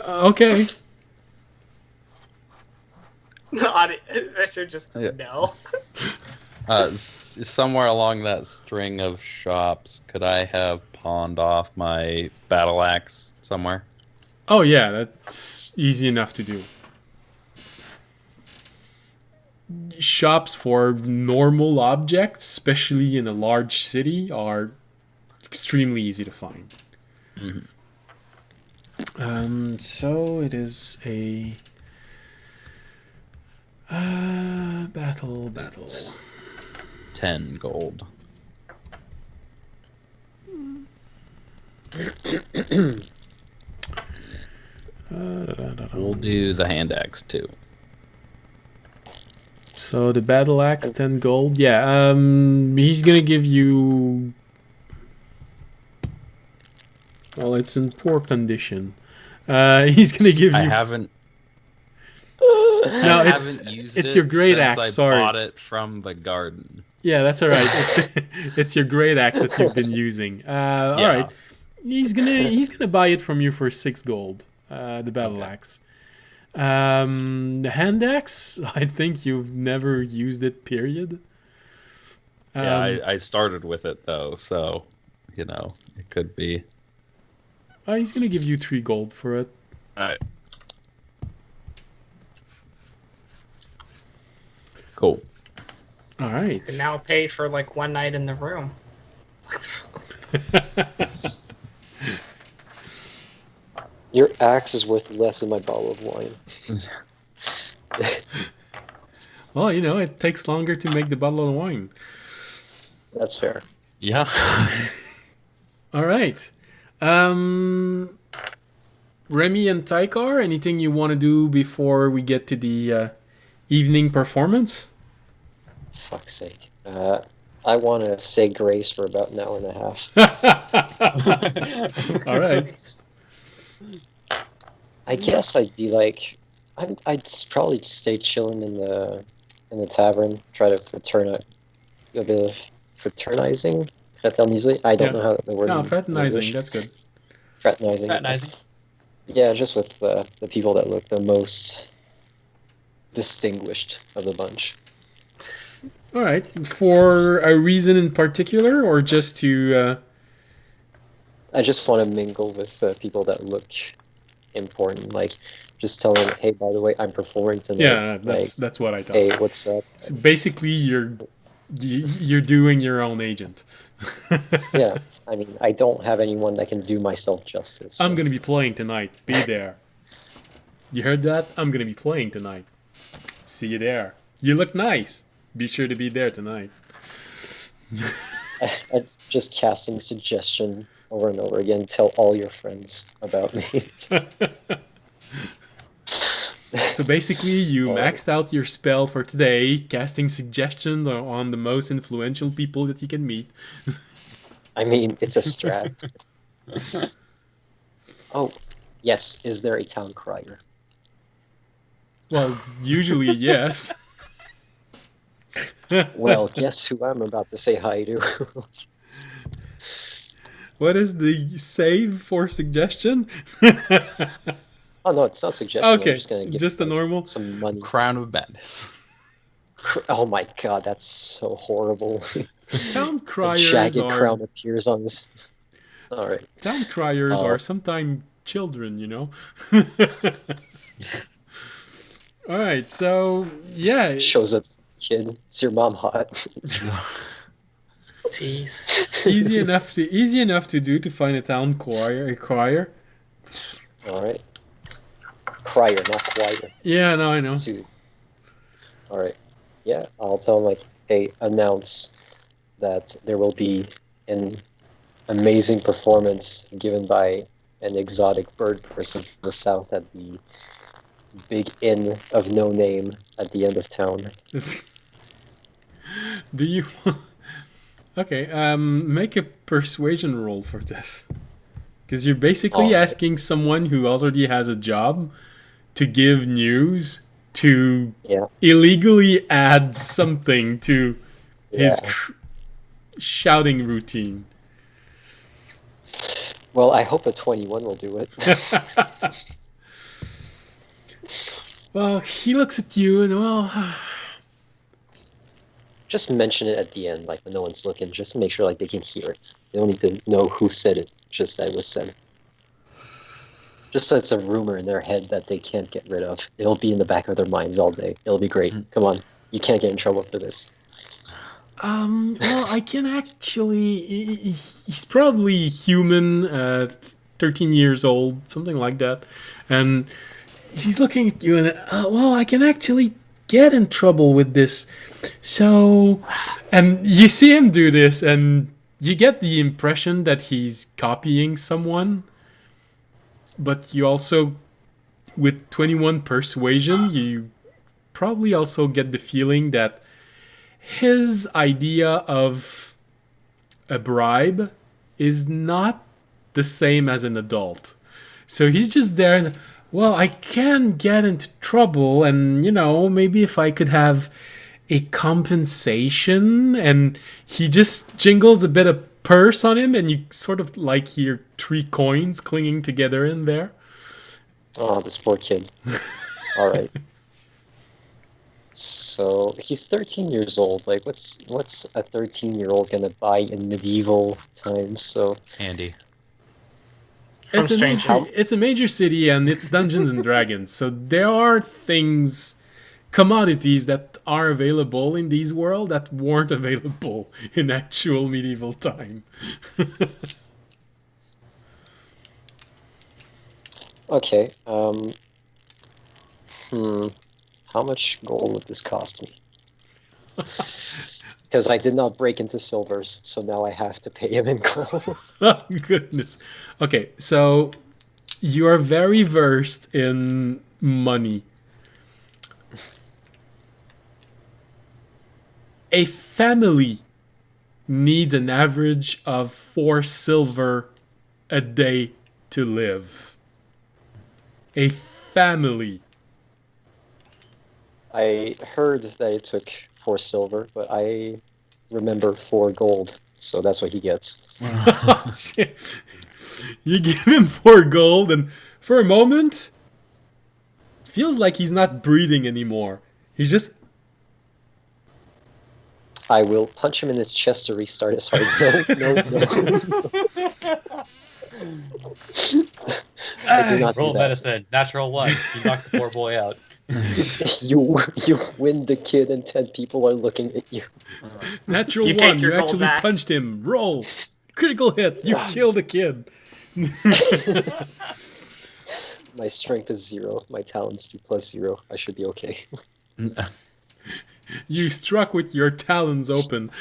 Okay. Richard just no. Somewhere along that string of shops, could I have pawned off my battle axe somewhere? Oh yeah, that's easy enough to do. Shops for normal objects, especially in a large city, are extremely easy to find. Mhm. So it is a battle. 10 gold. We'll do the hand axe too. So the battle axe, 10 gold. Yeah, he's gonna give you. Well, it's in poor condition. He's gonna give you. I haven't. No, I it's haven't used it's it your great since axe. I Sorry. bought it from the garden. Yeah, that's all right. It's your great axe that you've been using. All right. He's gonna buy it from you for 6 gold. The battle axe. The hand axe. I think you've never used it. Period. Yeah, I started with it though, so it could be. He's gonna give you 3 gold for it. All right. Cool. All right. You can now pay for like one night in the room. Your axe is worth less than my bottle of wine. Well, it takes longer to make the bottle of wine. That's fair. Yeah. All right. Um, Remy and Tykar, anything you want to do before we get to the evening performance? Fuck's sake. I want to say grace for about an hour and a half. All right. I guess I'd be like, I'd probably stay chilling in the tavern, try to a bit of fraternizing. Fraterniser? I don't know how the word. No, in fraternizing. English. That's good. Fraternizing. Fraternizing. Yeah, just with the people that look the most distinguished of the bunch. All right. For a reason in particular, or just to? I just want to mingle with people that look important. Like, just tell them, hey, by the way, I'm performing tonight. Yeah, like, that's what I thought. hey, what's up? So basically, you're doing your own agent. Yeah, I mean, I don't have anyone that can do myself justice. So. I'm gonna be playing tonight. Be there. You heard that? I'm gonna be playing tonight. See you there. You look nice. Be sure to be there tonight. I just casting suggestion over and over again. Tell all your friends about me. So basically, you maxed out your spell for today, casting suggestions on the most influential people that you can meet. I mean, it's a strat. Oh, yes. Is there a town crier? Well, usually, yes. Well, guess who I'm about to say hi to? What is the save for suggestion? Oh no, it's not suggestion. Okay, I'm just gonna give just a normal some money. Crown of Madness. Oh my god, that's so horrible. Town A criers jagged are crown appears on this. All right. town criers Oh. are sometimes children, you know. All right, so yeah, Shows up, kid. Is your mom hot? Jeez. easy enough to do to find a town crier. All right. Crier, not choir. Yeah, no, I know. Dude. All right. Yeah, I'll tell them like, hey, announce that there will be an amazing performance given by an exotic bird person from the south at the big inn of no name at the end of town. Do you? Okay, make a persuasion roll for this, because you're basically asking someone who already has a job to give news to illegally add something to his shouting routine. Well, I hope a 21 will do it. Well, he looks at you and, well... Just mention it at the end, like when no one's looking. Just make sure like they can hear it. They don't need to know who said it, just that it was said. Just so it's a rumor in their head that they can't get rid of. It'll be in the back of their minds all day. It'll be great. Come on. You can't get in trouble for this. Well, I can actually... He's probably human, 13 years old, something like that. And he's looking at you and, well, I can actually get in trouble with this. So... And you see him do this, and you get the impression that he's copying someone. But you also, with 21 persuasion, you probably also get the feeling that his idea of a bribe is not the same as an adult. So he's just there, well, I can get into trouble, and, you know, maybe if I could have a compensation, and he just jingles a bit of purse on him, and you sort of like hear 3 coins clinging together in there. Oh, this poor kid. All right. So he's 13 years old. Like, what's a 13-year-old gonna buy in medieval times? So Handy. It's a major city, and it's Dungeons and Dragons, so there are commodities that are available in these world that weren't available in actual medieval time. okay. How much gold would this cost me? Because I did not break into silvers, so now I have to pay him in gold. Oh, goodness. Okay, so you are very versed in money. A family needs an average of 4 silver a day to live. A family. I heard that it took 4 silver, but I remember 4 gold, so that's what he gets. Oh, shit. You give him 4 gold, and for a moment, it feels like he's not breathing anymore. He's just. I will punch him in his chest to restart his heart. No. I do not Roll do that. medicine, natural 1. You knocked the poor boy out. You win the kid and 10 people are looking at you. Natural You 1, take your you gold actually back. punched him. Roll. Critical hit. You killed a kid. My strength is 0. My talent's 2 plus 0. I should be okay. You struck with your talons open.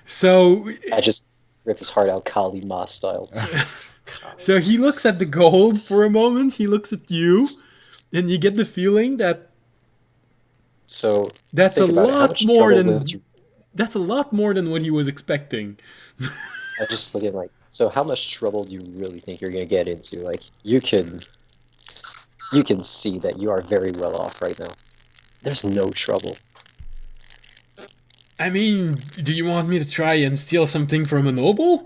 So I just rip his heart out Kali Ma style. so he looks at the gold for a moment. He looks at you, and you get the feeling that So that's a think about it. How lot much more trouble than did you... that's a lot more than what he was expecting. I just look at like, so how much trouble do you really think you're gonna get into? Like, you can see that you are very well off right now. There's no trouble. I mean, do you want me to try and steal something from a noble?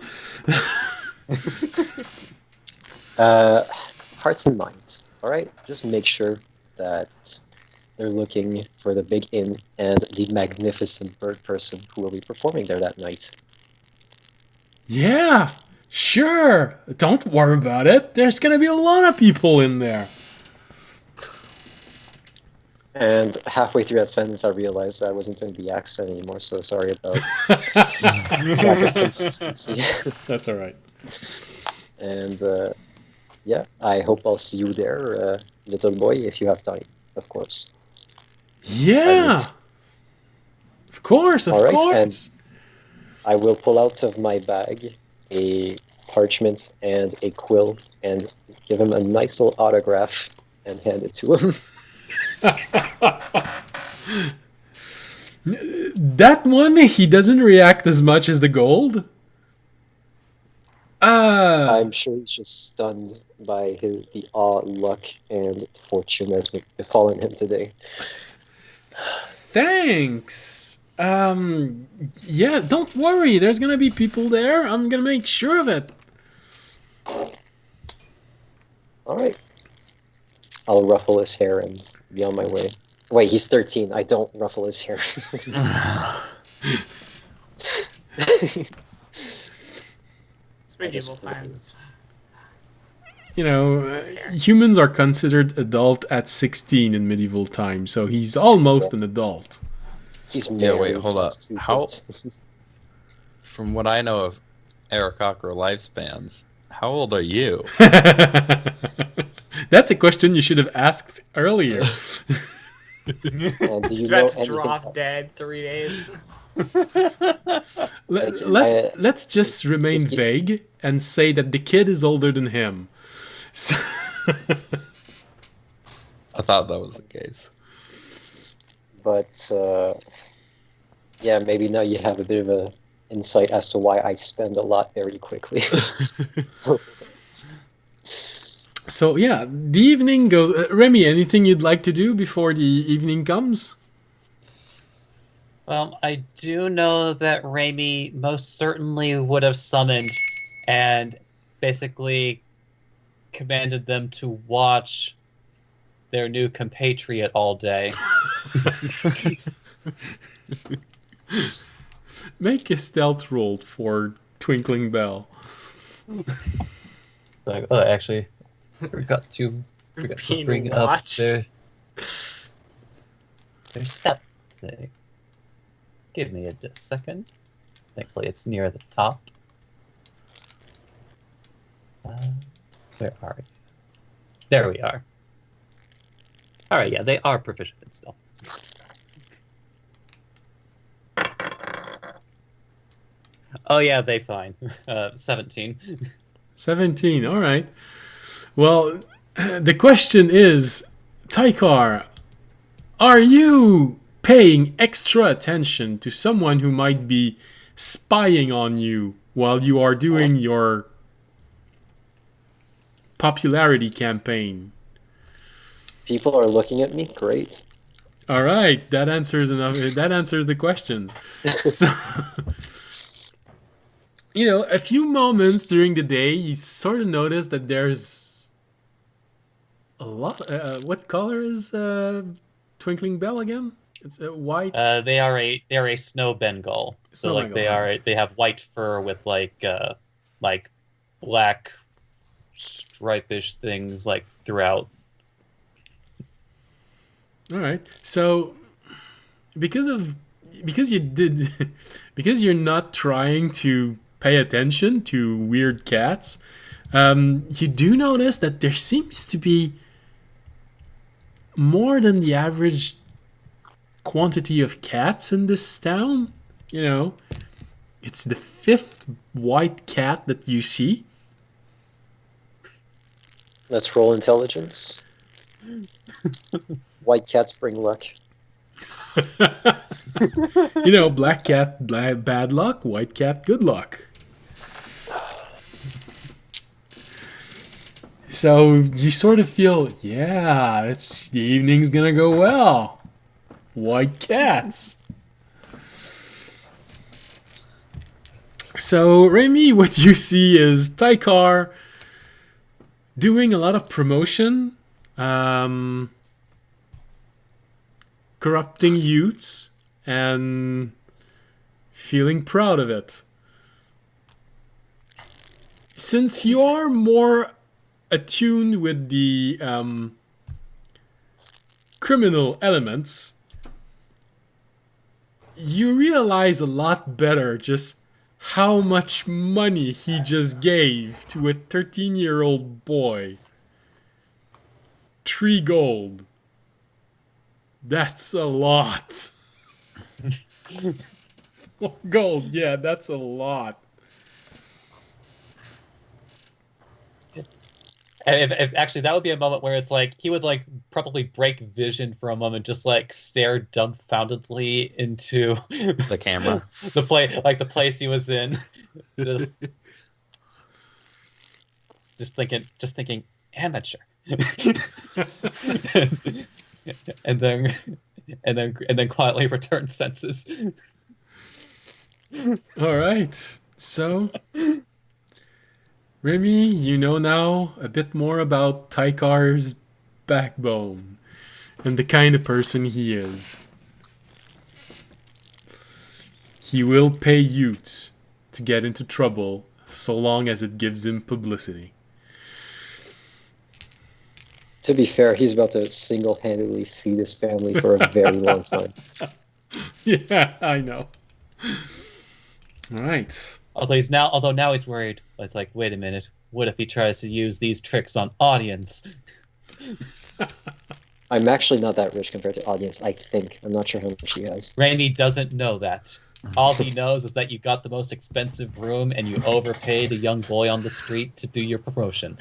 Hearts and minds. All right, just make sure that they're looking for the big inn and the magnificent bird person who will be performing there that night. Yeah, sure. Don't worry about it. There's gonna be a lot of people in there. And halfway through that sentence, I realized I wasn't doing the accent anymore, so sorry about lack of consistency. That's all right. And yeah, I hope I'll see you there, little boy, if you have time, of course. Yeah. Of course, of All right, course. and I will pull out of my bag a parchment and a quill and give him a nice little autograph and hand it to him. That one, he doesn't react as much as the gold. I'm sure he's just stunned by the awe, luck, and fortune that's befallen him today. Thanks. Yeah, don't worry. There's gonna be people there. I'm gonna make sure of it. All right. I'll ruffle his hair and be on my way. Wait, he's 13. I don't ruffle his hair. It's medieval times. You know, humans are considered adult at 16 in medieval times, so he's almost an adult. He's Yeah, married. wait, hold up. He's How- kids. From what I know of Aarakocra lifespans, how old are you? That's a question you should have asked earlier. And do He's you know about to anything? drop dead 3 days. Let's just remain Is he- vague and say that the kid is older than him. So I thought that was the case. But yeah, maybe now you have a bit of a insight as to why I spend a lot very quickly. So yeah, the evening goes. Remy, anything you'd like to do before the evening comes? Well, I do know that Raimi most certainly would have summoned and basically commanded them to watch their new compatriot all day. Make a stealth roll for Twinkling Bell. Like, oh, actually, forgot to Being bring watched. up their step thing. Give me just a second. Thankfully, it's near the top. Where are we? There we are. All right, yeah, they are proficient in stealth. Oh yeah, they fine. 17. 17. All right. Well, the question is, Tykar, are you paying extra attention to someone who might be spying on you while you are doing your popularity campaign? People are looking at me. Great. All right, that answers enough. That answers the question. So, a few moments during the day, you sort of notice that there's a lot. What color is Twinkling Bell again? It's a white. They are a snow Bengal. So Snow like Bengal, they have white fur with like black stripish things like throughout. All right. So because you did because you're not trying to pay attention to weird cats, you do notice that there seems to be more than the average quantity of cats in this town. It's the 5th white cat that you see. Let's roll intelligence. White cats bring luck. Black cat, bad luck, white cat, good luck. So you sort of feel, yeah, the evening's gonna go well. White cats. So, Remy, what you see is Tykar doing a lot of promotion, corrupting youths, and feeling proud of it. Since you are more attuned with the criminal elements, you realize a lot better just how much money he just gave to a 13-year-old boy. 3 gold. That's a lot. 4 gold, yeah, that's a lot. If actually, that would be a moment where it's like he would like probably break vision for a moment, just like stare dumbfoundedly into The camera. the place he was in, just thinking amateur, and then quietly return senses. All right, so Remy, you know now a bit more about Tykar's backbone and the kind of person he is. He will pay youths to get into trouble so long as it gives him publicity. To be fair, he's about to single-handedly feed his family for a very long time. Yeah, I know. All right. Although now he's worried. It's like, wait a minute. What if he tries to use these tricks on audience? I'm actually not that rich compared to audience, I think. I'm not sure how much he has. Randy doesn't know that. All he knows is that you got the most expensive room and you overpaid a young boy on the street to do your promotion.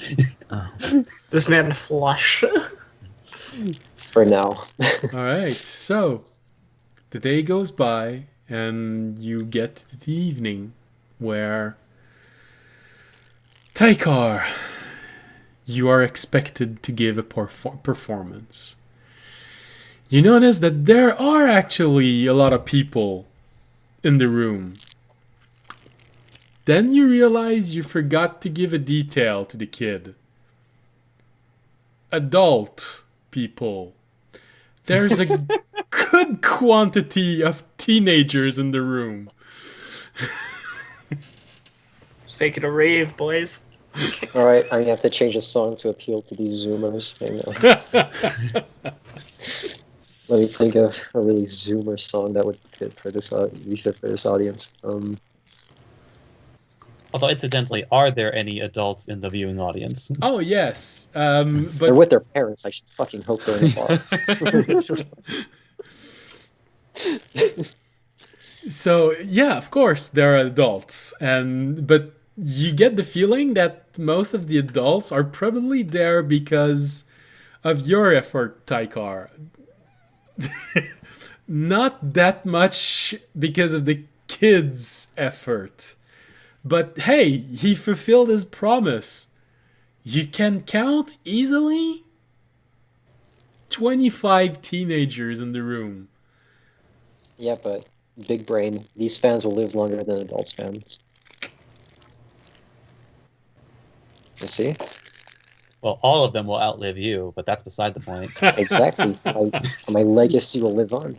This man flush. For now. All right. So the day goes by and you get to the evening where Tykar, you are expected to give a performance. You notice that there are actually a lot of people in the room. Then you realize you forgot to give a detail to the kid. Adult people. There's a good quantity of teenagers in the room. Let's make it a rave, boys. Alright, I'm gonna have to change the song to appeal to these Zoomers. Hang on. Let me think of a really Zoomer song that would fit for this audience. Although, incidentally, are there any adults in the viewing audience? Oh, yes. They're But with their parents. I should fucking hope they're in the bar. So yeah, of course there are adults, but you get the feeling that most of the adults are probably there because of your effort, Taikar. Not that much because of the kids' effort. But hey, he fulfilled his promise. You can count easily 25 teenagers in the room. Yeah, but big brain. These fans will live longer than adults fans. You see? Well, all of them will outlive you, but that's beside the point. Exactly. My legacy will live on.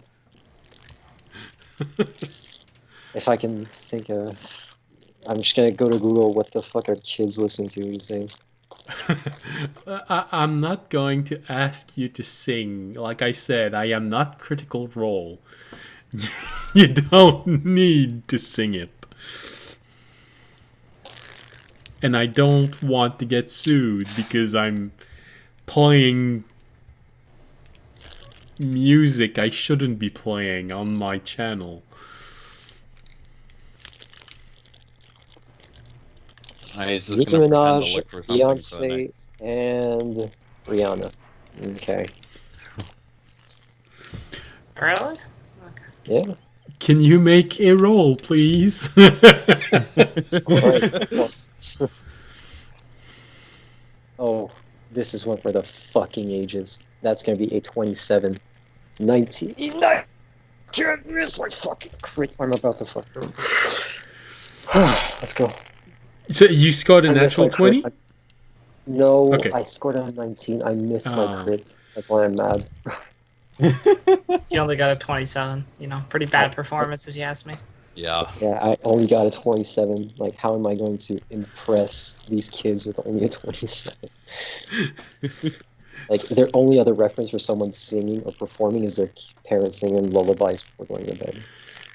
If I can think of... I'm just gonna go to Google, what the fuck are kids listening to these days? I'm not going to ask you to sing. Like I said, I am not Critical Role. You don't need to sing it. And I don't want to get sued because I'm playing music I shouldn't be playing on my channel. He's just Nicki gonna pretend to Minaj, look for something for the Beyonce, next. and Rihanna. Okay. Really? Yeah. Can you make a roll, please? Alright. Oh, this is one for the fucking ages. That's gonna be a 27. 19. Can't miss my fucking crit. I'm about to fuck. Let's go. So you scored a I missed natural my crit. 20? No, Okay. I scored a 19. I missed my Oh. crit. That's why I'm mad. You only got a 27. You know, pretty bad performance if you ask me. Yeah. Yeah, I only got a 27. Like, how am I going to impress these kids with only a 27? Like, their only other reference for someone singing or performing is their parents singing lullabies before going to bed. Like,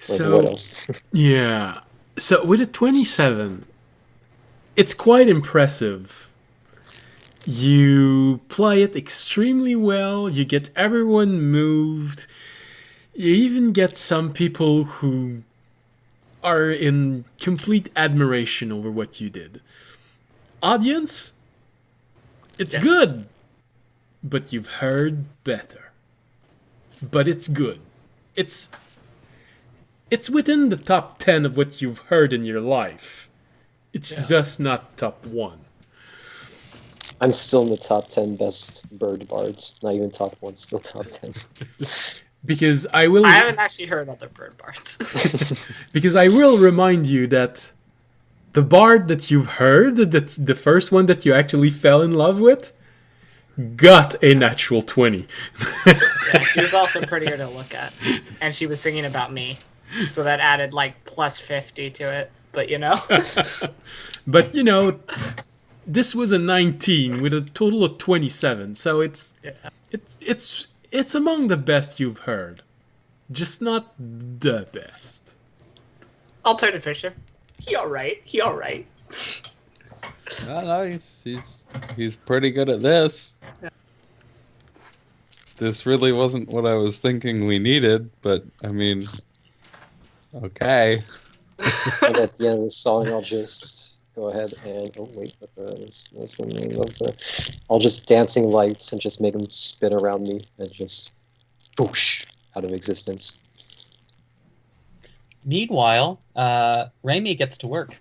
So what else? yeah. So with a 27, it's quite impressive. You play it extremely well. You get everyone moved. You even get some people who are in complete admiration over what you did. Audience, it's Yes. good, but you've heard better. But it's good. It's within the top 10 of what you've heard in your life. It's just not top 1. I'm still in the top 10 best bird bards. Not even top 1, still top 10. Because I will I haven't actually heard other bird bards. because I will remind you that the bard that you've heard, that the first one that you actually fell in love with, got a natural 20. Yeah, she was also prettier to look at, and she was singing about me, so that added like plus 50 to it. But you know, But you know, this was a 19 with a total of 27, so it's among the best you've heard, just not the best. Alternative Fisher, he all right. No, he's pretty good at this. This really wasn't what I was thinking we needed, but I mean, okay. And at the end of the song, I'll just go ahead and what's the name of the? I'll just dancing lights and just make them spin around me and just whoosh out of existence. Meanwhile, Raimi gets to work.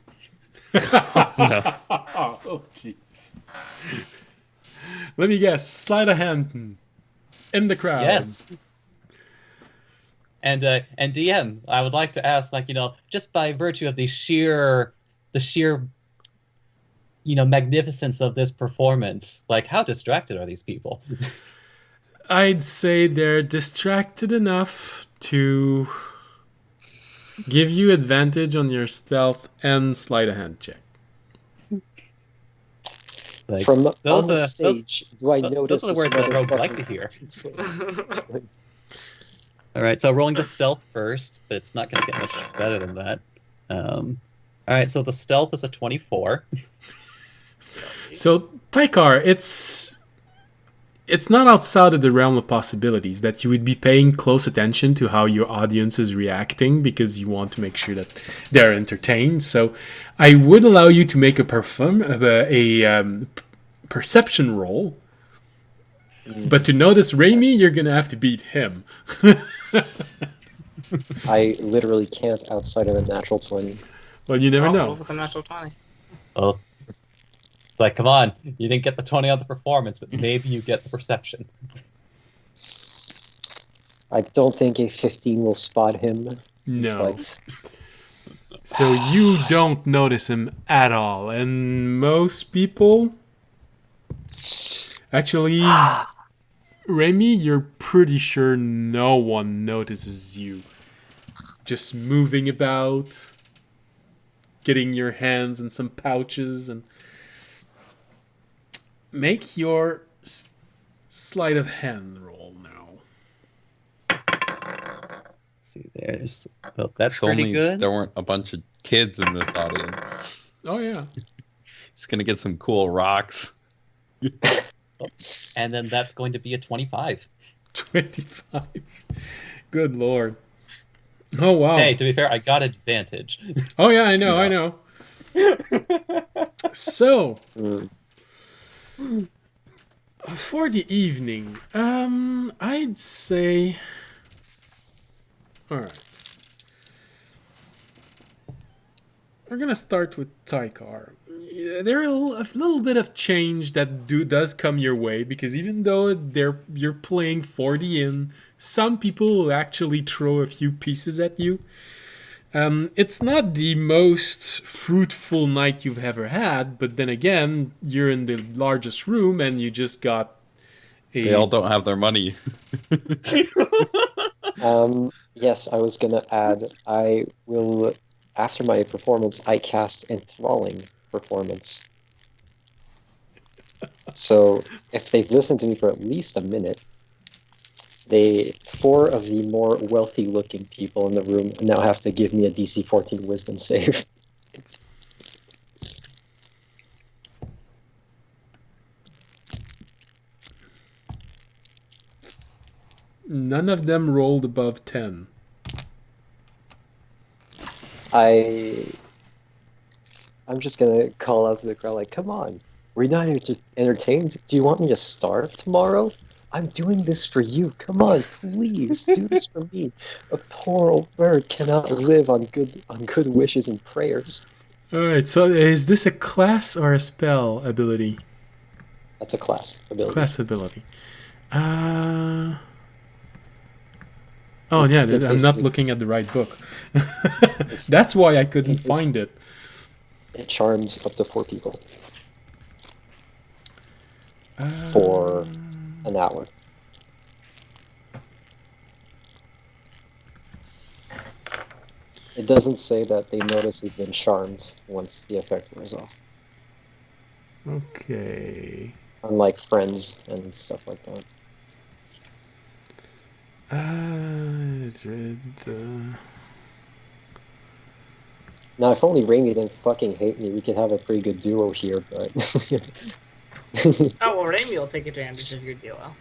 Oh, jeez. Let me guess. Sleight of hand in the crowd. Yes. And DM, I would like to ask, like, you know, just by virtue of the sheer, you know, magnificence of this performance, like, how distracted are these people? I'd say they're distracted enough to give you advantage on your stealth and sleight of hand check. Like, From those on the are- stage, do I notice those are the words that rogues like to hear. All right, so rolling the stealth first, but it's not going to get much better than that. All right, so the stealth is a 24. So, Taikar, it's it's not outside of the realm of possibilities that you would be paying close attention to how your audience is reacting because you want to make sure that they're entertained. So I would allow you to make a perception roll. But to notice Raimi, you're going to have to beat him. I literally can't outside of a natural 20. Well, you never know. With a natural 20. Well, like, come on, you didn't get the 20 on the performance, but maybe you get the perception. I don't think a 15 will spot him. No. But So you don't notice him at all. And most people... Actually, Remy, you're pretty sure no one notices you. Just moving about, getting your hands in some pouches, and make your sleight of hand roll now. See, there's... Well, that's If pretty only good. there weren't a bunch of kids in this audience. Oh, yeah. He's gonna get some cool rocks. And then that's going to be a 25. 25. Good lord. Oh, wow. Hey, to be fair, I got advantage. Oh, yeah, I know. So, for the evening, I'd say... Alright. We're gonna start with Tykar. There are a little bit of change that does come your way, because even though you're playing 40 in, some people will actually throw a few pieces at you. It's not the most fruitful night you've ever had, but then again, you're in the largest room and you just got a... They all don't have their money. yes, I was gonna add, I will, after my performance, I cast Enthralling Performance. So, if they've listened to me for at least a minute, 4 of the more wealthy-looking people in the room now have to give me a DC 14 Wisdom save. None of them rolled above 10. I'm just gonna call out to the crowd like, come on, we're not entertained? Do you want me to starve tomorrow? I'm doing this for you. Come on, please, do this for me. A poor old bird cannot live on good wishes and prayers. Alright, so is this a class or a spell ability? That's a class ability. Class ability. Oh, yeah, I'm not looking at the right book. That's why I couldn't find it. It charms up to 4 people. For an hour. It doesn't say that they notice they've been charmed once the effect wears off. Okay. Unlike friends and stuff like that. Now, if only Raimi didn't fucking hate me, we could have a pretty good duo here, but... Oh, well, Raimi will take advantage of your duo.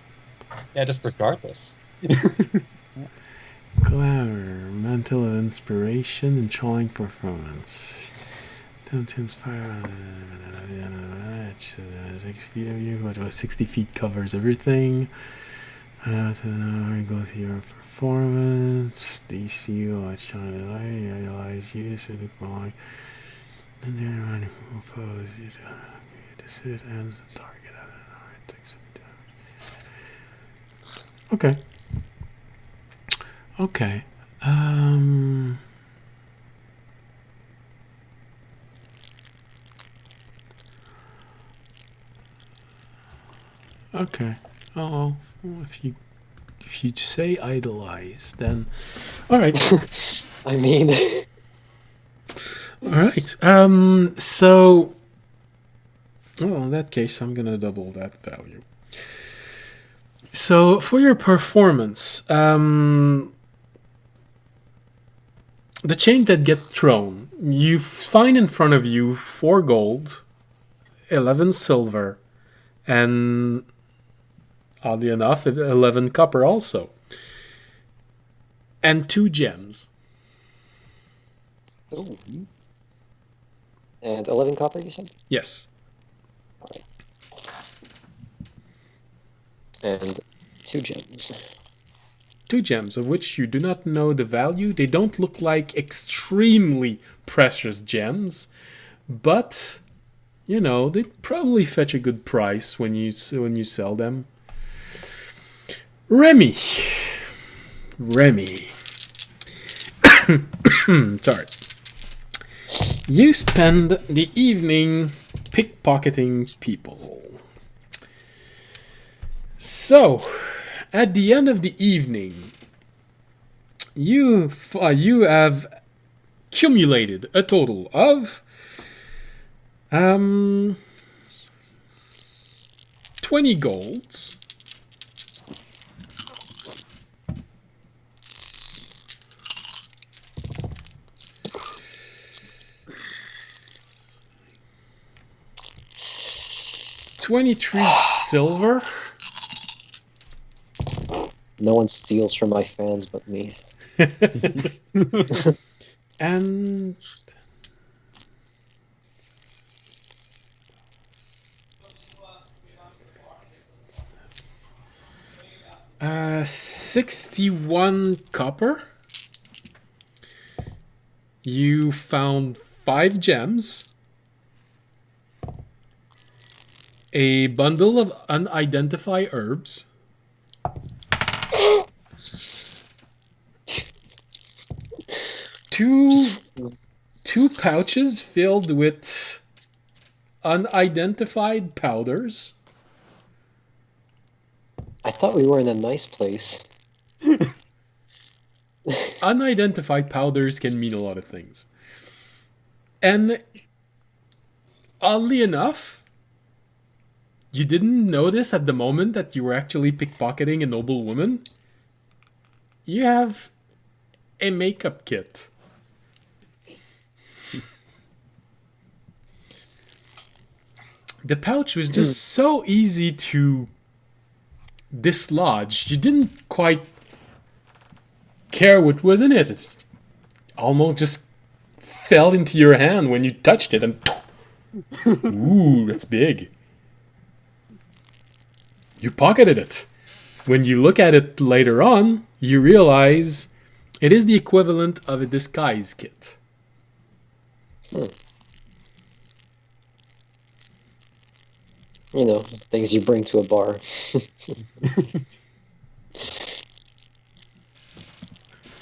Yeah, just regardless. Glamour, mantle of inspiration, and trolling performance. Attempt to inspire 6 feet of you, 60 feet covers everything. Go through your performance. DC, I shine the light, I realize you, so the going. And then anyone who opposes you to this hit ends the target. Alright, take some damage. Okay. Okay. Oh, if you say idolize, then all right. I mean, all right. So, well, in that case, I'm gonna double that value. So, for your performance, the change that get thrown, you find in front of you 4 gold, 11 silver, and Oddly enough, 11 copper also. And 2 gems. Ooh. And 11 copper, you said? Yes. And 2 gems. 2 gems, of which you do not know the value. They don't look like extremely precious gems, but, you know, they probably fetch a good price when you sell them. Remy. Sorry. You spend the evening pickpocketing people. So, at the end of the evening, you have accumulated a total of 20 golds. $23 silver. No one steals from my fans but me. And 61 copper. You found 5 gems. A bundle of unidentified herbs. Two pouches filled with unidentified powders. I thought we were in a nice place. Unidentified powders can mean a lot of things. And oddly enough, you didn't notice at the moment that you were actually pickpocketing a noble woman. You have a makeup kit. The pouch was just so easy to dislodge. You didn't quite care what was in it. It's almost just fell into your hand when you touched it, and ooh, that's big. You pocketed it. When you look at it later on, you realize it is the equivalent of a disguise kit. You know, things you bring to a bar.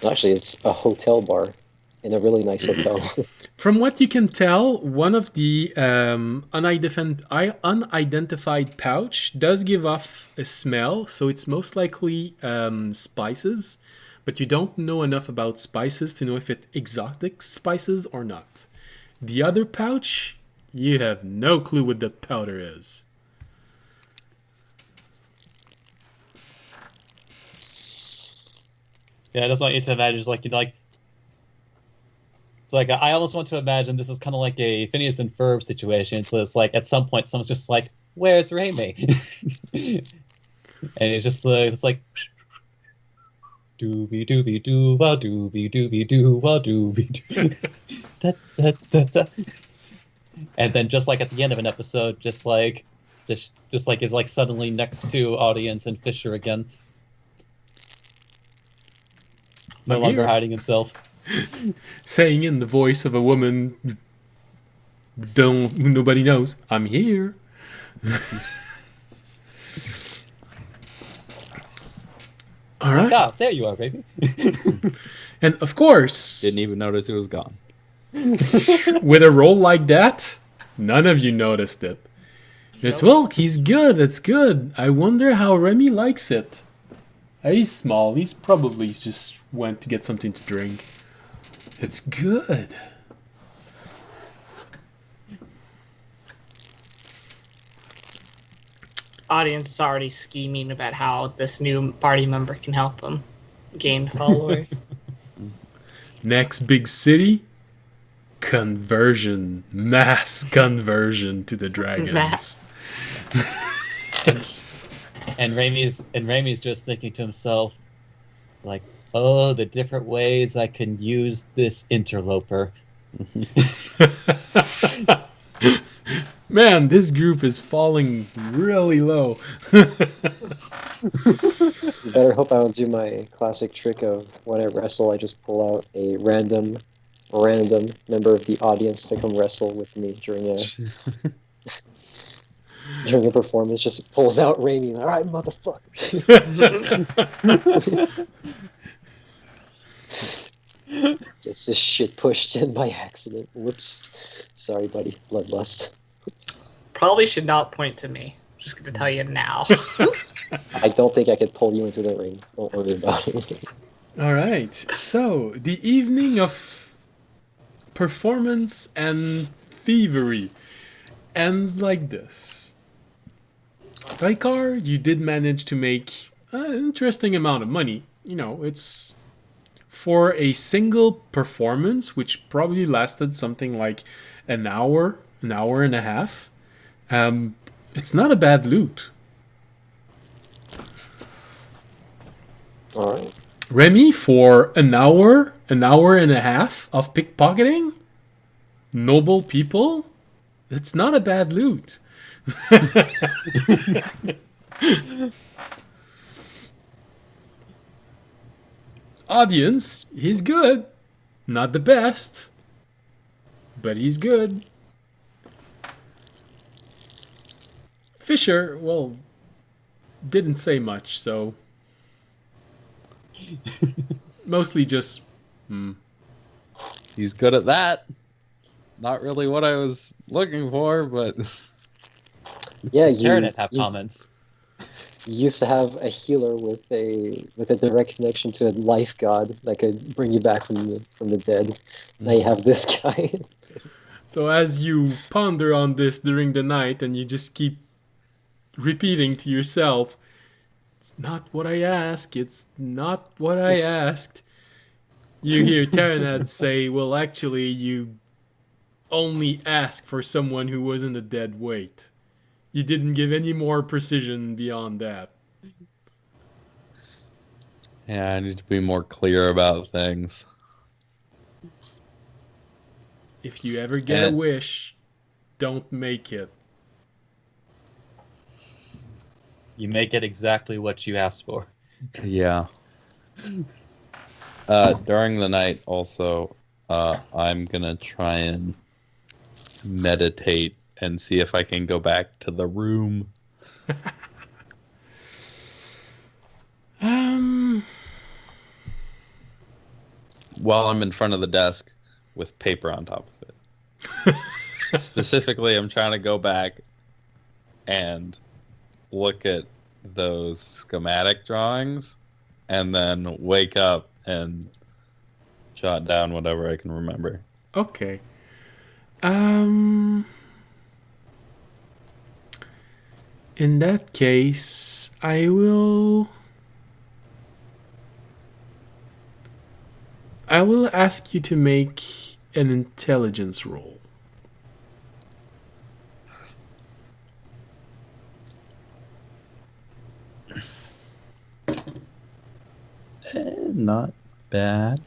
Actually, it's a hotel bar in a really nice hotel. From what you can tell, one of the unidentified pouch does give off a smell, so it's most likely spices, but you don't know enough about spices to know if it's exotic spices or not. The other pouch, you have no clue what that powder is. Yeah, I just want you to imagine, just like, you know, like, it's like, I almost want to imagine this is kind of like a Phineas and Ferb situation. So it's like, at some point, someone's just like, "Where's Raimi?" And it's like, doobie doobie doo, wah doobie doobie doo, wah doobie doo. Da, da, da, da. And then just like at the end of an episode, just like is like suddenly next to audience and Fisher again. No longer hiding himself. Saying in the voice of a woman who nobody knows, "I'm here." All right. Ah, there you are, baby. And of course, Didn't even notice it was gone. with a roll like that, none of you noticed it. Just, well, he's good, that's good. I wonder how Remy likes it. He's small, he's probably just went to get something to drink. It's good. Audience is already scheming about how this new party member can help them gain followers. Next big city, conversion, mass conversion to the dragons. Mass. And Raimi's just thinking to himself, like, oh, the different ways I can use this interloper. Man, this group is falling really low. You better hope I don't do my classic trick of when I wrestle, I just pull out a random member of the audience to come wrestle with me during a performance. Just pulls out Raimi. All right, motherfucker. Gets this shit pushed in by accident. Whoops. Sorry, buddy. Bloodlust. Probably should not point to me. Just gonna tell you now. I don't think I could pull you into the ring. Don't worry about it. All right. So, the evening of performance and thievery ends like this. Taikar, you did manage to make an interesting amount of money. You know, it's for a single performance, which probably lasted something like an hour and a half. It's not a bad loot. All right. Remy, for an hour and a half of pickpocketing, noble people, it's not a bad loot. Audience, he's good. Not the best, but he's good. Fisher, well, didn't say much, so mostly just He's good at that. Not really what I was looking for, but Yeah, Terranets have comments. You used to have a healer with a direct connection to a life god that could bring you back from the dead. Now you have this guy. So as you ponder on this during the night and you just keep repeating to yourself, it's not what I asked, it's not what I asked. You hear Terranad say, well, actually, you only asked for someone who wasn't a dead weight. You didn't give any more precision beyond that. yeah, I need to be more clear about things. If you ever get a wish, don't make it. You make it exactly what you asked for. Yeah. During the night, also, I'm gonna try and meditate and see if I can go back to the room. While I'm in front of the desk with paper on top of it. Specifically, I'm trying to go back and look at those schematic drawings and then wake up and jot down whatever I can remember. Okay. In that case, I will ask you to make an intelligence roll. Not bad.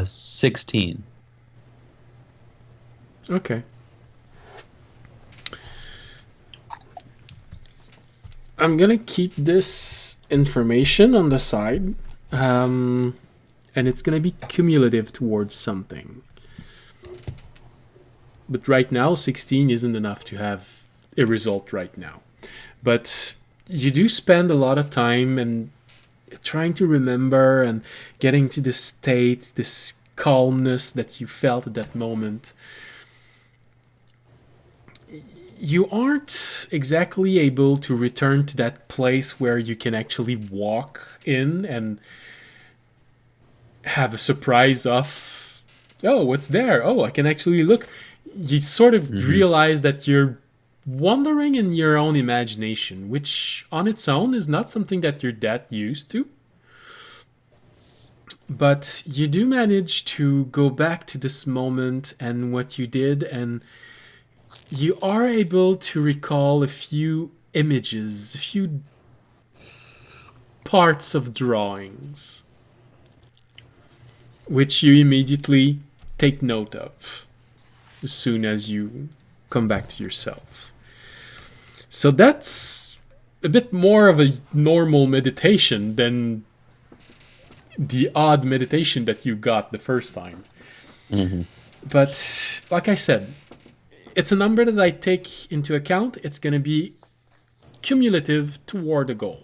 16. Okay. I'm gonna keep this information on the side, and it's gonna be cumulative towards something. But right now, 16 isn't enough to have a result right now. But you do spend a lot of time and trying to remember and getting to this state, this calmness that you felt at that moment. You aren't exactly able to return to that place where you can actually walk in and have a surprise of, oh, what's there? Oh, I can actually look. You sort of realize that you're wandering in your own imagination, which on its own is not something that you're that used to. But you do manage to go back to this moment and what you did, and you are able to recall a few images, a few parts of drawings, which you immediately take note of as soon as you come back to yourself. So that's a bit more of a normal meditation than the odd meditation that you got the first time. Mm-hmm. But like I said, it's a number that I take into account. It's going to be cumulative toward a goal.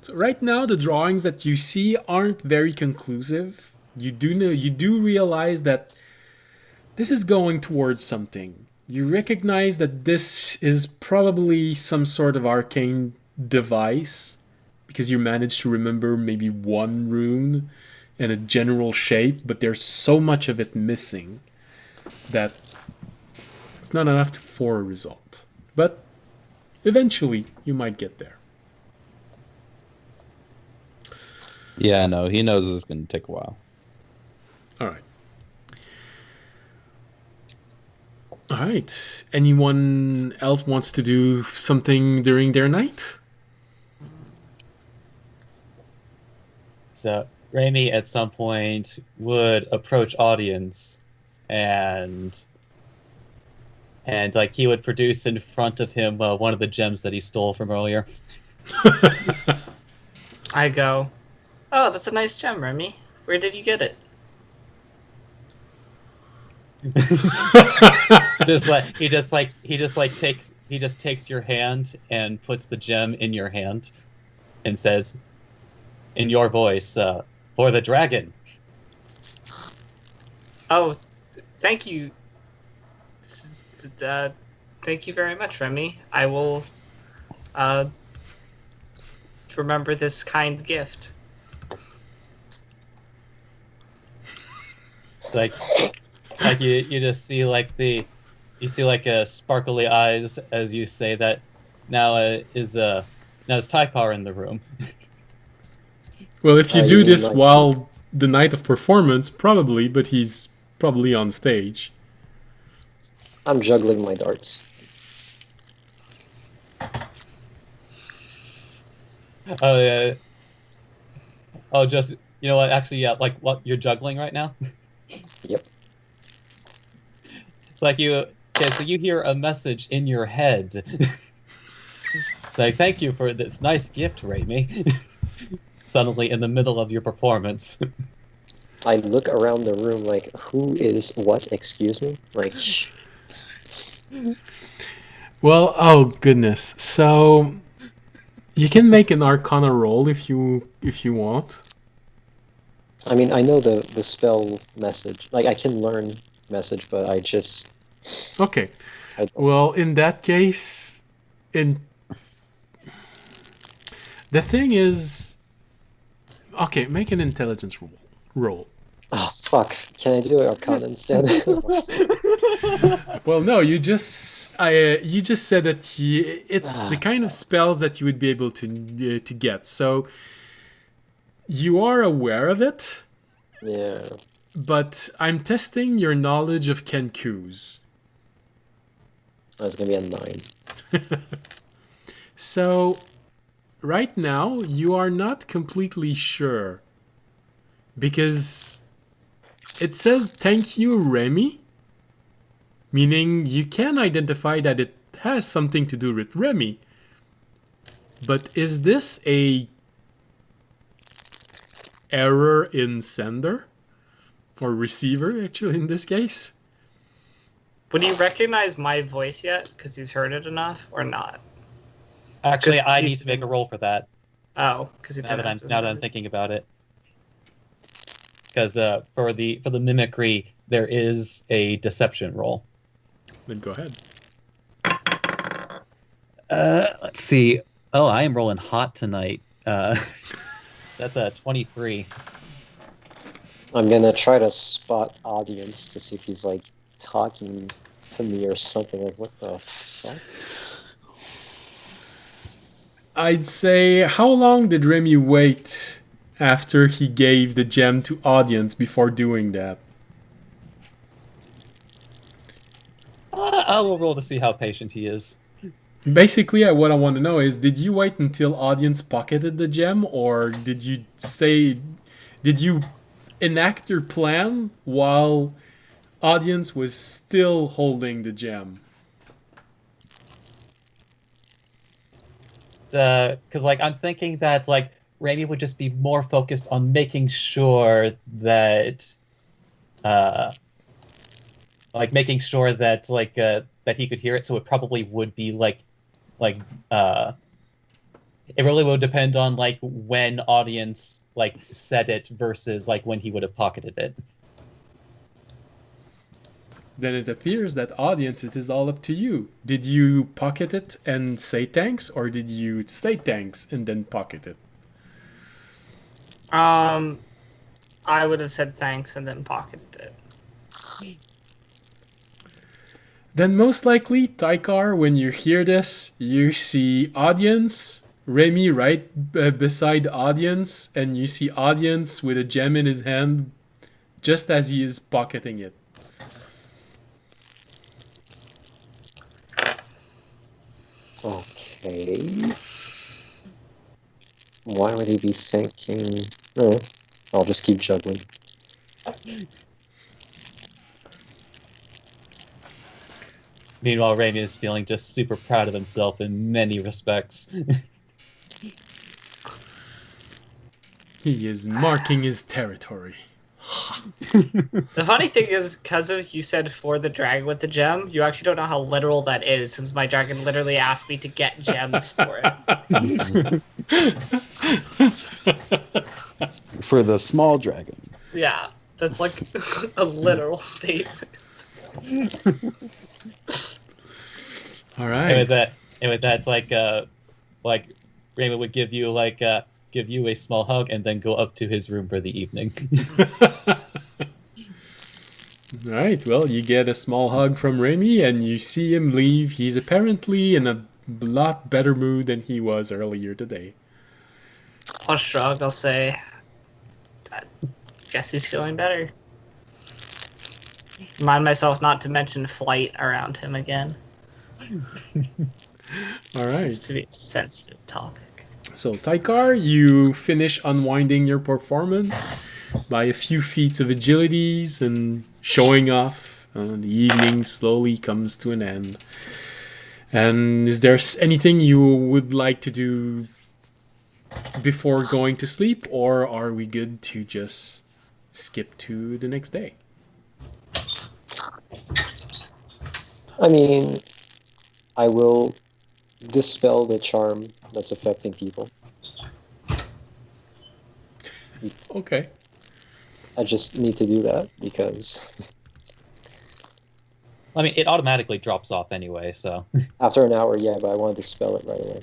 So right now, the drawings that you see aren't very conclusive. You do realize that this is going towards something. You recognize that this is probably some sort of arcane device, because you managed to remember maybe one rune and a general shape, but there's so much of it missing that it's not enough for a result. But eventually, you might get there. Yeah, no, he knows it's going to take a while. All right. All right. Anyone else wants to do something during their night? So Raimi at some point would approach audience and like he would produce in front of him one of the gems that he stole from earlier. I go, oh, that's a nice gem, Remy. Where did you get it? He just takes your hand and puts the gem in your hand and says in your voice, for the dragon. Oh, thank you. Thank you very much, Remy. I will remember this kind gift. Like you just see a sparkly eyes as you say that. Now is Tykar in the room? Well, if you do mean this like- while the night of performance, probably, but he's probably on stage. I'm juggling my darts. Oh yeah. Oh, just you know what? Actually, yeah. Like what you're juggling right now. Yep. It's like you. Okay, so you hear a message in your head. It's like, thank you for this nice gift, Raimi. Suddenly, in the middle of your performance. I look around the room like, who is what? Excuse me? Like, Well, oh goodness. So you can make an Arcana roll if you want. I mean, I know the spell message. Like, I can learn message, but I just... Okay. I don't- Well, in that case, the thing is, okay, make an intelligence roll. Oh, fuck. Can I do Arcana instead? Well, no, you just said that it's the kind of spells that you would be able to get. So you are aware of it, Yeah. but I'm testing your knowledge of Kenkus. That's gonna be a 9. So right now you are not completely sure, because it says thank you, Remy, meaning you can identify that it has something to do with Remy. But is this a error in sender or receiver, actually, in this case? Would he recognize my voice yet? Because he's heard it enough, or not? Actually, 'Cause I he's need to make a roll for that. Oh, because he Now did. that I'm thinking about it, because for the mimicry there is a deception roll. Then go ahead. Let's see. Oh, I am rolling hot tonight. That's a 23. I'm gonna try to spot audience to see if he's, like, talking to me or something. Like, what the fuck? I'd say, how long did Remy wait after he gave the gem to audience before doing that? I will roll to see how patient he is. Basically, what I want to know is, did you wait until audience pocketed the gem, or did you enact your plan while audience was still holding the gem? Because like I'm thinking that like Raimi would just be more focused on making sure that, that he could hear it. So it probably would be it really will depend on like when audience like said it versus like when he would have pocketed it. Then it appears that audience, it is all up to you. Did you pocket it and say thanks, or did you say thanks and then pocket it? I would have said thanks and then pocketed it. Then most likely, Tykar, when you hear this, you see audience, Remy right beside audience, and you see audience with a gem in his hand just as he is pocketing it. Okay. Why would he be thinking... Oh, I'll just keep juggling. Meanwhile, Raimi is feeling just super proud of himself in many respects. He is marking his territory. The funny thing is, because of you said for the dragon with the gem, you actually don't know how literal that is, since my dragon literally asked me to get gems for it. For the small dragon. Yeah, that's like a literal statement. All And right. with that, like Raymond would give you a small hug and then go up to his room for the evening. All right. Well, you get a small hug from Remy, and you see him leave. He's apparently in a lot better mood than he was earlier today. I'll shrug, I'll say, I guess he's feeling better. Remind myself not to mention flight around him again. All right. Seems to be a sensitive topic. So, Tykar, you finish unwinding your performance by a few feats of agilities and showing off. The evening slowly comes to an end. And is there anything you would like to do before going to sleep, or are we good to just skip to the next day? I mean, I will dispel the charm that's affecting people. Okay. I just need to do that because I mean, it automatically drops off anyway, so. after an hour, yeah, but I want to dispel it right away.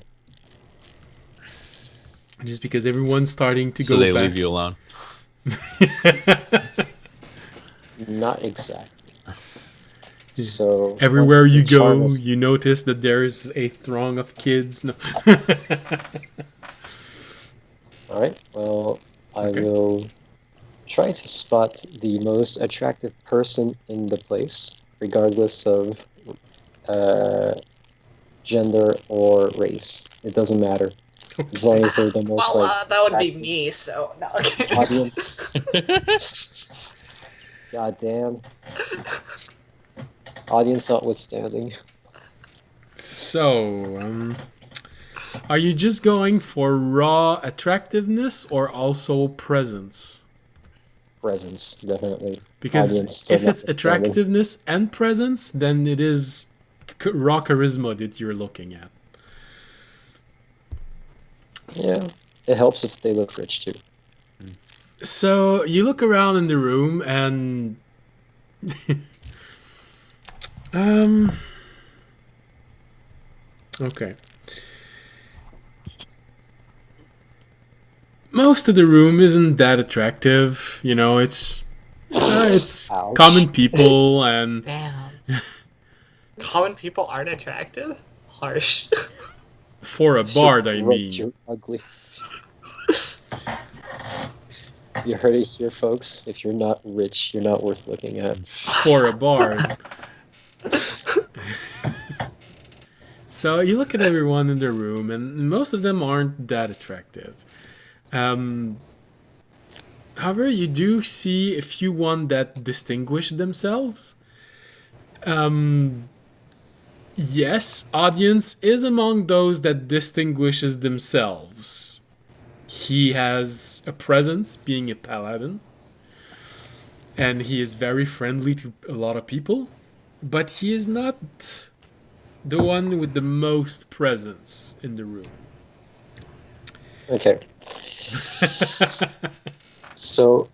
Just because everyone's starting to So go they back. leave you alone. Not exactly. So Everywhere once you the charm go, is- you notice that there's a throng of kids. No. All right. Well, I Okay. will try to spot the most attractive person in the place, regardless of gender or race. It doesn't matter, as long as they're the most Well, that would be attractive me, so no. Okay. audience. God damn. Audience notwithstanding. So, are you just going for raw attractiveness or also presence? Presence, definitely. Because Audience still if it's notwithstanding. attractiveness and presence, then it is raw charisma that you're looking at. Yeah, it helps if they look rich too. So you look around in the room and okay. Most of the room isn't that attractive, you know, it's Ouch. common people and Damn. Common people aren't attractive? Harsh. for a bard, I You're mean. You're ugly. You heard it here, folks. If you're not rich, you're not worth looking at. For a bard. So you look at everyone in the room, and most of them aren't that attractive. However, you do see a few one that distinguish themselves. Yes, audience is among those that distinguishes themselves. He has a presence, being a paladin, and he is very friendly to a lot of people, but he is not the one with the most presence in the room. Okay. So,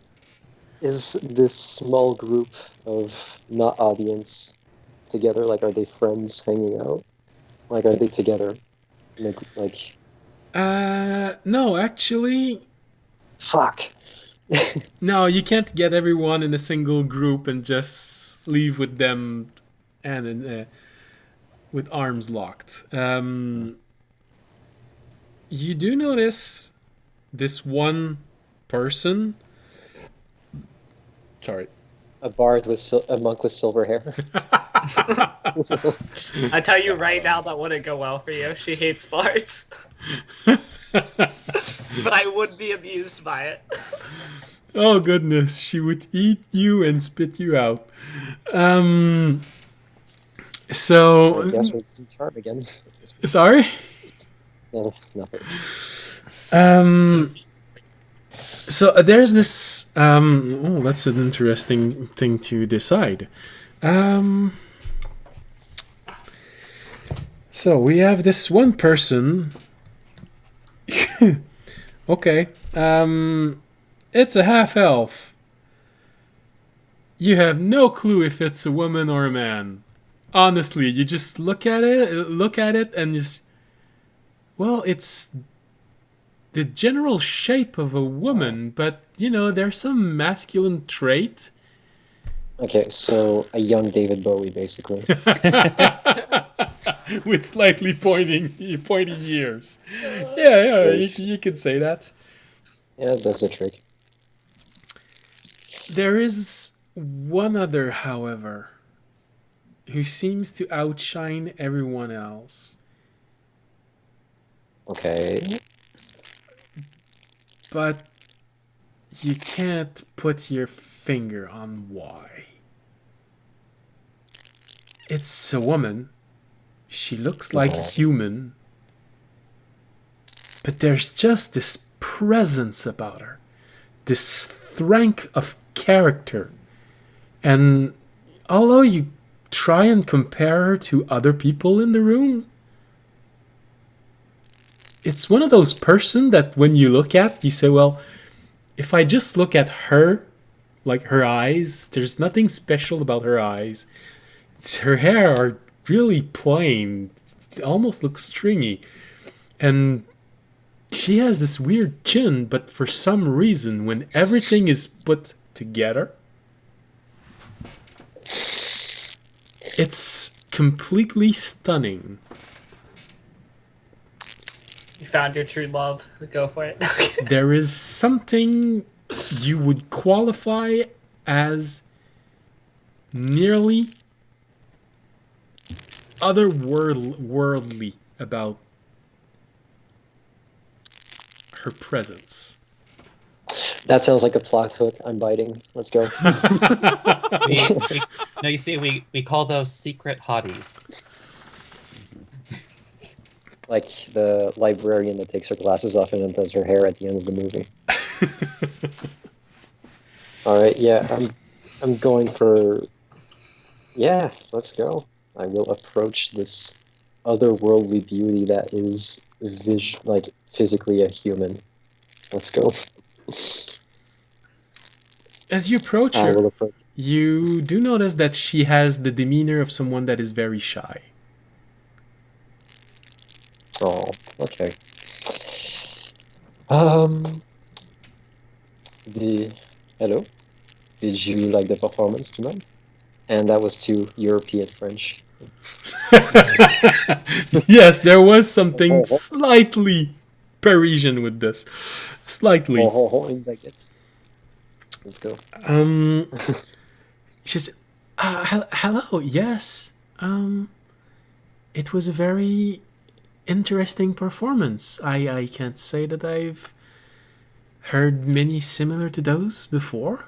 is this small group of not audience together? Like, are they friends hanging out? Like, are they together? Like, No, actually, fuck. no, you can't get everyone in a single group and just leave with them and with arms locked. You do notice this one person. Sorry. A bard with a monk with silver hair. I tell you right now, that wouldn't go well for you. She hates bards. But I would be amused by it. Oh goodness, she would eat you and spit you out. So I guess we're using charm again. sorry. No, nothing. So there's this. Oh, that's an interesting thing to decide. So we have this one person. Okay. It's a half elf. You have no clue if it's a woman or a man. Honestly, you just look at it, and just. Well, it's the general shape of a woman, but there's some masculine trait. Okay, so a young David Bowie, basically. With slightly pointing ears. Yeah, you could say that. Yeah, that's a trick. There is one other, however, who seems to outshine everyone else. Okay. But you can't put your finger on why. It's a woman. She looks like a human. But there's just this presence about her. This strength of character. And although you try and compare her to other people in the room, it's one of those person that when you look at, you say, well, if I just look at her, like her eyes, there's nothing special about her eyes. Her hair are really plain. It almost looks stringy. And she has this weird chin, but for some reason, when everything is put together, it's completely stunning. You found your true love. Go for it. There is something you would qualify as nearly otherworldly about her presence. That sounds like a plot hook. I'm biting. Let's go. No, you see, we call those secret hotties. Like the librarian that takes her glasses off and then does her hair at the end of the movie. All right, yeah, I'm going for. Yeah, let's go. I will approach this otherworldly beauty that is like physically a human. Let's go. As you approach her, you do notice that she has the demeanor of someone that is very shy. Oh, okay. Hello? Did you like the performance tonight? And that was to European French. Yes, there was something slightly Parisian with this. Slightly. Let's go. She says, hello, yes. It was a very interesting performance. I can't say that I've heard many similar to those before.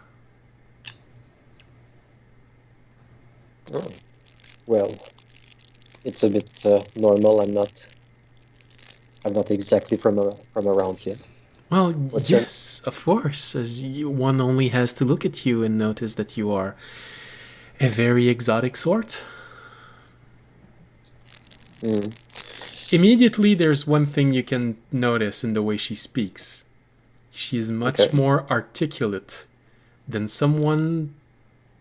Oh, well, it's a bit normal. I'm not exactly from around here. Well, What's your- yes, of course, one only has to look at you and notice that you are a very exotic sort. Hmm. Immediately, there's one thing you can notice in the way she speaks. She is much Okay. more articulate than someone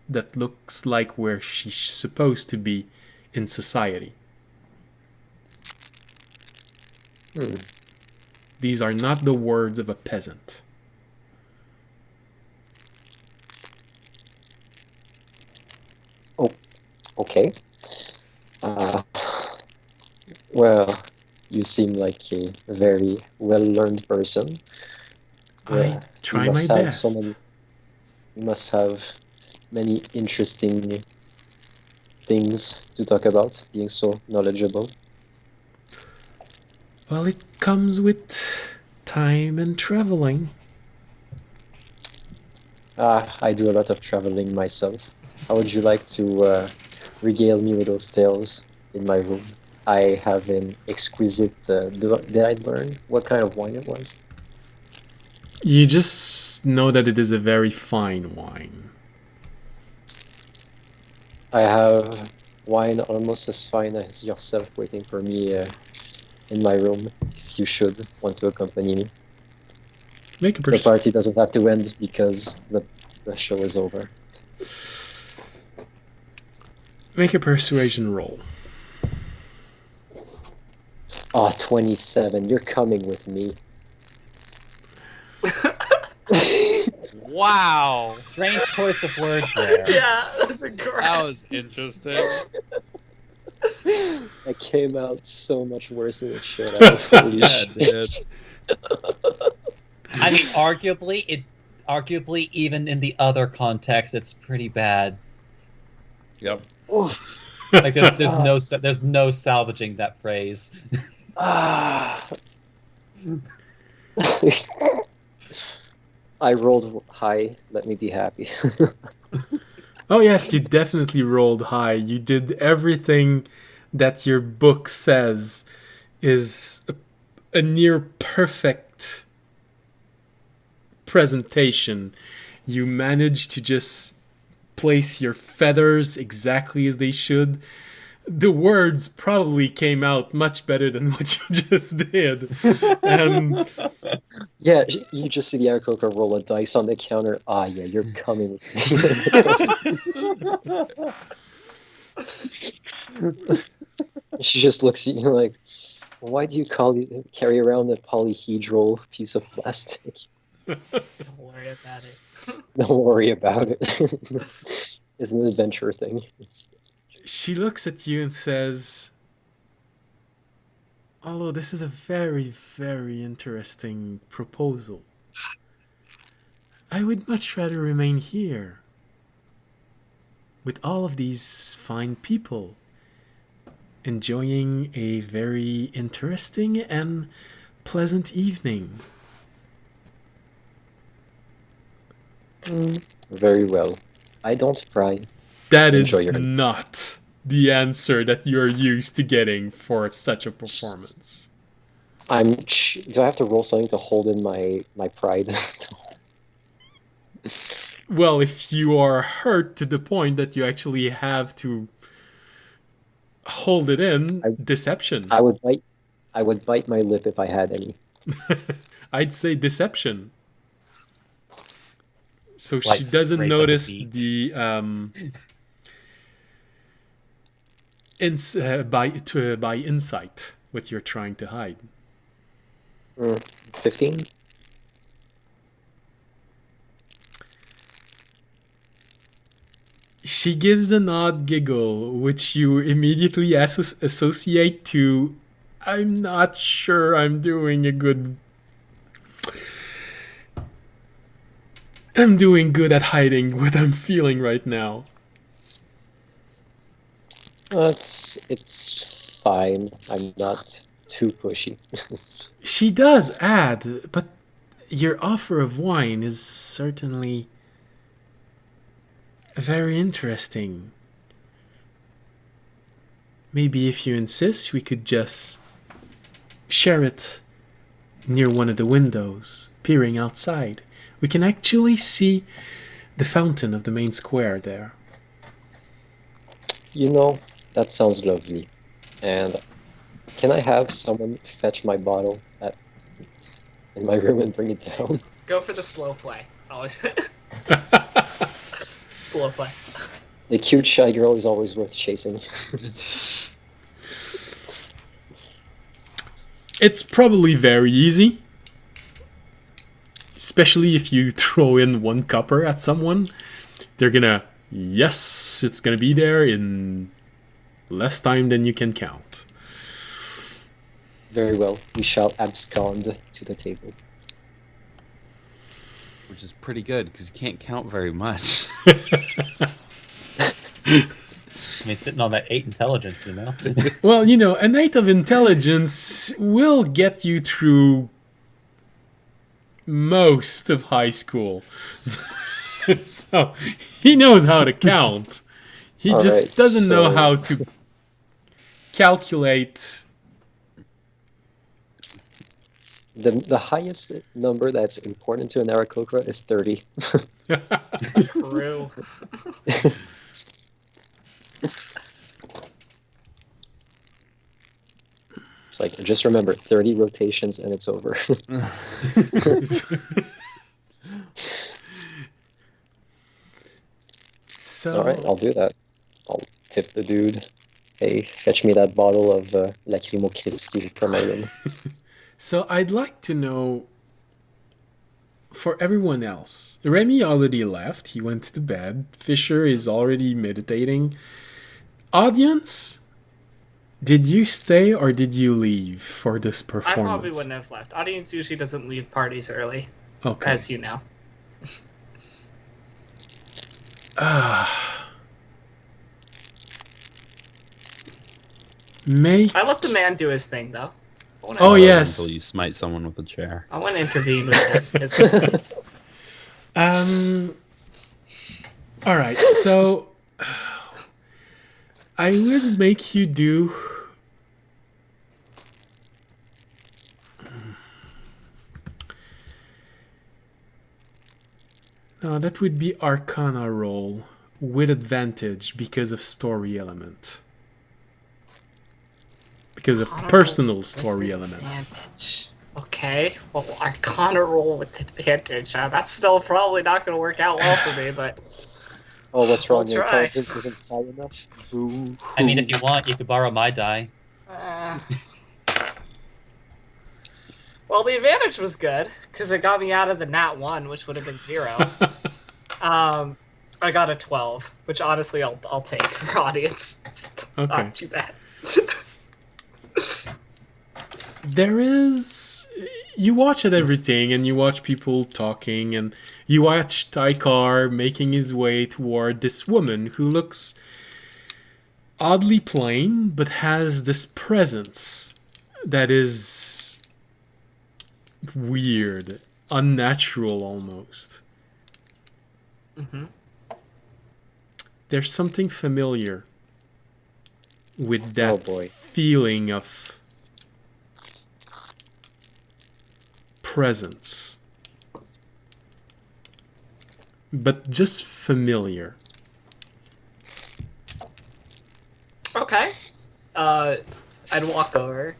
that looks like where she's supposed to be in society. Hmm. These are not the words of a peasant. Oh, okay. Uh, well, you seem like a very well-learned person. I try my best. You must have many interesting things to talk about, being so knowledgeable. Well, it comes with time and traveling. I do a lot of traveling myself. How would you like to regale me with those tales in my room? I have an exquisite. Did I learn what kind of wine it was? You just know that it is a very fine wine. I have wine almost as fine as yourself waiting for me in my room. If you should want to accompany me, Make a the party doesn't have to end because the show is over. make a persuasion roll. Oh, 27. You're coming with me. Wow, Strange choice of words there. Yeah, that's a great. that was interesting. I came out so much worse than it should have. Holy Yeah, shit. dude. I mean, arguably, even in the other context, it's pretty bad. Yep. Oof. Like, there's no salvaging that phrase. Ah. I rolled high. Let me be happy. Oh yes, you definitely rolled high. You did everything that your book says is a near perfect presentation. You managed to just place your feathers exactly as they should. The words probably came out much better than what you just did. Yeah, you just see the Aarakocra roll a dice on the counter. Ah, yeah, you're coming with me. She just looks at you like, why do you carry around a polyhedral piece of plastic? Don't worry about it. Don't worry about it. It's an adventure thing. She looks at you and says, although this is a very, very interesting proposal, I would much rather remain here with all of these fine people, enjoying a very interesting and pleasant evening. Very well. I don't pry. That Enjoy is your- not the answer that you're used to getting for such a performance. Do I have to roll something to hold in my pride? Well, if you are hurt to the point that you actually have to hold it in, deception. I would bite my lip if I had any. I'd say deception. So Slight she doesn't scrape of the notice beak. the by insight what you're trying to hide. 15? She gives an odd giggle, which you immediately associate to, I'm not sure I'm doing I'm doing good at hiding what I'm feeling right now. It's fine. I'm not too pushy. She does add, but your offer of wine is certainly very interesting. Maybe if you insist, we could just share it near one of the windows, peering outside. We can actually see the fountain of the main square there. You know, that sounds lovely. And can I have someone fetch my bottle in my room and bring it down? Go for the slow play. Always. Slow play. The cute shy girl is always worth chasing. It's probably very easy. Especially if you throw in one copper at someone. They're gonna, yes, it's gonna be there in less time than you can count. Very well. We shall abscond to the table. Which is pretty good because you can't count very much. I mean, sitting on that 8 intelligence, you know? Well, you know, an 8 of intelligence will get you through most of high school. So, he knows how to count. He All just right, doesn't know so- how to calculate. The highest number that's important to an Aarakocra is 30. True. It's like, just remember, 30 rotations and it's over. So, All right, I'll do that. I'll tip the dude. Hey, fetch me that bottle of Lacrymo Christi from my room. So I'd like to know, for everyone else, Remy already left. He went to bed. Fisher is already meditating. Audience, did you stay or did you leave for this I performance? probably wouldn't have left. Audience usually doesn't leave parties early, Okay. as you know. Make. I let the man do his thing, though. Oh, yes. Until you smite someone with a chair. I want to intervene with his complaints. All right. So I will make you do. No, that would be Arcana roll with advantage because of story element. Because of Arcana personal roll with story elements. advantage. Okay, well, Arcana roll with advantage. That's still probably not going to work out well for me, but Oh, what's wrong? I'll Your try. intelligence isn't high enough? Boo. I mean, if you want, you could borrow my die. Well, the advantage was good because it got me out of the nat 1, which would have been 0. I got a 12, which honestly I'll take for audience. It's Okay. not too bad. There is. You watch at everything, and you watch people talking, and you watch Taikar making his way toward this woman who looks oddly plain, but has this presence that is weird, unnatural almost. Mm-hmm. There's something familiar with that Oh boy. feeling of presence, but just familiar. Okay. I'd walk over.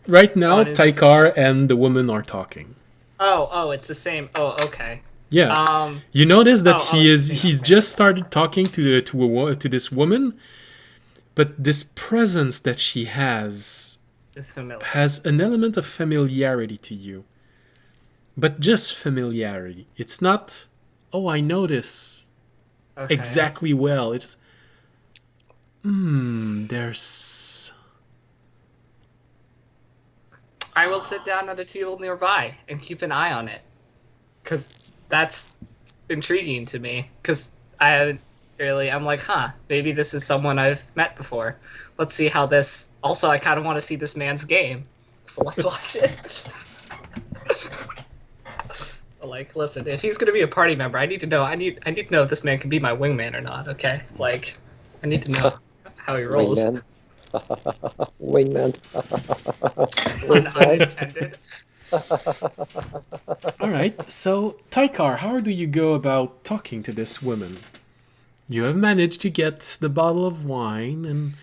Right now, What is- Taikar and the woman are talking. Oh, it's the same. Oh, okay. Yeah, you notice that oh, he's okay. just started talking to this woman, but this presence that she has It's familiar. has an element of familiarity to you, but just familiarity. It's not, oh, I know this Okay. exactly well. It's there's. I will sit down at a table nearby and keep an eye on it, because that's intriguing to me. Because Really, I'm like, huh, maybe this is someone I've met before. Let's see how this. Also, I kind of want to see this man's game, so let's watch it. Like, listen, if he's gonna be a party member, I need to know. I need to know if this man can be my wingman or not. Okay, like, I need to know how he rolls. Wingman. Wingman. Pun unintended. All right, so Tykar, how do you go about talking to this woman? You have managed to get the bottle of wine, and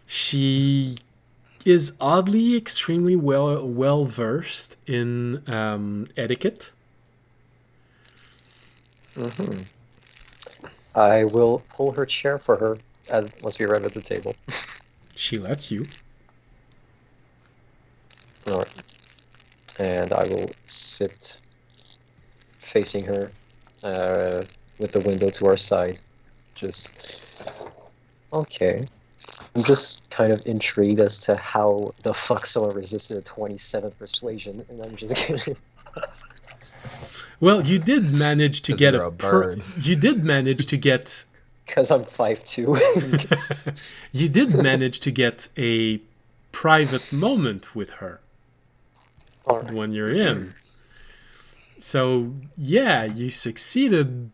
she is oddly extremely well versed in etiquette. I will pull her chair for her once we arrive at the table. She lets you. All right. And I will sit facing her with the window to our side. Just... Okay. I'm just kind of intrigued as to how the fuck someone resisted a 27 persuasion, and I'm just gonna... Well, you did manage to 'Cause get you're a bird. You did manage to get. Because I'm 5'2". You did manage to get a private moment with her All right. when you're in. So yeah, you succeeded,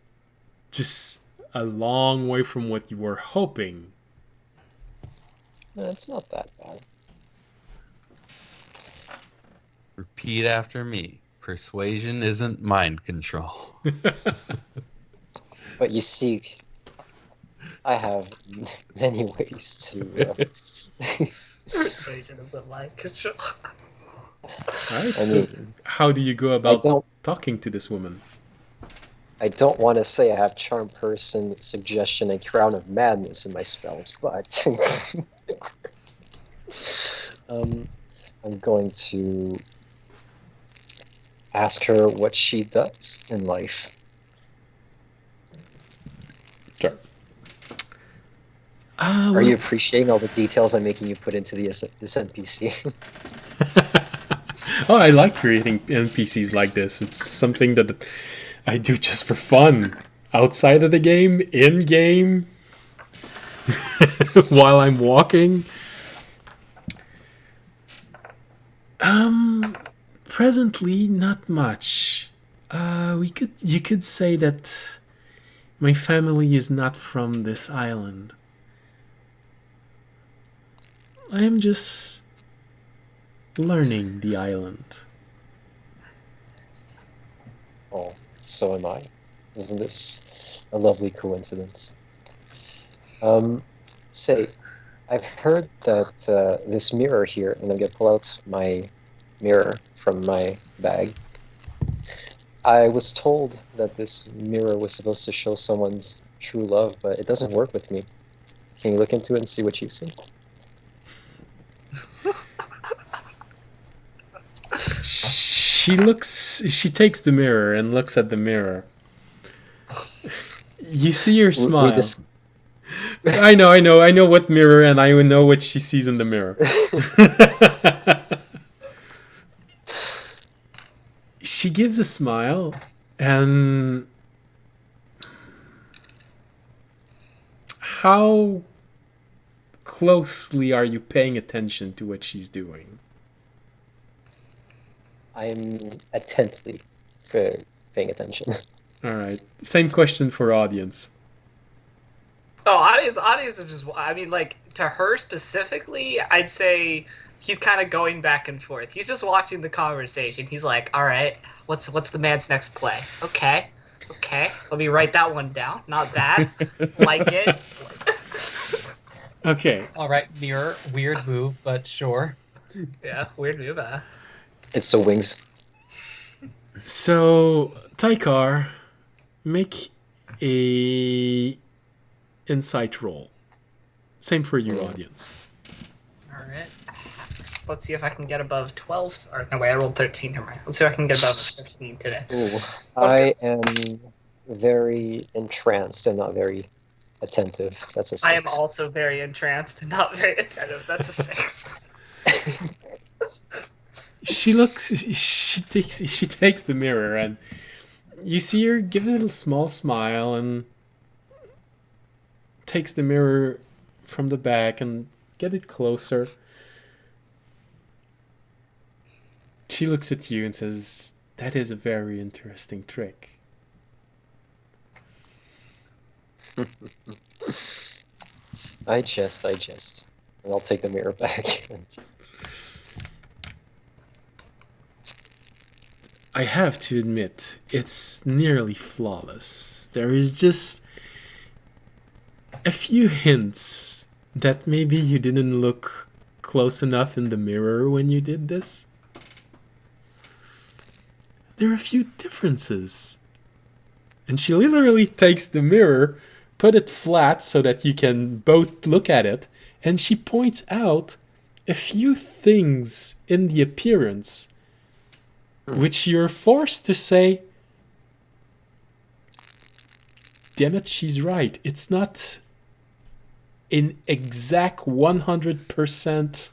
just a long way from what you were hoping. No, it's not that bad. Repeat after me. Persuasion isn't mind control. But you see, I have many ways to... Persuasion is a mind control. Right? I mean, How do you go I about don't talking to this woman? want to say I have Charm Person, Suggestion, and Crown of Madness in my spells, but I'm going to ask her what she does in life. Sure. Are you appreciating all the details I'm making you put into this NPC? Oh, I like creating NPCs like this. It's something that I do just for fun. Outside of the game, in game, while I'm walking. Presently, not much. You could say that my family is not from this island. I am just learning the island. Oh, so am I. Isn't this a lovely coincidence? Say, I've heard that this mirror here, and I'm going to pull out my mirror from my bag. I was told that this mirror was supposed to show someone's true love, but it doesn't work with me. Can you look into it and see what you see? She takes the mirror and looks at the mirror. You see her smile. I know what mirror, and I know what she sees in the mirror. She gives a smile, and how closely are you paying attention to what she's doing? I'm attentively paying attention. All right. Same question for audience. Oh, audience is just. I mean, like, to her specifically, I'd say he's kind of going back and forth. He's just watching the conversation. He's like, all right, what's the man's next play? Okay, let me write that one down. Not bad. Like it. Okay. All right, mirror, weird move, but sure. Yeah, weird move. It's the wings. So, Tykar, make a insight roll. Same for you, audience. All right. Let's see if I can get above 12. Or no, wait, I rolled 13. Never mind. Let's see if I can get above 15 today. Ooh, I am very entranced and not very attentive. That's a 6. I am also very entranced and not very attentive. That's a 6. She takes the mirror, and you see her give it a little small smile, and takes the mirror from the back and get it closer. She looks at you and says, "That is a very interesting trick." I jest. And I'll take the mirror back. I have to admit, it's nearly flawless. There is just a few hints that maybe you didn't look close enough in the mirror when you did this. There are a few differences. And she literally takes the mirror, put it flat so that you can both look at it, and she points out a few things in the appearance which you're forced to say, damn it, she's right. It's not an exact 100%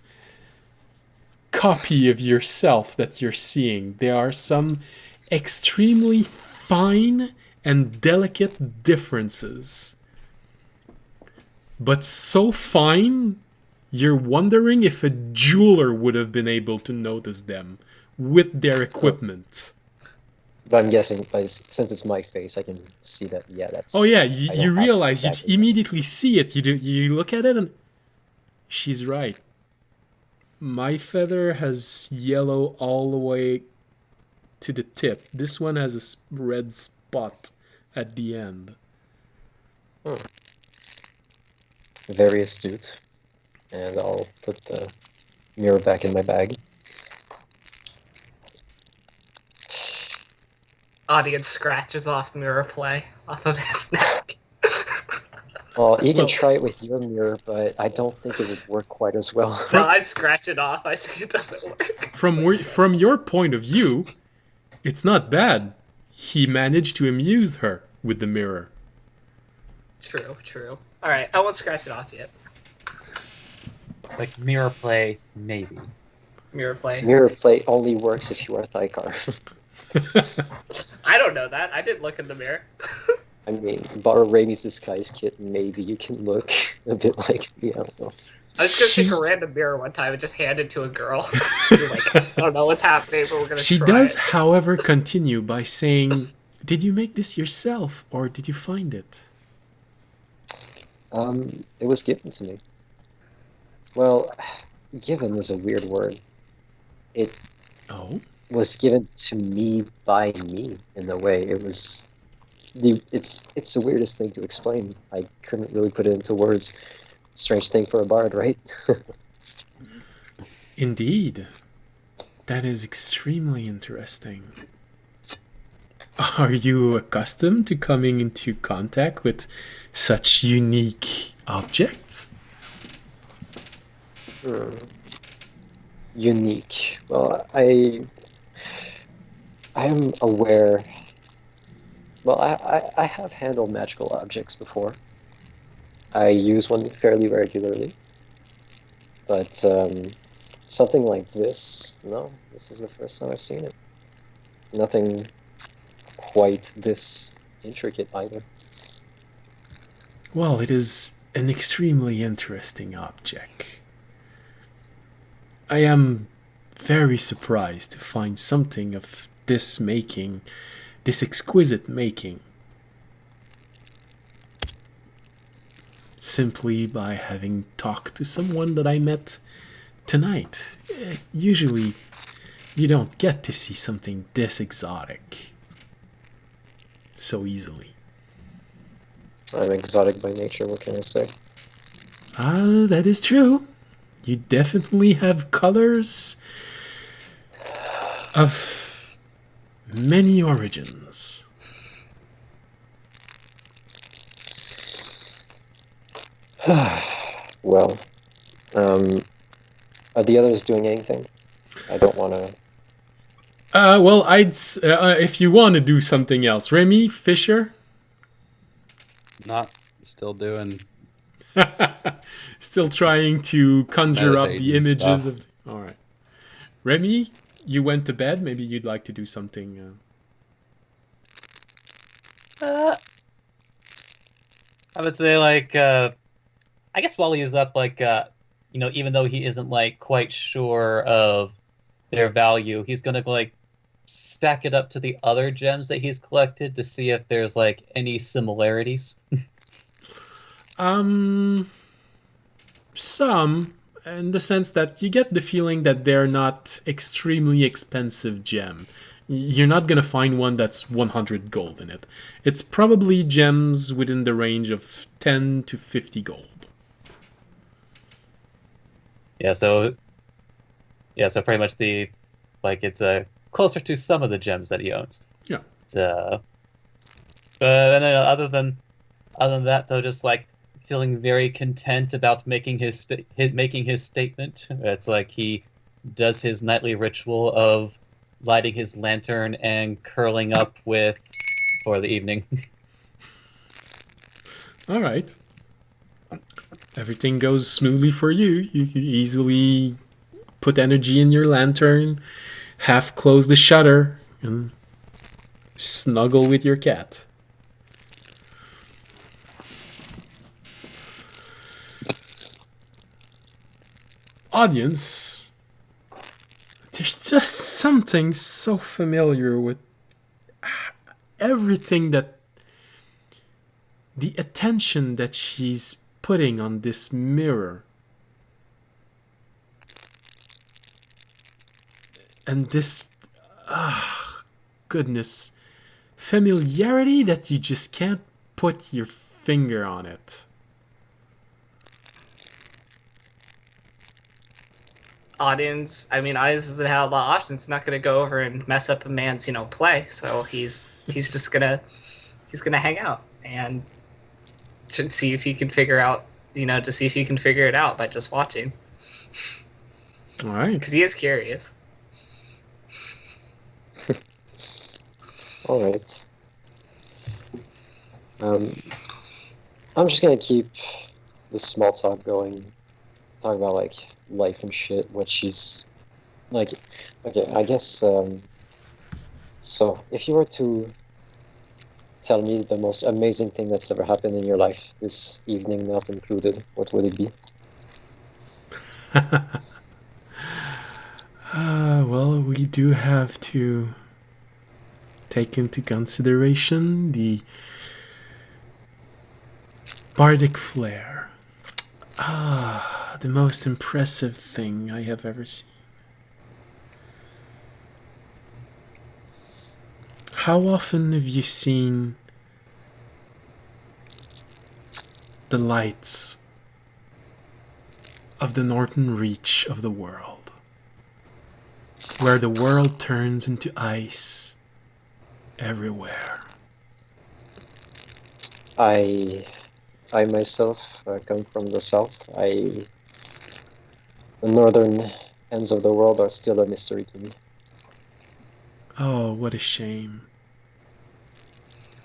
copy of yourself that you're seeing. There are some extremely fine and delicate differences. But so fine, you're wondering if a jeweler would have been able to notice them with their equipment. But I'm guessing, since it's my face, I can see that, yeah, that's... Oh yeah, you realize, exactly. You immediately see it. You look at it and... She's right. My feather has yellow all the way to the tip. This one has a red spot at the end. Very astute. And I'll put the mirror back in my bag. Audience scratches off mirror play off of his neck. Well, you can try it with your mirror, but I don't think it would work quite as well. No, I scratch it off. I say it doesn't work. From your point of view, it's not bad. He managed to amuse her with the mirror. True. All right, I won't scratch it off yet. Like mirror play, maybe. Mirror play. Mirror play only works if you are Thykar. I don't know that. I didn't look in the mirror. I mean, borrow Raimi's disguise kit, maybe you can look a bit like me, I don't know. I was gonna take a random mirror one time and just hand it to a girl. She'd be like, I don't know what's happening, but we're gonna She try does, it. however, continue by saying, "Did you make this yourself, or did you find it?" It was given to me. Well, given is a weird word. It was given to me by me, in a way. It was... It's the weirdest thing to explain. I couldn't really put it into words. Strange thing for a bard, right? Indeed. That is extremely interesting. Are you accustomed to coming into contact with such unique objects? Unique. Well, I am aware... Well, I have handled magical objects before. I use one fairly regularly. But something like this, no. This is the first time I've seen it. Nothing quite this intricate either. Well, it is an extremely interesting object. I am very surprised to find something of this making, this exquisite making, simply by having talked to someone that I met tonight. Usually, you don't get to see something this exotic so easily. I'm exotic by nature, what can I say? That is true. You definitely have colors of many origins. Well, are the others doing anything? I don't want to... Well, if you want to do something else. Remy, Fisher? Not still doing... Still trying to conjure up the meditating images stuff. of... Alright. Remy, you went to bed. Maybe you'd like to do something... I would say I guess while he's up, even though he isn't quite sure of their value, he's gonna stack it up to the other gems that he's collected to see if there's any similarities. Some, in the sense that you get the feeling that they're not extremely expensive gem. You're not gonna find one that's 100 gold in it. It's probably gems within the range of 10 to 50 gold. So pretty much it's closer to some of the gems that he owns. Yeah. But then other than that, though, just feeling very content about making his statement. It's he does his nightly ritual of lighting his lantern and curling up for the evening. All right. Everything goes smoothly for you. You can easily put energy in your lantern, half close the shutter, and snuggle with your cat. Audience, there's just something so familiar with everything that the attention that she's putting on this mirror and this goodness, familiarity that you just can't put your finger on it. Audience doesn't have a lot of options. He's not gonna go over and mess up a man's play, so he's just gonna hang out and to see if he can figure out it out by just watching. All right, because he is curious. All right. I'm just gonna keep the small talk going, talk about life and shit, what she's okay, I guess. So if you were to tell me the most amazing thing that's ever happened in your life, this evening not included, what would it be? Well, we do have to take into consideration the bardic flare. The most impressive thing I have ever seen. How often have you seen the lights of the northern reach of the world, where the world turns into ice everywhere? I myself come from the south. The northern ends of the world are still a mystery to me. Oh, what a shame.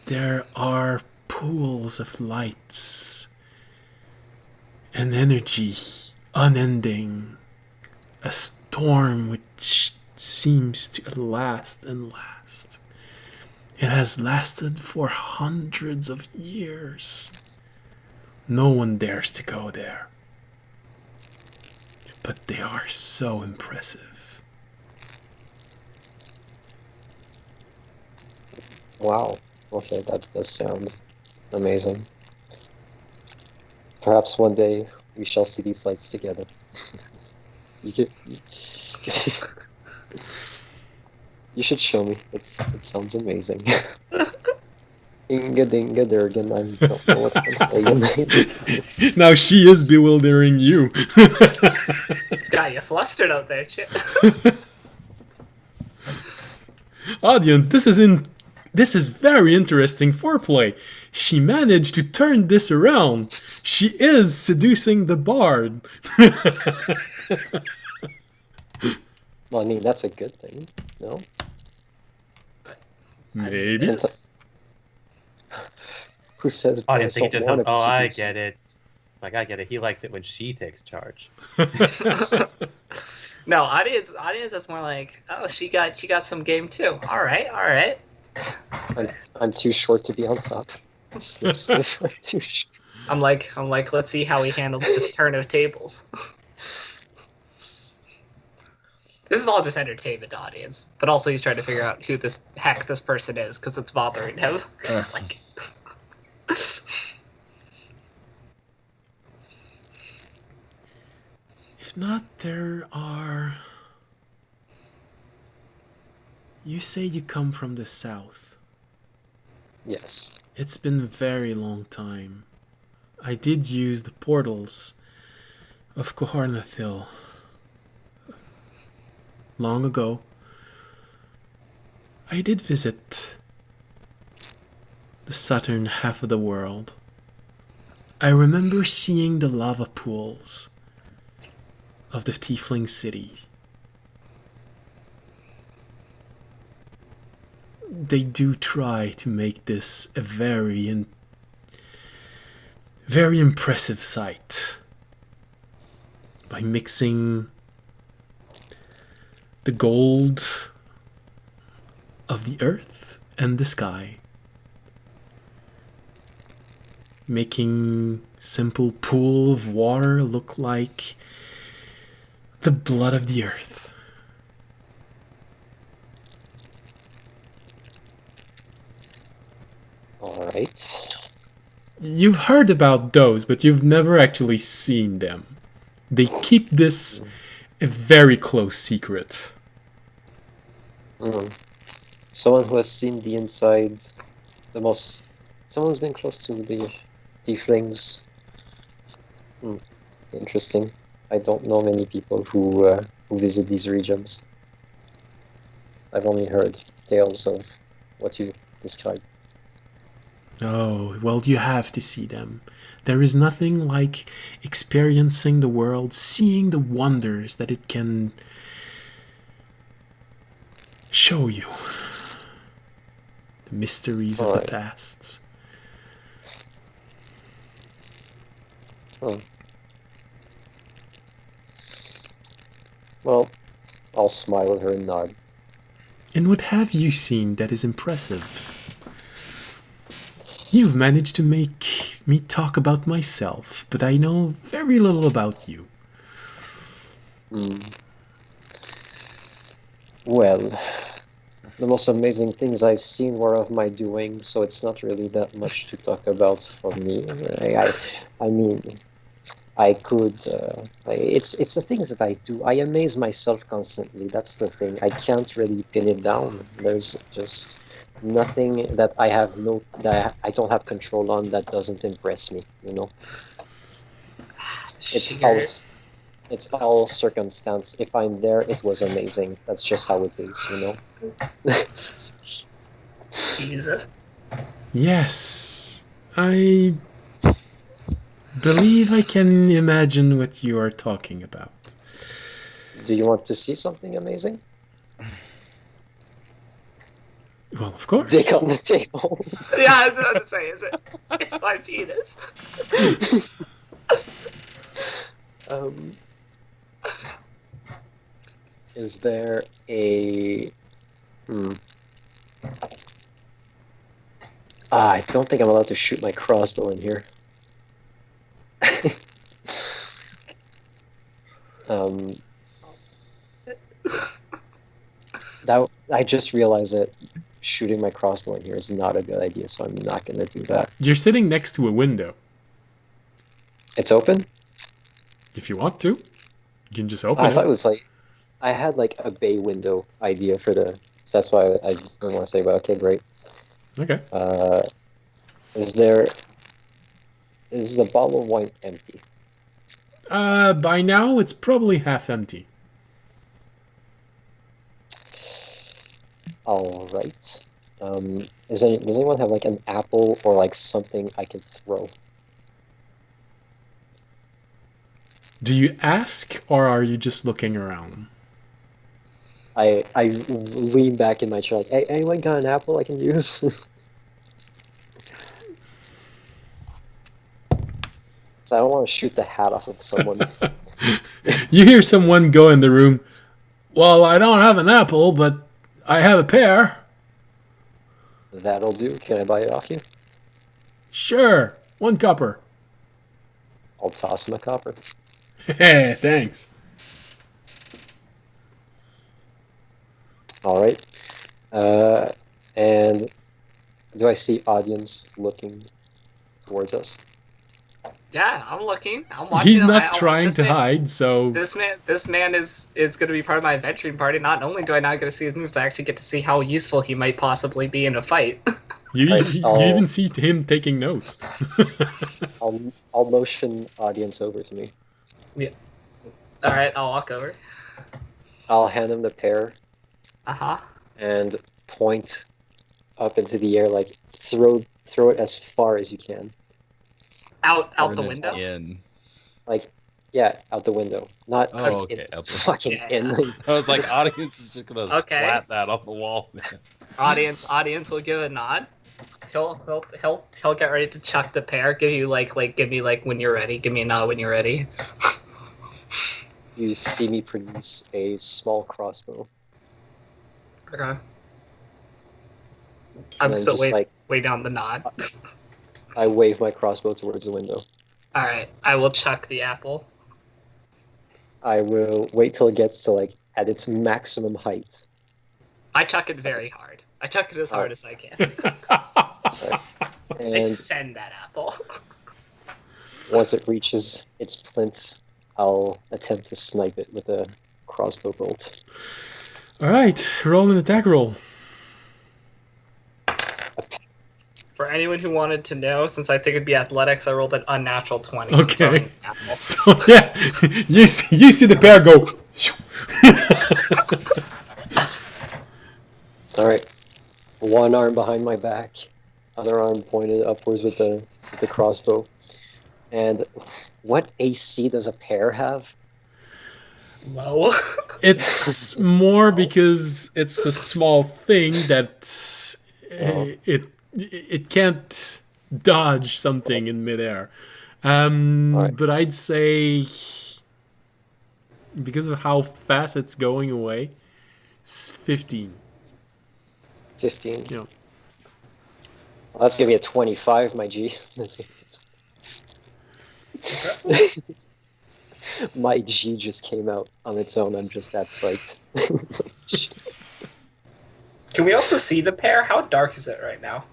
There are pools of lights and energy, unending. A storm which seems to last and last. It has lasted for hundreds of years. No one dares to go there. But they are so impressive. Wow. Okay, that does sound amazing. Perhaps one day we shall see these lights together. You should show me. It sounds amazing. Inga dinga durgan. I don't know what I'm saying. Now she is bewildering you. Got you flustered out there, Chip. Audience, this is very interesting foreplay. She managed to turn this around. She is seducing the bard. Well, I mean, that's a good thing, no? Maybe. Who says Audience, boys don't want to be I seduced? get it. I get it. He likes it when she takes charge. No, audience is more like, oh, she got some game too. All right. I'm too short to be on top. Sniff, sniff, I'm too short. I'm like, let's see how he handles this turn of tables. This is all just entertainment, audience, but also he's trying to figure out who this person is because it's bothering him. Like, if not, there are. You say you come from the south. Yes. It's been a very long time. I did use the portals of Kohornathil long ago. I did visit the southern half of the world. I remember seeing the lava pools of the Tiefling city. They do try to make this a very impressive sight by mixing the gold of the earth and the sky, making simple pool of water look like the blood of the earth. Alright. You've heard about those, but you've never actually seen them. They keep this a very close secret. Someone who has seen the inside, someone's been close to the tieflings. Interesting. I don't know many people who visit these regions. I've only heard tales of what you described. Oh, well, you have to see them. There is nothing like experiencing the world, seeing the wonders that it can show you. The mysteries of the past. Well, I'll smile at her and nod. And what have you seen that is impressive? You've managed to make me talk about myself, but I know very little about you. Well, the most amazing things I've seen were of my doing, so it's not really that much to talk about for me. I mean, I could. It's the things that I do. I amaze myself constantly. That's the thing. I can't really pin it down. There's just nothing that that I don't have control on that doesn't impress me. You know. It's all circumstance. If I'm there, it was amazing. That's just how it is. You know. Jesus. Yes, I believe I can imagine what you are talking about. Do you want to see something amazing? Well, of course. Dick on the table. Yeah, I was about to say, it's my penis. Is there a... I don't think I'm allowed to shoot my crossbow in here. I just realized that shooting my crossbow in here is not a good idea, so I'm not going to do that. You're sitting next to a window. It's open? If you want to, you can just open it. I thought it was like... I had like a bay window idea for the... So that's why I didn't want to say, but okay, great. Okay. Is the bottle of wine empty? By now, it's probably half empty. All right. Does anyone have like an apple or like something I can throw? Do you ask, or are you just looking around? I lean back in my chair like, hey, anyone got an apple I can use? So I don't want to shoot the hat off of someone. You hear someone go in the room. Well, I don't have an apple, but I have a pear. That'll do. Can I buy it off you? Sure, 1 copper. I'll toss him a copper. Hey, thanks. All right. And do I see audience looking towards us? Yeah, I'm looking. I'm watching. He's not trying to hide, so This man is going to be part of my adventuring party. Not only do I not get to see his moves, I actually get to see how useful he might possibly be in a fight. you Right, you even see him taking notes. I'll motion audience over to me. Yeah. All right, I'll walk over. I'll hand him the pear Uh-huh. and point up into the air, like throw it as far as you can. Out Turn the it window. In. Like, yeah, out the window. Not Oh, like, okay, out the- fucking Yeah. in. I was like, audience is just gonna Okay. splat that on the wall, man. Audience will give a nod. He'll get ready to chuck the pear. Give me when you're ready. Give me a nod when you're ready. You see me produce a small crossbow. Okay. And I'm then still just, like, waiting on the nod. I wave my crossbow towards the window. All right, I will chuck the apple. I will wait till it gets to, like, at its maximum height. I chuck it very hard. I chuck it as hard as I can. I And send that apple. once it reaches its plinth, I'll attempt to snipe it with a crossbow bolt. All right, roll an attack roll. For anyone who wanted to know, since I think it'd be athletics, I rolled an unnatural 20. Okay. throwing an apple. So yeah, you see the bear go. All right, one arm behind my back, other arm pointed upwards with the crossbow. And what AC does a pear have? Low. It's more because it's a small thing that it can't dodge something in midair. Alright. But I'd say because of how fast it's going away, it's 15. 15. Yeah. Well, that's gonna be a 25, my G. My G just came out on its own. I'm just that psyched. Can we also see the pear? How dark is it right now?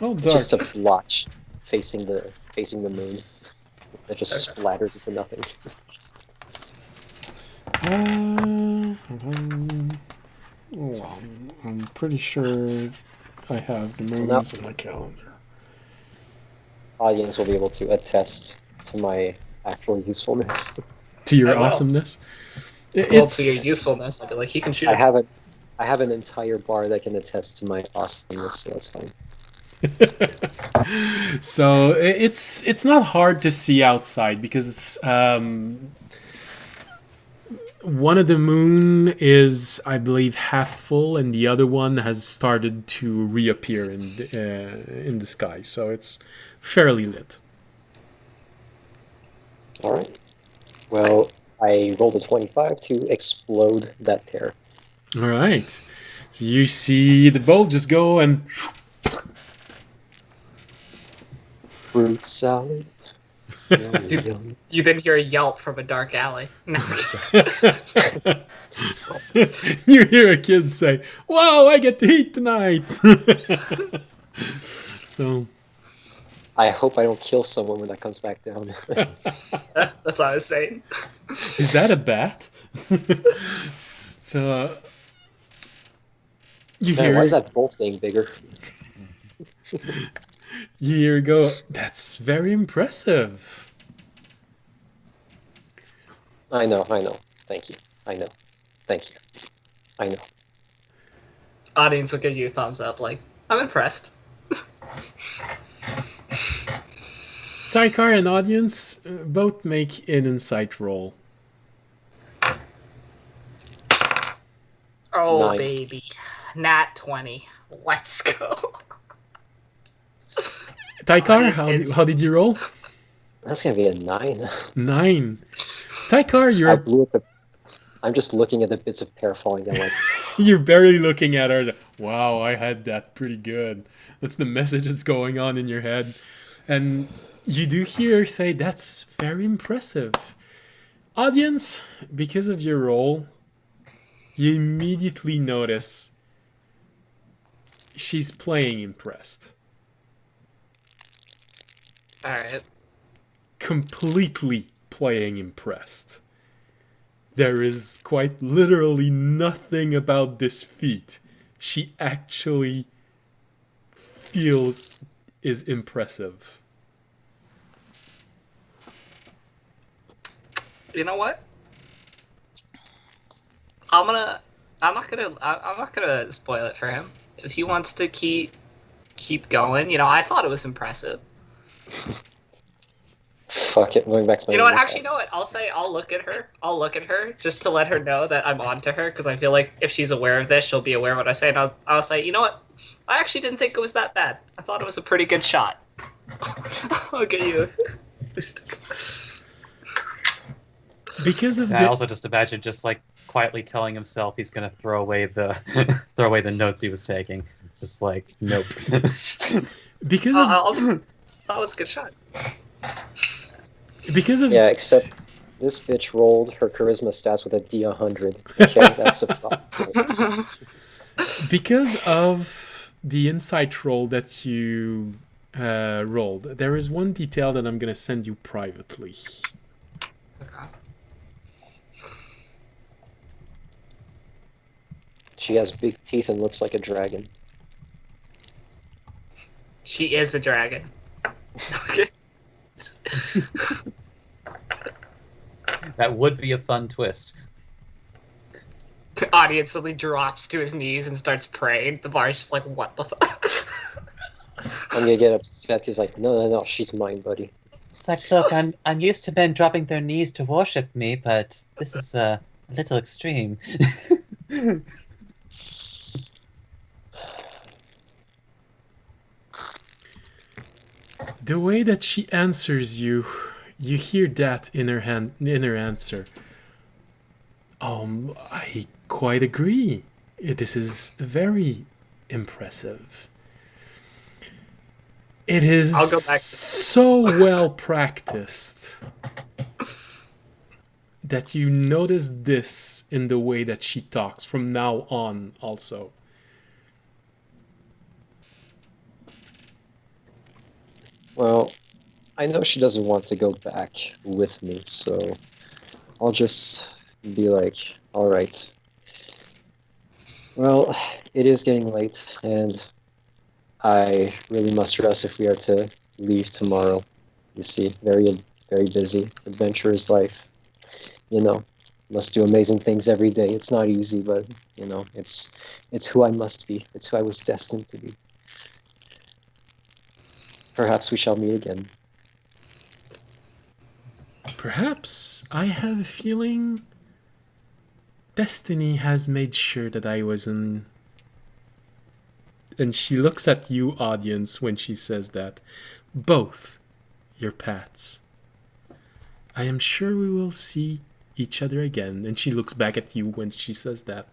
Oh, dark. Just a blotch facing the moon. That just splatters into nothing. I'm pretty sure I have the moons on my calendar. Audience will be able to attest to my actual usefulness. To your I will. awesomeness. Well, to your usefulness, I'd be like, he can shoot. I have an entire bar that can attest to my awesomeness, so that's fine. So it's not hard to see outside because one of the moon is, I believe, half full, and the other one has started to reappear in the sky. So it's fairly lit. All right. Well, I rolled a 25 to explode that pear. All right. So you see the bolt just go and Fruit salad. Yum, yum. You then hear a yelp from a dark alley. No. you hear a kid say, "Wow, I get to eat tonight." So I hope I don't kill someone when that comes back down. That's what I was saying. is that a bat? So you Man, hear why is that bolt getting bigger? you hear go. That's very impressive. I know. Thank you. I know. Thank you. I know. Audience will give you a thumbs up, like, I'm impressed. Tykar and audience both make an insight roll. Oh, 9. baby. Nat 20. Let's go. Tykar, It's- how did you roll? That's gonna be a 9. 9. Tykar, I'm just looking at the bits of pear falling down like, you're barely looking at her. Wow, I had that pretty good. That's the message that's going on in your head. And You do hear her say, "That's very impressive." Audience, because of your role, you immediately notice she's playing impressed. Alright. Completely playing impressed. There is quite literally nothing about this feat she actually feels is impressive. You know what? I'm not gonna spoil it for him. If he wants to keep going, I thought it was impressive. Fuck it, I'm going back to my You know what? room. Actually, you know what? I'll look at her. I'll look at her just to let her know that I'm on to her, because I feel like if she's aware of this, she'll be aware of what I say. And I'll say, you know what? I actually didn't think it was that bad. I thought it was a pretty good shot. I'll get you. Because of I also just imagine just like quietly telling himself he's gonna throw away the throw away the notes he was taking. Just like, nope. because of, that was a good shot. because of Yeah, except this bitch rolled her charisma stats with a D100. Okay, that's a problem. because of the insight roll that you rolled, there is one detail that I'm gonna send you privately. Okay. She has big teeth and looks like a dragon. She is a dragon. Okay. That would be a fun twist. The audience suddenly drops to his knees and starts praying. The bar's just like, what the fuck? I'm gonna get upset because like, no, she's mine, buddy. It's like, look, I'm used to men dropping their knees to worship me, but this is a little extreme. The way that she answers you, you hear that in her answer. I quite agree. This is very impressive. It is I'll go back to- so well practiced that you notice this in the way that she talks from now on also. Well, I know she doesn't want to go back with me, so I'll just be like, alright. Well, it is getting late, and I really must rest if we are to leave tomorrow. You see, very, very busy. Adventurer's life. Must do amazing things every day. It's not easy, but, it's who I must be. It's who I was destined to be. Perhaps we shall meet again. Perhaps. I have a feeling destiny has made sure that I was in. And she looks at you, audience, when she says that. Both your paths. I am sure we will see each other again. And she looks back at you when she says that.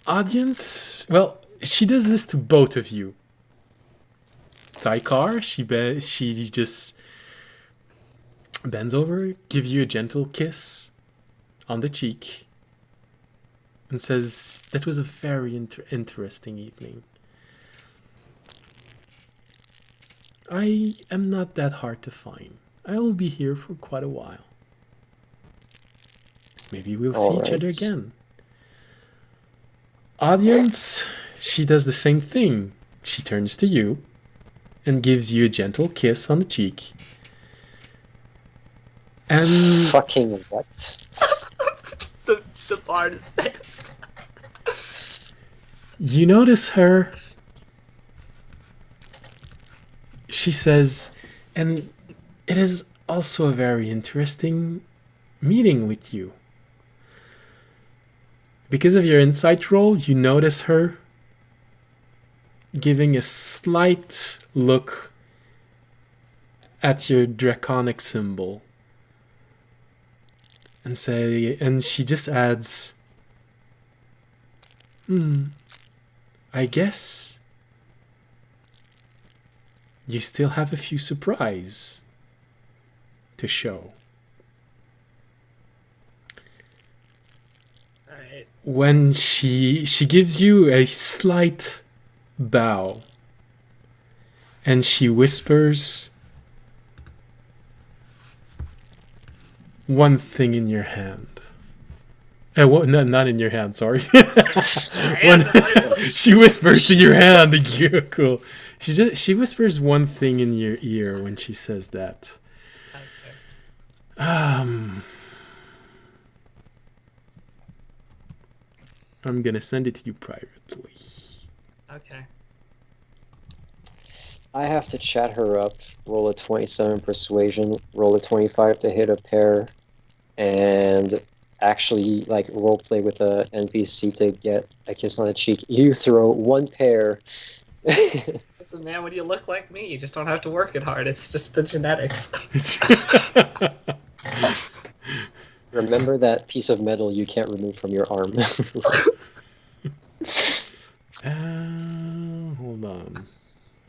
Audience, well, she does this to both of you. Taikar, she just bends over, gives you a gentle kiss on the cheek, and says, "That was a very interesting evening. I am not that hard to find. I will be here for quite a while. Maybe we'll see each other again." Audience, she does the same thing. She turns to you and gives you a gentle kiss on the cheek. And Fucking what? the bard is pissed. you notice her. She says, "And it is also a very interesting meeting with you. Because of your insight roll, you notice her giving a slight look at your draconic symbol. And she just adds, I guess you still have a few surprise to show. Alright. When she gives you a slight bow, and she whispers one thing in your hand. No, not in your hand, sorry. She whispers to your hand. Cool. She whispers one thing in your ear when she says that. Okay. I'm gonna send it to you privately. Okay. I have to chat her up, roll a 27 persuasion, roll a 25 to hit a pair, and actually like roleplay with a NPC to get a kiss on the cheek. You throw one pair. Listen, man, when you look like me, you just don't have to work it hard. It's just the genetics. Remember that piece of metal you can't remove from your arm. Hold on.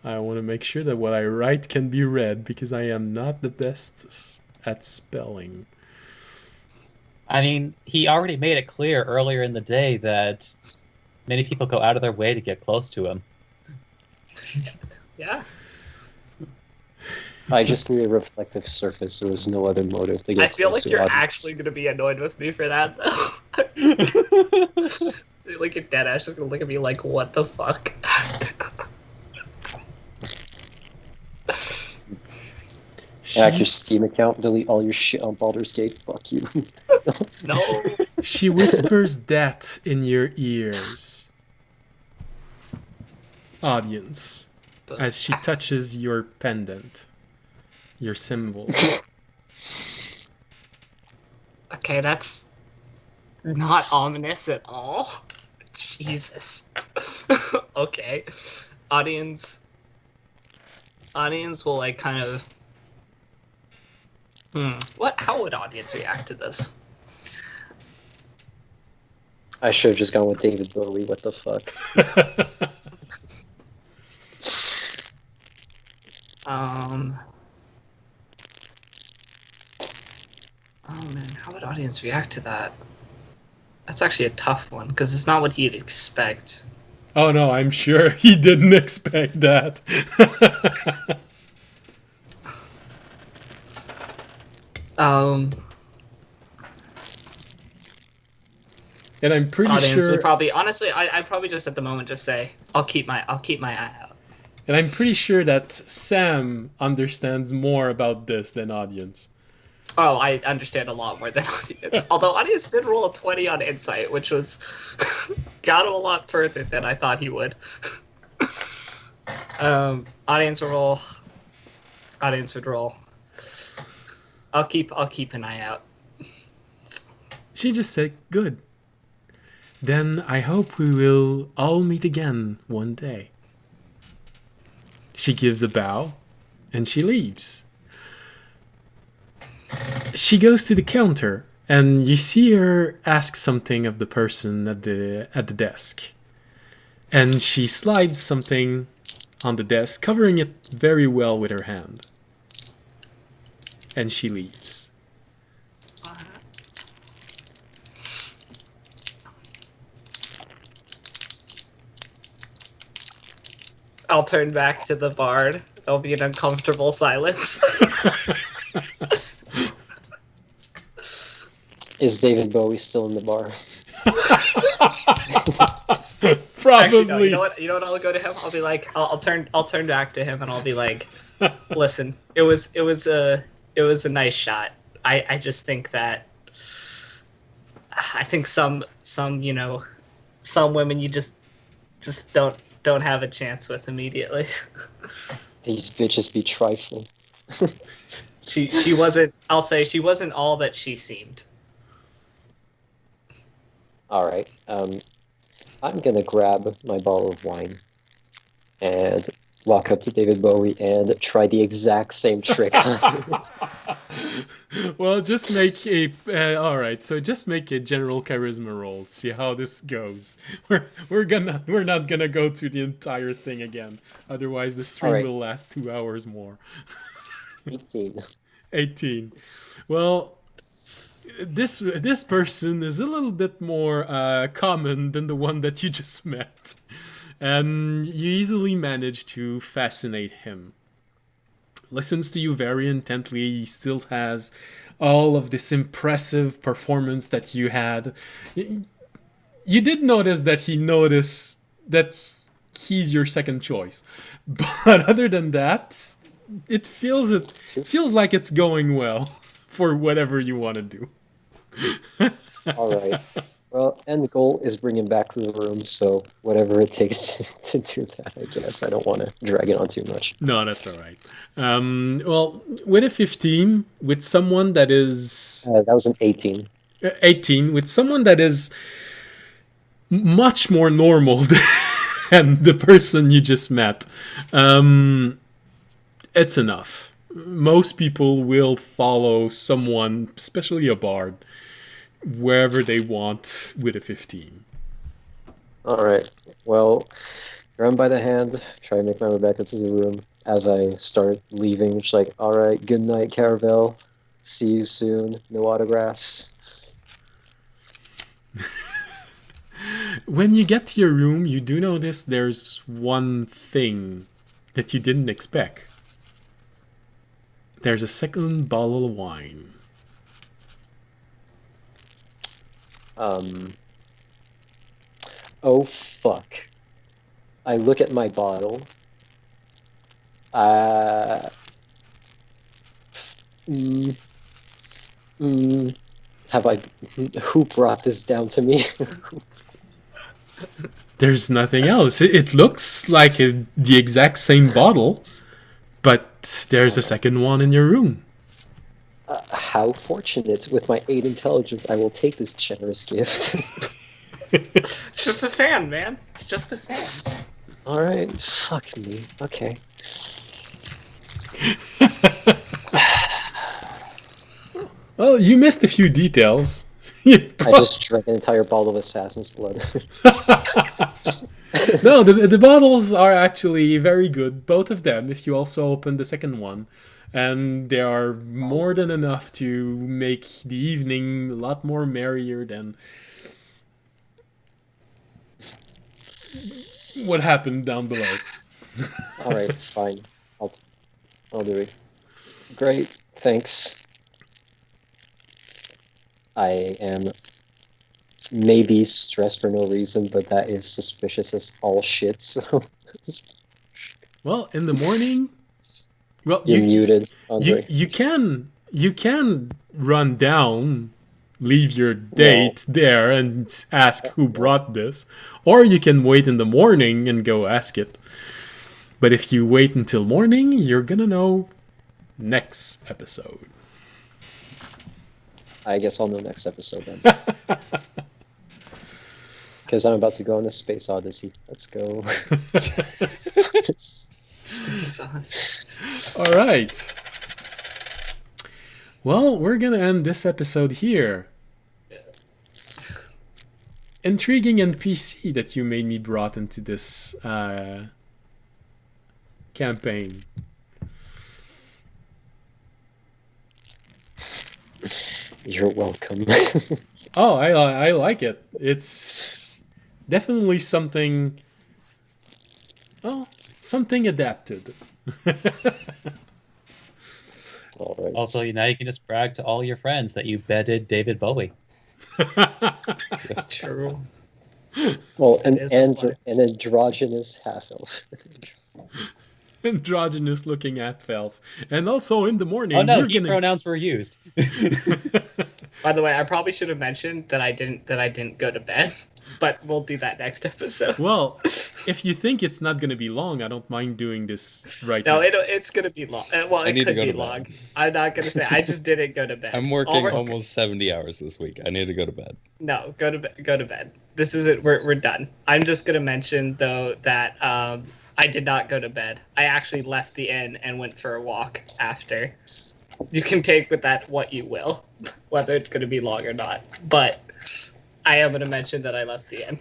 I want to make sure that what I write can be read, because I am not the best at spelling. I mean, he already made it clear earlier in the day that many people go out of their way to get close to him. Yeah. I just need a reflective surface. There was no other motive to get I feel close like to you're audience. actually going to be annoyed with me for that, though. Like, your dead ass is going to look at me like, what the fuck? Hack your Steam account, delete all your shit on Baldur's Gate. Fuck you. No. She whispers that in your ears, audience, as she touches your pendant, your symbol. Okay, that's not ominous at all. Jesus. Okay. Audience will, like, kind of... How would audience react to this? I should have just gone with David Bowie. What the fuck? Oh man, how would audience react to that? That's actually a tough one, because it's not what you'd expect. Oh no, I'm sure he didn't expect that. And I'm pretty Audience sure would probably, honestly, I'd probably just at the moment just say, I'll keep my eye out. And I'm pretty sure that Sam understands more about this than audience. Oh, I understand a lot more than audience. Although audience did roll a 20 on insight, which was got him a lot further than I thought he would. Audience would roll. Audience would roll. I'll keep an eye out. She just said, good. Then I hope we will all meet again one day. She gives a bow, and she leaves. She goes to the counter, and you see her ask something of the person at the desk. And she slides something on the desk, covering it very well with her hand. And she leaves. I'll turn back to the bard. There'll be an uncomfortable silence. Is David Bowie still in the bar? Probably. Actually, no. You know what? I'll go to him. I'll be like, I'll turn back to him, and I'll be like, listen, it was a nice shot. I just think that I think some women you just don't have a chance with immediately. These bitches be trifling. She wasn't. I'll say she wasn't all that she seemed. All right. I'm gonna grab my bottle of wine and walk up to David Bowie and try the exact same trick. Well, just make a all right. So just make a general charisma roll. See how this goes. We're not gonna go through the entire thing again. Otherwise, the stream Alright. will last 2 hours more. 18. 18. Well, this person is a little bit more common than the one that you just met, and you easily manage to fascinate him. Listens to you very intently. He still has all of this impressive performance that you had. You did notice that he noticed that he's your second choice, but other than that, it feels like it's going well for whatever you want to do. Alright. Well, and the goal is bringing back the room, so whatever it takes to do that, I guess. I don't want to drag it on too much. No, that's all right. Well, with a 15, with someone that is That was an 18. 18, with someone that is much more normal than the person you just met, it's enough. Most people will follow someone, especially a bard, wherever they want with a 15. Alright. Well, grab him by the hand, try and make my way back into the room. As I start leaving, it's like, alright, good night, Caravel. See you soon. No autographs. When you get to your room, you do notice there's one thing that you didn't expect. There's a second bottle of wine. Oh, fuck. I look at my bottle. Have I... Who brought this down to me? There's nothing else. It looks like the exact same bottle, but there's a second one in your room. How fortunate. With my 8 intelligence, I will take this generous gift. It's just a fan, man. It's just a fan. Alright, fuck me. Okay. Well, you missed a few details. I just drank an entire bottle of assassin's blood. No, the bottles are actually very good, both of them, if you also open the second one. And they are more than enough to make the evening a lot more merrier than what happened down below. Alright, fine. I'll do it. Great, thanks. I am maybe stressed for no reason, but that is suspicious as all shit, so... Well, in the morning... Well, You're muted, Andre. you can run down, leave your date there and ask who brought this, or you can wait in the morning and go ask it. But if you wait until morning, you're gonna know next episode. I guess I'll know next episode then. Because I'm about to go on a space odyssey. Let's go. All right. Well, we're gonna end this episode here. Intriguing NPC that you made me brought into this campaign. You're welcome. Oh, I like it. It's definitely something. Oh, something adapted. All right. Also, now you can just brag to all your friends that you bedded David Bowie. True. Well, an It is a androgynous half-elf. Androgynous looking at Felf. And also in the morning, Oh no, you're he gonna... pronouns were used. By the way, I probably should have mentioned that I didn't go to bed, but we'll do that next episode. Well, if you think it's not gonna be long, I don't mind doing this right No, now. it's gonna be long. Well, it need to could go be to bed. long. I'm not gonna say. I just didn't go to bed. I'm working All we're- almost 70 hours this week. I need to go to bed. No, go to bed. Go to bed. This is it. We're done. I'm just gonna mention though that I did not go to bed. I actually left the inn and went for a walk after. You can take with that what you will, whether it's going to be long or not. But I am going to mention that I left the inn.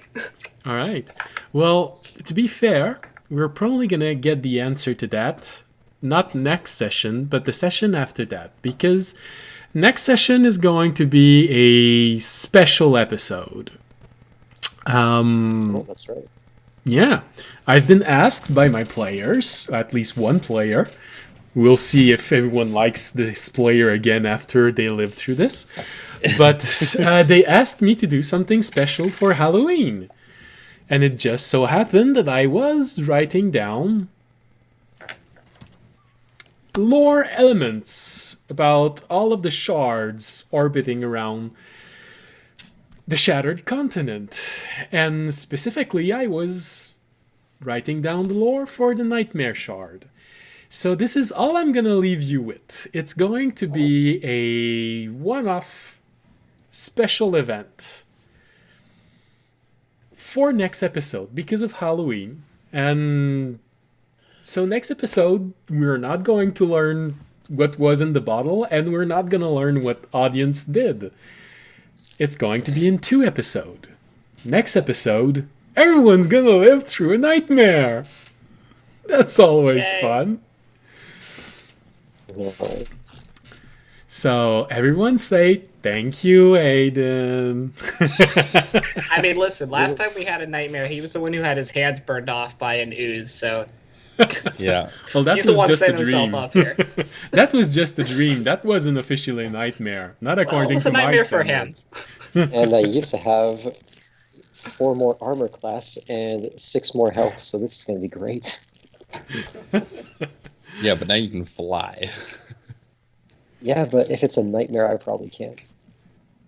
All right. Well, to be fair, we're probably going to get the answer to that, not next session, but the session after that, because next session is going to be a special episode. Oh, that's right. Yeah. I've been asked by my players, at least one player. We'll see if everyone likes this player again after they live through this. But they asked me to do something special for Halloween. And it just so happened that I was writing down lore elements about all of the shards orbiting around the Shattered Continent. And specifically, I was writing down the lore for the Nightmare Shard. So this is all I'm going to leave you with. It's going to be a one-off special event for next episode because of Halloween. And so next episode, we're not going to learn what was in the bottle, and we're not going to learn what audience did. It's going to be in 2 episodes. Next episode, everyone's going to live through a nightmare. That's always fun. So everyone say thank you, Aiden. I mean, listen, last time we had a nightmare, he was the one who had his hands burned off by an ooze, so... Yeah. Well, that He's was the one just a setting himself dream. up here. That was just a dream. That wasn't officially a nightmare. Not according it's to a my nightmare for him. standards. And I used to have 4 more armor class and 6 more health, so this is going to be great. Yeah, but now you can fly. Yeah, but if it's a nightmare, I probably can't.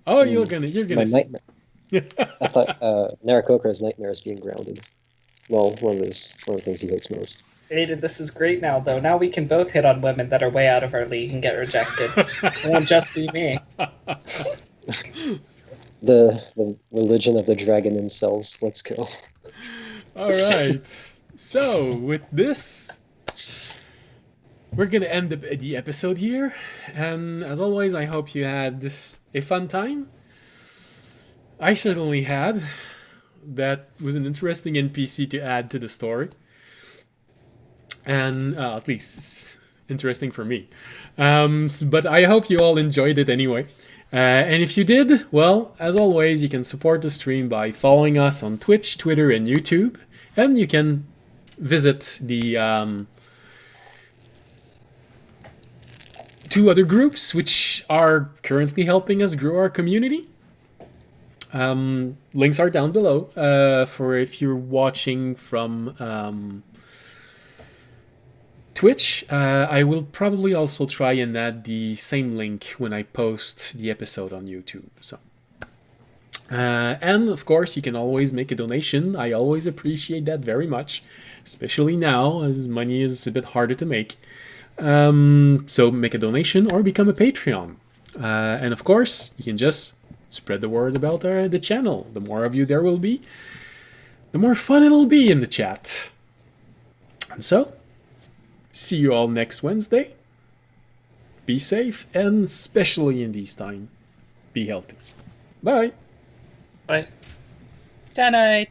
Oh, you're gonna My nightmare. I thought Narakokra's nightmare is being grounded. Well, one of the things he hates most. Aiden, this is great now, though. Now we can both hit on women that are way out of our league and get rejected. It won't just be me. The religion of the dragon incels. Let's go. All right. So with this, we're gonna end the episode here. And as always, I hope you had a fun time. I certainly had. That was an interesting NPC to add to the story. And at least it's interesting for me. But I hope you all enjoyed it anyway. And if you did, well, as always, you can support the stream by following us on Twitch, Twitter, and YouTube. And you can visit the 2 other groups which are currently helping us grow our community. Links are down below for if you're watching from Twitch. I will probably also try and add the same link when I post the episode on YouTube. So, and of course, you can always make a donation. I always appreciate that very much, especially now as money is a bit harder to make. So make a donation or become a Patreon. And of course, you can just spread the word about the channel. The more of you there will be, the more fun it'll be in the chat. And so, see you all next Wednesday. Be safe, and especially in these times, be healthy. Bye. Bye. Good night.